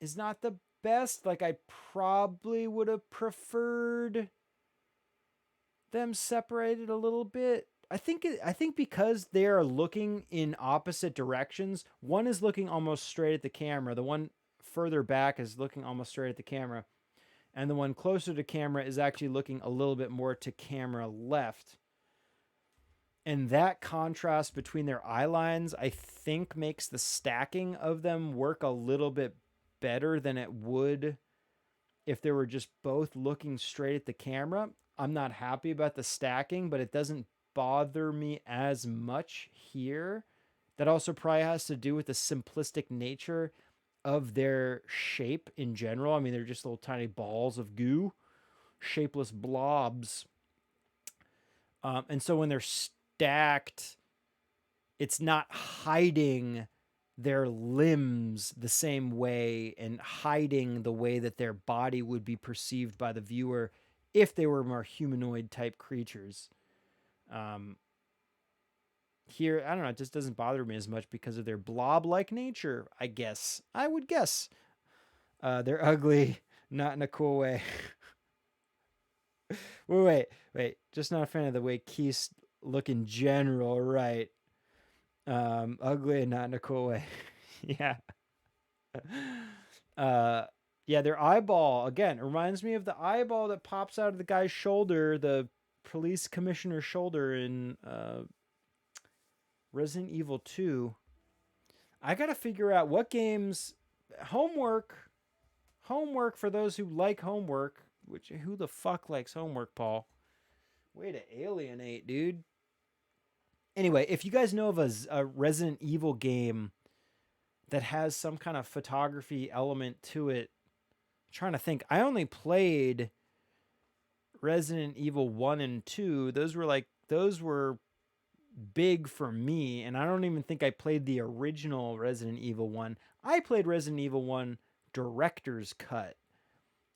is not the best. Like, I probably would have preferred them separated a little bit. I think because they are looking in opposite directions. One is looking almost straight at the camera. The one further back is looking almost straight at the camera. And the one closer to camera is actually looking a little bit more to camera left. And that contrast between their eye lines, I think, makes the stacking of them work a little bit better than it would if they were just both looking straight at the camera. I'm not happy about the stacking, but it doesn't bother me as much here. That also probably has to do with the simplistic nature of their shape in general. I mean, they're just little tiny balls of goo, shapeless blobs. And so when they're stacked, it's not hiding their limbs the same way and hiding the way that their body would be perceived by the viewer if they were more humanoid type creatures. Here, I don't know, it just doesn't bother me as much because of their blob-like nature, I guess. I would guess. They're ugly, not in a cool way. wait. Just not a fan of the way Keith's look in general, right? Ugly and not in a cool way. Yeah. Yeah, their eyeball, again, reminds me of the eyeball that pops out of the guy's shoulder, the police commissioner's shoulder in Resident Evil 2. I gotta figure out what games. Homework for those who like homework. Which, who the fuck likes homework, Paul? Way to alienate, dude. Anyway, if you guys know of a Resident Evil game that has some kind of photography element to it, I'm trying to think. I only played Resident Evil 1 and 2. Those were big for me, and I don't even think I played the original Resident Evil 1. I played Resident Evil 1 director's cut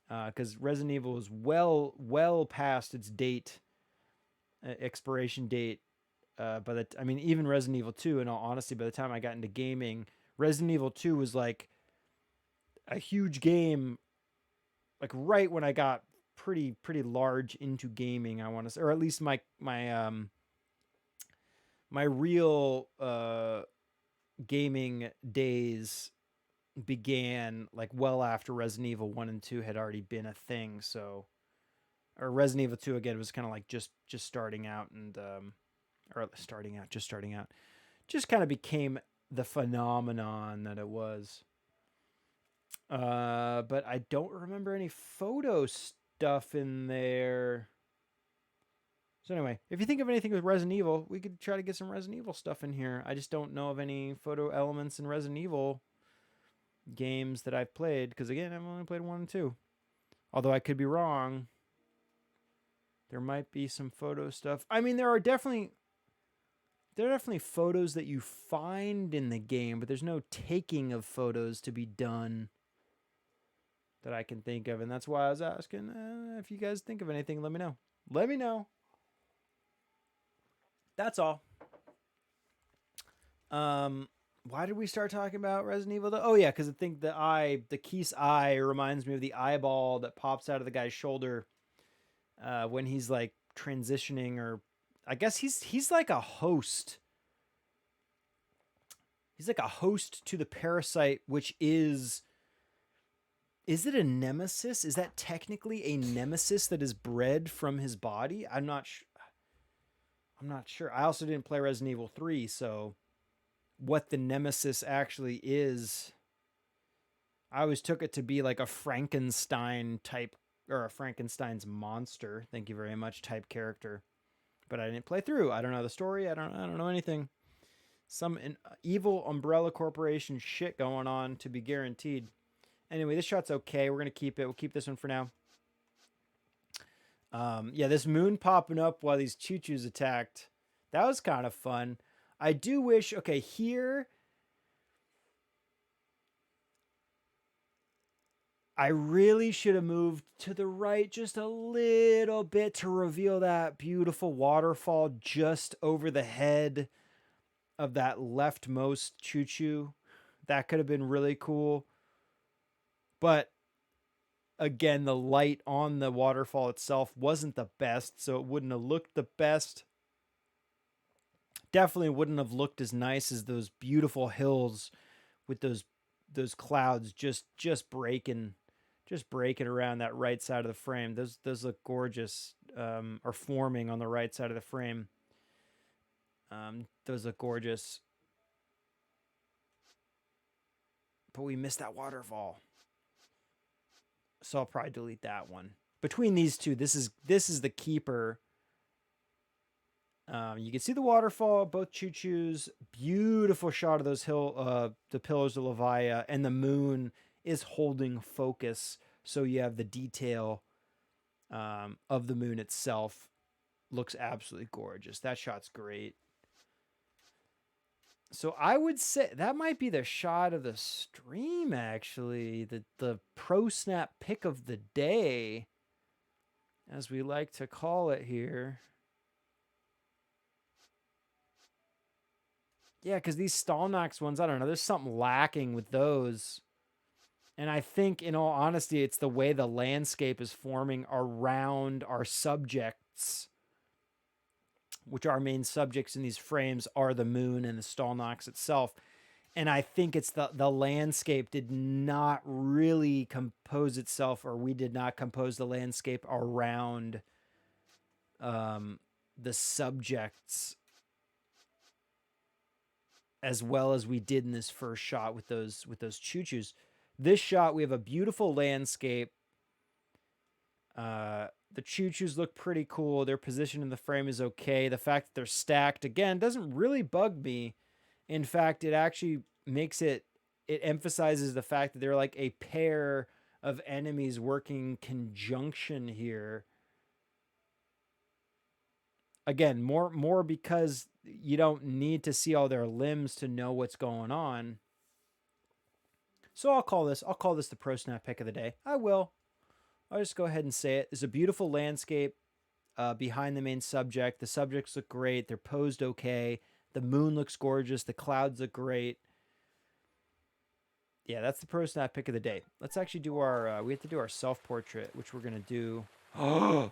because Resident Evil was well past its expiration date. Even Resident Evil 2, in all honesty, by the time I got into gaming, Resident Evil 2 was like a huge game, like right when I got pretty large into gaming, I want to say, or at least my real gaming days began like well after Resident Evil 1 and 2 had already been a thing. So, or Resident Evil 2 again was kind of like just starting out, and just kind of became the phenomenon that it was. But I don't remember any photo stuff in there. So anyway, if you think of anything with Resident Evil, we could try to get some Resident Evil stuff in here. I just don't know of any photo elements in Resident Evil games that I've played, because again, I've only played 1 and 2. Although I could be wrong. There might be some photo stuff. I mean, there are definitely photos that you find in the game, but there's no taking of photos to be done that I can think of. And that's why I was asking if you guys think of anything, let me know. Let me know. That's all. Why did we start talking about Resident Evil though? Oh yeah, because I think the Keese eye reminds me of the eyeball that pops out of the guy's shoulder when he's like transitioning, or I guess he's like a host. He's like a host to the parasite, which is it a nemesis? Is that technically a nemesis that is bred from his body? I'm not sure. I also didn't play Resident Evil 3, so what the nemesis actually is, I always took it to be like a Frankenstein type, or a Frankenstein's monster, thank you very much, type character. But I didn't play through. I don't know the story. I don't know anything. Some evil Umbrella Corporation shit going on, to be guaranteed. Anyway, this shot's okay. We're going to keep it. We'll keep this one for now. Yeah, this moon popping up while these Chuchus attacked. That was kind of fun. I do wish... Okay, here... I really should have moved to the right just a little bit to reveal that beautiful waterfall just over the head of that leftmost Chuchu. That could have been really cool. But again, the light on the waterfall itself wasn't the best, so it wouldn't have looked the best. Definitely wouldn't have looked as nice as those beautiful hills with those clouds just breaking around that right side of the frame. Those look gorgeous, are forming on the right side of the frame. Those look gorgeous. But we missed that waterfall. So I'll probably delete that one. Between these two, this is the keeper. You can see the waterfall, both Chuchus. Beautiful shot of those the Pillars of Levia, and the moon is holding focus. So you have the detail of the moon itself. Looks absolutely gorgeous. That shot's great. So I would say that might be the shot of the stream, actually. The Pro Snap pick of the day, as we like to call it here. Yeah, because these Stalnax ones, I don't know, there's something lacking with those. And I think, in all honesty, it's the way the landscape is forming around our subjects, which our main subjects in these frames are the moon and the Stalnax itself. And I think it's the landscape did not really compose itself, or we did not compose the landscape around the subjects as well as we did in this first shot with those Chuchus. This shot, we have a beautiful landscape. The Chuchus look pretty cool. Their position in the frame is okay. The fact that they're stacked, again, doesn't really bug me. In fact, it actually makes it emphasizes the fact that they're like a pair of enemies working conjunction here. Again, more because you don't need to see all their limbs to know what's going on. So I'll call this the Pro Snap pick of the day. I will. I'll just go ahead and say it. There's a beautiful landscape behind the main subject. The subjects look great. They're posed okay. The moon looks gorgeous. The clouds look great. Yeah, that's the Pro Snap pick of the day. Let's actually do our... we have to do our self-portrait, which we're going to do... Oh!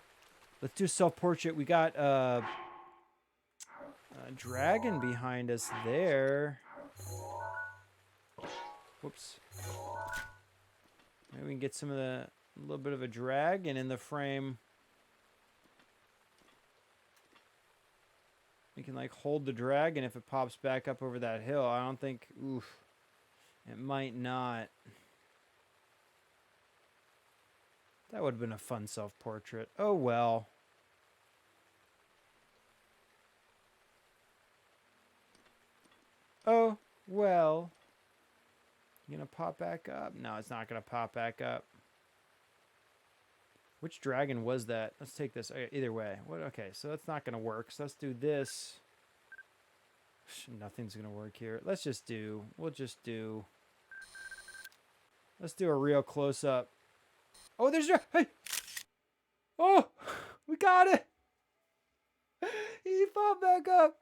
Let's do self-portrait. We got a dragon behind us there. Whoops. Maybe we can get some of a little bit of a dragon in the frame. We can like hold the dragon if it pops back up over that hill. I don't think... Oof. It might not. That would have been a fun self-portrait. Oh well. Oh, well. You gonna pop back up? No, it's not gonna pop back up. Which dragon was that? Let's take this. Okay, either way. What? Okay, so that's not gonna work. So let's do this. Nothing's gonna work here. Let's just do. We'll just do. Let's do a real close up. Oh, there's your. Hey. Oh, we got it. He popped back up.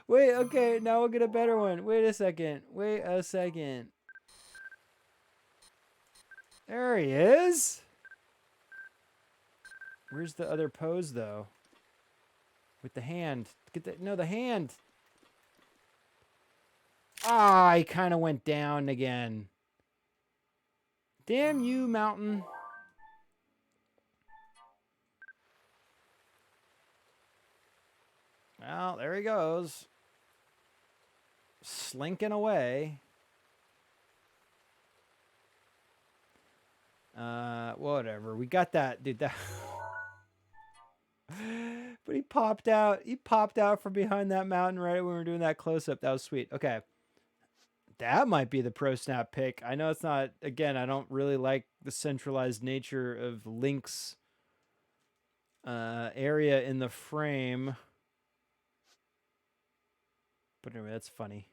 Wait. Okay, now we'll get a better one. Wait a second. Wait a second. There he is. Where's the other pose though? With the hand. Get the no the hand. Ah, he kind of went down again. Damn you, mountain. Well, there he goes. Slinking away. Whatever. We got that, dude. That. But he popped out. He popped out from behind that mountain right when we were doing that close up. That was sweet. Okay. That might be the pro snap pick. I know it's not. Again, I don't really like the centralized nature of Link's area in the frame. But anyway, that's funny.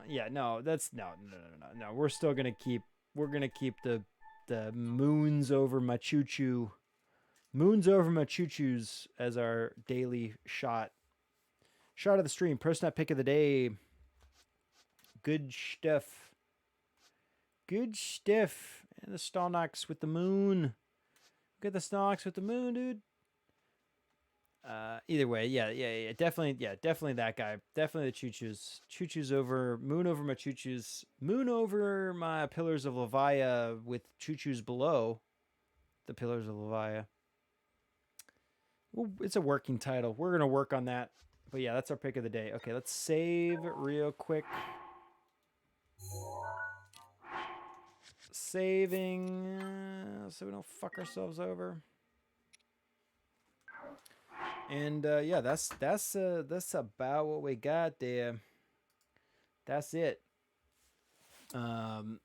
Yeah, no, that's no. We're still gonna keep. We're gonna keep the moons over my Chuchu. Moons over my Chuchus as our daily shot. Shot of the stream. Pro snap pick of the day. Good stuff. Good stuff. And the Hinox with the moon. Get the Hinox with the moon, dude. Either way, yeah, definitely that guy. Definitely the Chuchus. Chuchus over moon over my Chuchus. Moon over my Pillars of Levia with Chuchus below the Pillars of Levia. Well, it's a working title. We're gonna work on that. But yeah, that's our pick of the day. Okay, let's save real quick. Saving so we don't fuck ourselves over. And yeah, that's about what we got there. That's it. Hope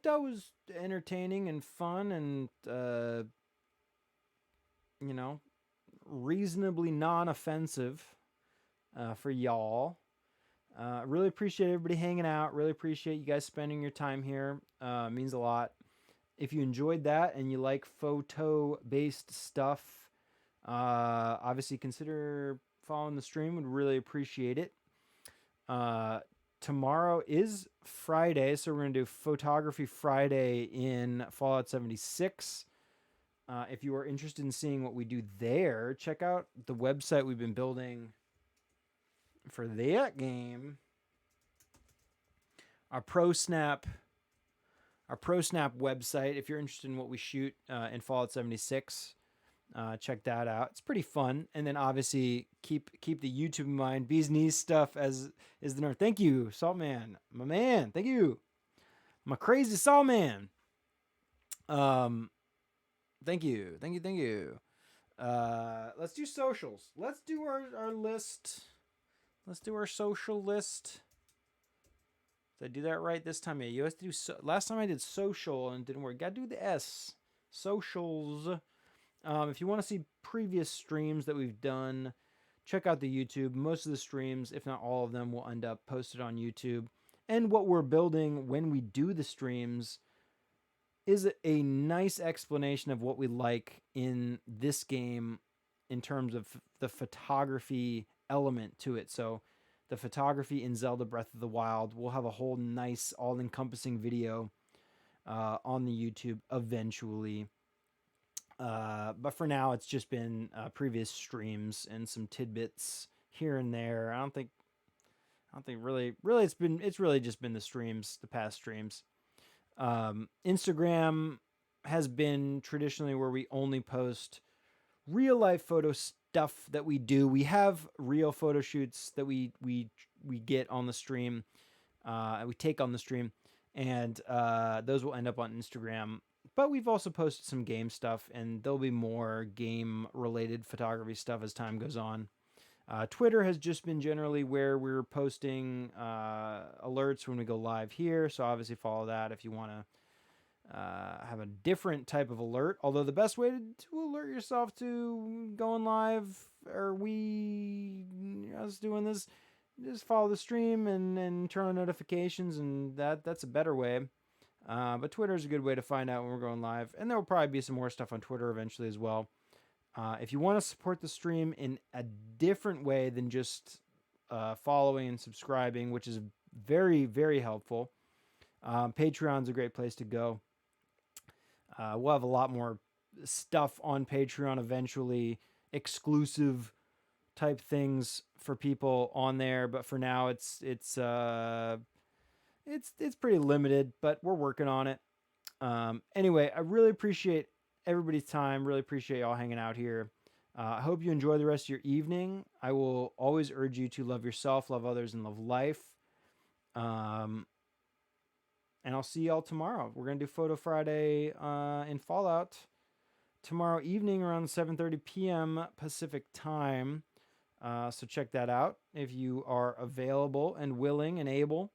that was entertaining and fun and you know, reasonably non-offensive for y'all. Really appreciate everybody hanging out. Really appreciate you guys spending your time here. It means a lot. If you enjoyed that and you like photo-based stuff, obviously consider following the stream. Would really appreciate it. Tomorrow is Friday, so we're going to do Photography Friday in Fallout 76. If you are interested in seeing what we do there, check out the website we've been building for that game. Our ProSnap website. If you're interested in what we shoot in Fallout 76, check that out. It's pretty fun. And then obviously keep the YouTube in mind. Bees Knees stuff as is the norm. Thank you, Saltman, my man. Thank you, my crazy Saltman. Thank you. Let's do socials. Let's do our list. Let's do our social list. Did I do that right this time? Yeah, you have to do. Last time I did social and it didn't work. Gotta do the S. Socials. If you want to see previous streams that we've done, check out the YouTube. Most of the streams, if not all of them, will end up posted on YouTube. And what we're building when we do the streams is a nice explanation of what we like in this game in terms of the photography element to it. So the photography in Zelda Breath of the Wild, we'll have a whole nice all-encompassing video on the YouTube eventually. But for now, it's just been previous streams and some tidbits here and there. I don't think really it's really just been the streams, the past streams. Instagram has been traditionally where we only post real life photo stuff that we do. We have real photo shoots that we get on the stream, we take on the stream, and those will end up on Instagram. But we've also posted some game stuff, and there'll be more game-related photography stuff as time goes on. Twitter has just been generally where we're posting alerts when we go live here, so obviously follow that if you want to have a different type of alert. Although the best way to alert yourself to going live, or us doing this, just follow the stream and turn on notifications, and that's a better way. But Twitter is a good way to find out when we're going live, and there will probably be some more stuff on Twitter eventually as well. If you want to support the stream in a different way than just following and subscribing, which is very, very helpful, Patreon's a great place to go. We'll have a lot more stuff on Patreon eventually, exclusive type things for people on there. But for now, it's pretty limited, but we're working on it. Anyway, I really appreciate everybody's time. Really appreciate y'all hanging out here. I hope you enjoy the rest of your evening. I will always urge you to love yourself, love others, and love life. And I'll see y'all tomorrow. We're going to do Photo Friday in Fallout tomorrow evening around 7:30 p.m. Pacific time. So check that out if you are available and willing and able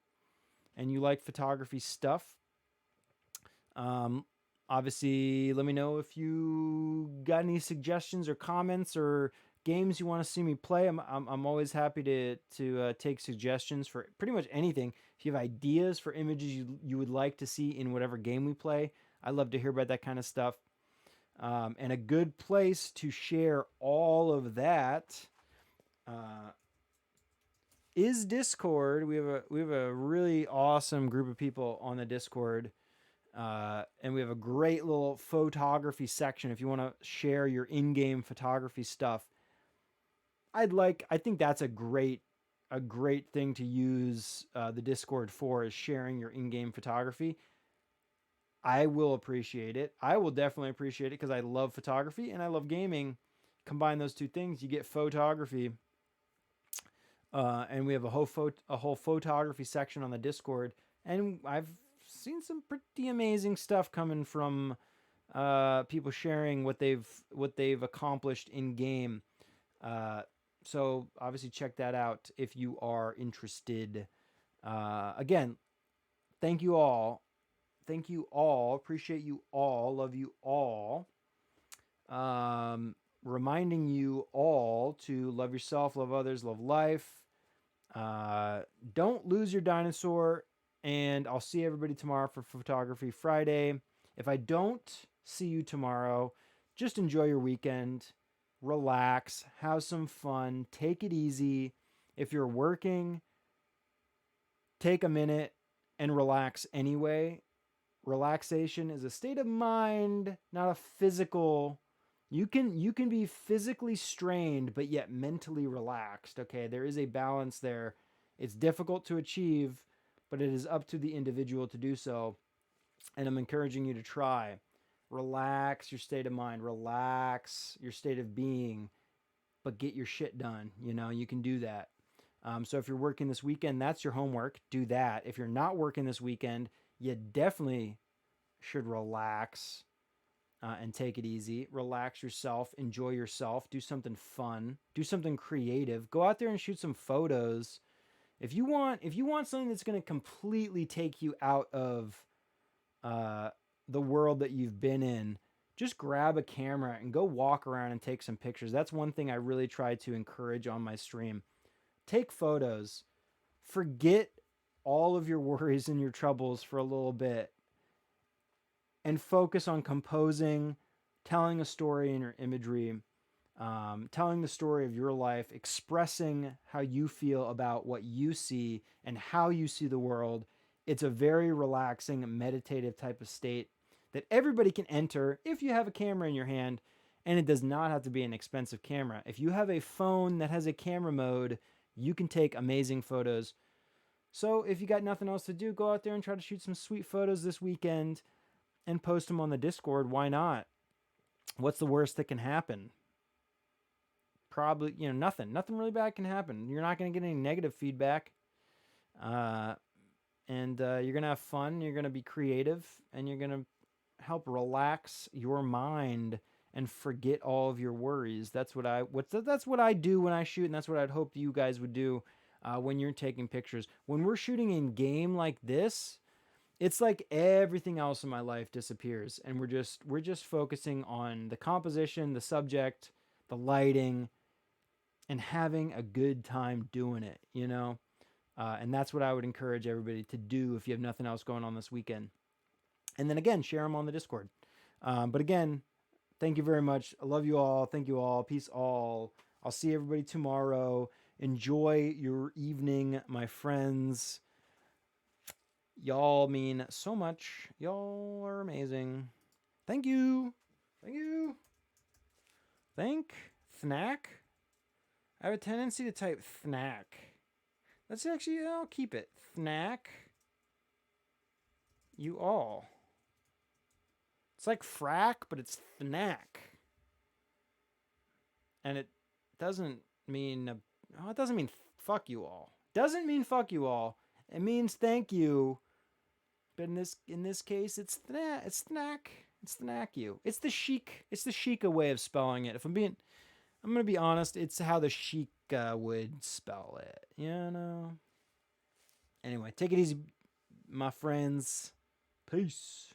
and you like photography stuff. Obviously, let me know if you got any suggestions or comments or games you want to see me play. I'm always happy to take suggestions for pretty much anything. If you have ideas for images you would like to see in whatever game we play, I love to hear about that kind of stuff. And a good place to share all of that is Discord. We have a really awesome group of people on the Discord. And we have a great little photography section if you want to share your in-game photography stuff. I think that's a great thing to use the Discord for, is sharing your in-game photography. I will appreciate it. I will definitely appreciate it because I love photography and I love gaming. Combine those two things, you get photography. And we have a whole photography section on the Discord, and I've seen some pretty amazing stuff coming from people sharing what they've accomplished in game. So obviously check that out if you are interested. Again, thank you all. Appreciate you all. Love you all. Reminding you all to love yourself, love others, love life. Don't lose your dinosaur. And I'll see everybody tomorrow for Photography Friday. If I don't see you tomorrow, just enjoy your weekend. Relax. Have some fun. Take it easy. If you're working, take a minute and relax anyway. Relaxation is a state of mind, not a physical. You can be physically strained, but yet mentally relaxed. Okay, there is a balance there. It's difficult to achieve, but it is up to the individual to do so. And I'm encouraging you to try. Relax your state of mind. Relax your state of being, but get your shit done. You can do that. So if you're working this weekend, that's your homework. Do that. If you're not working this weekend, you definitely should relax and take it easy. Relax yourself. Enjoy yourself. Do something fun. Do something creative. Go out there and shoot some photos. If you want something that's going to completely take you out of the world that you've been in, just grab a camera and go walk around and take some pictures. That's one thing I really try to encourage on my stream. Take photos. Forget all of your worries and your troubles for a little bit and focus on composing, telling a story in your imagery, telling the story of your life, expressing how you feel about what you see and how you see the world. It's a very relaxing, meditative type of state that everybody can enter if you have a camera in your hand, and it does not have to be an expensive camera. If you have a phone that has a camera mode, you can take amazing photos. So if you got nothing else to do, go out there and try to shoot some sweet photos this weekend and post them on the Discord. Why not? What's the worst that can happen? Probably, nothing. Nothing really bad can happen. You're not going to get any negative feedback. And you're going to have fun. You're going to be creative. And you're going to help relax your mind and forget all of your worries. That's what I do when I shoot, and that's what I'd hope you guys would do when you're taking pictures. When we're shooting in game like this, it's like everything else in my life disappears, and we're just focusing on the composition, the subject, the lighting, and having a good time doing it. And that's what I would encourage everybody to do if you have nothing else going on this weekend. And then again, share them on the Discord. But again, thank you very much. I love you all. Thank you all. Peace all. I'll see everybody tomorrow. Enjoy your evening, my friends. Y'all mean so much. Y'all are amazing. Thank you. Thank you. Thank Thnack. I have a tendency to type Thnack. Let's actually, I'll keep it. Thnack. You all. It's like frack, but it's Thnack. And it doesn't mean, it doesn't mean fuck you all. Doesn't mean fuck you all. It means thank you. But in this case, it's Thnack. It's Thnack. It's Thnack you. It's the Sheikah way of spelling it. I'm gonna be honest, it's how the Sheikah would spell it. Anyway, take it easy, my friends. Peace.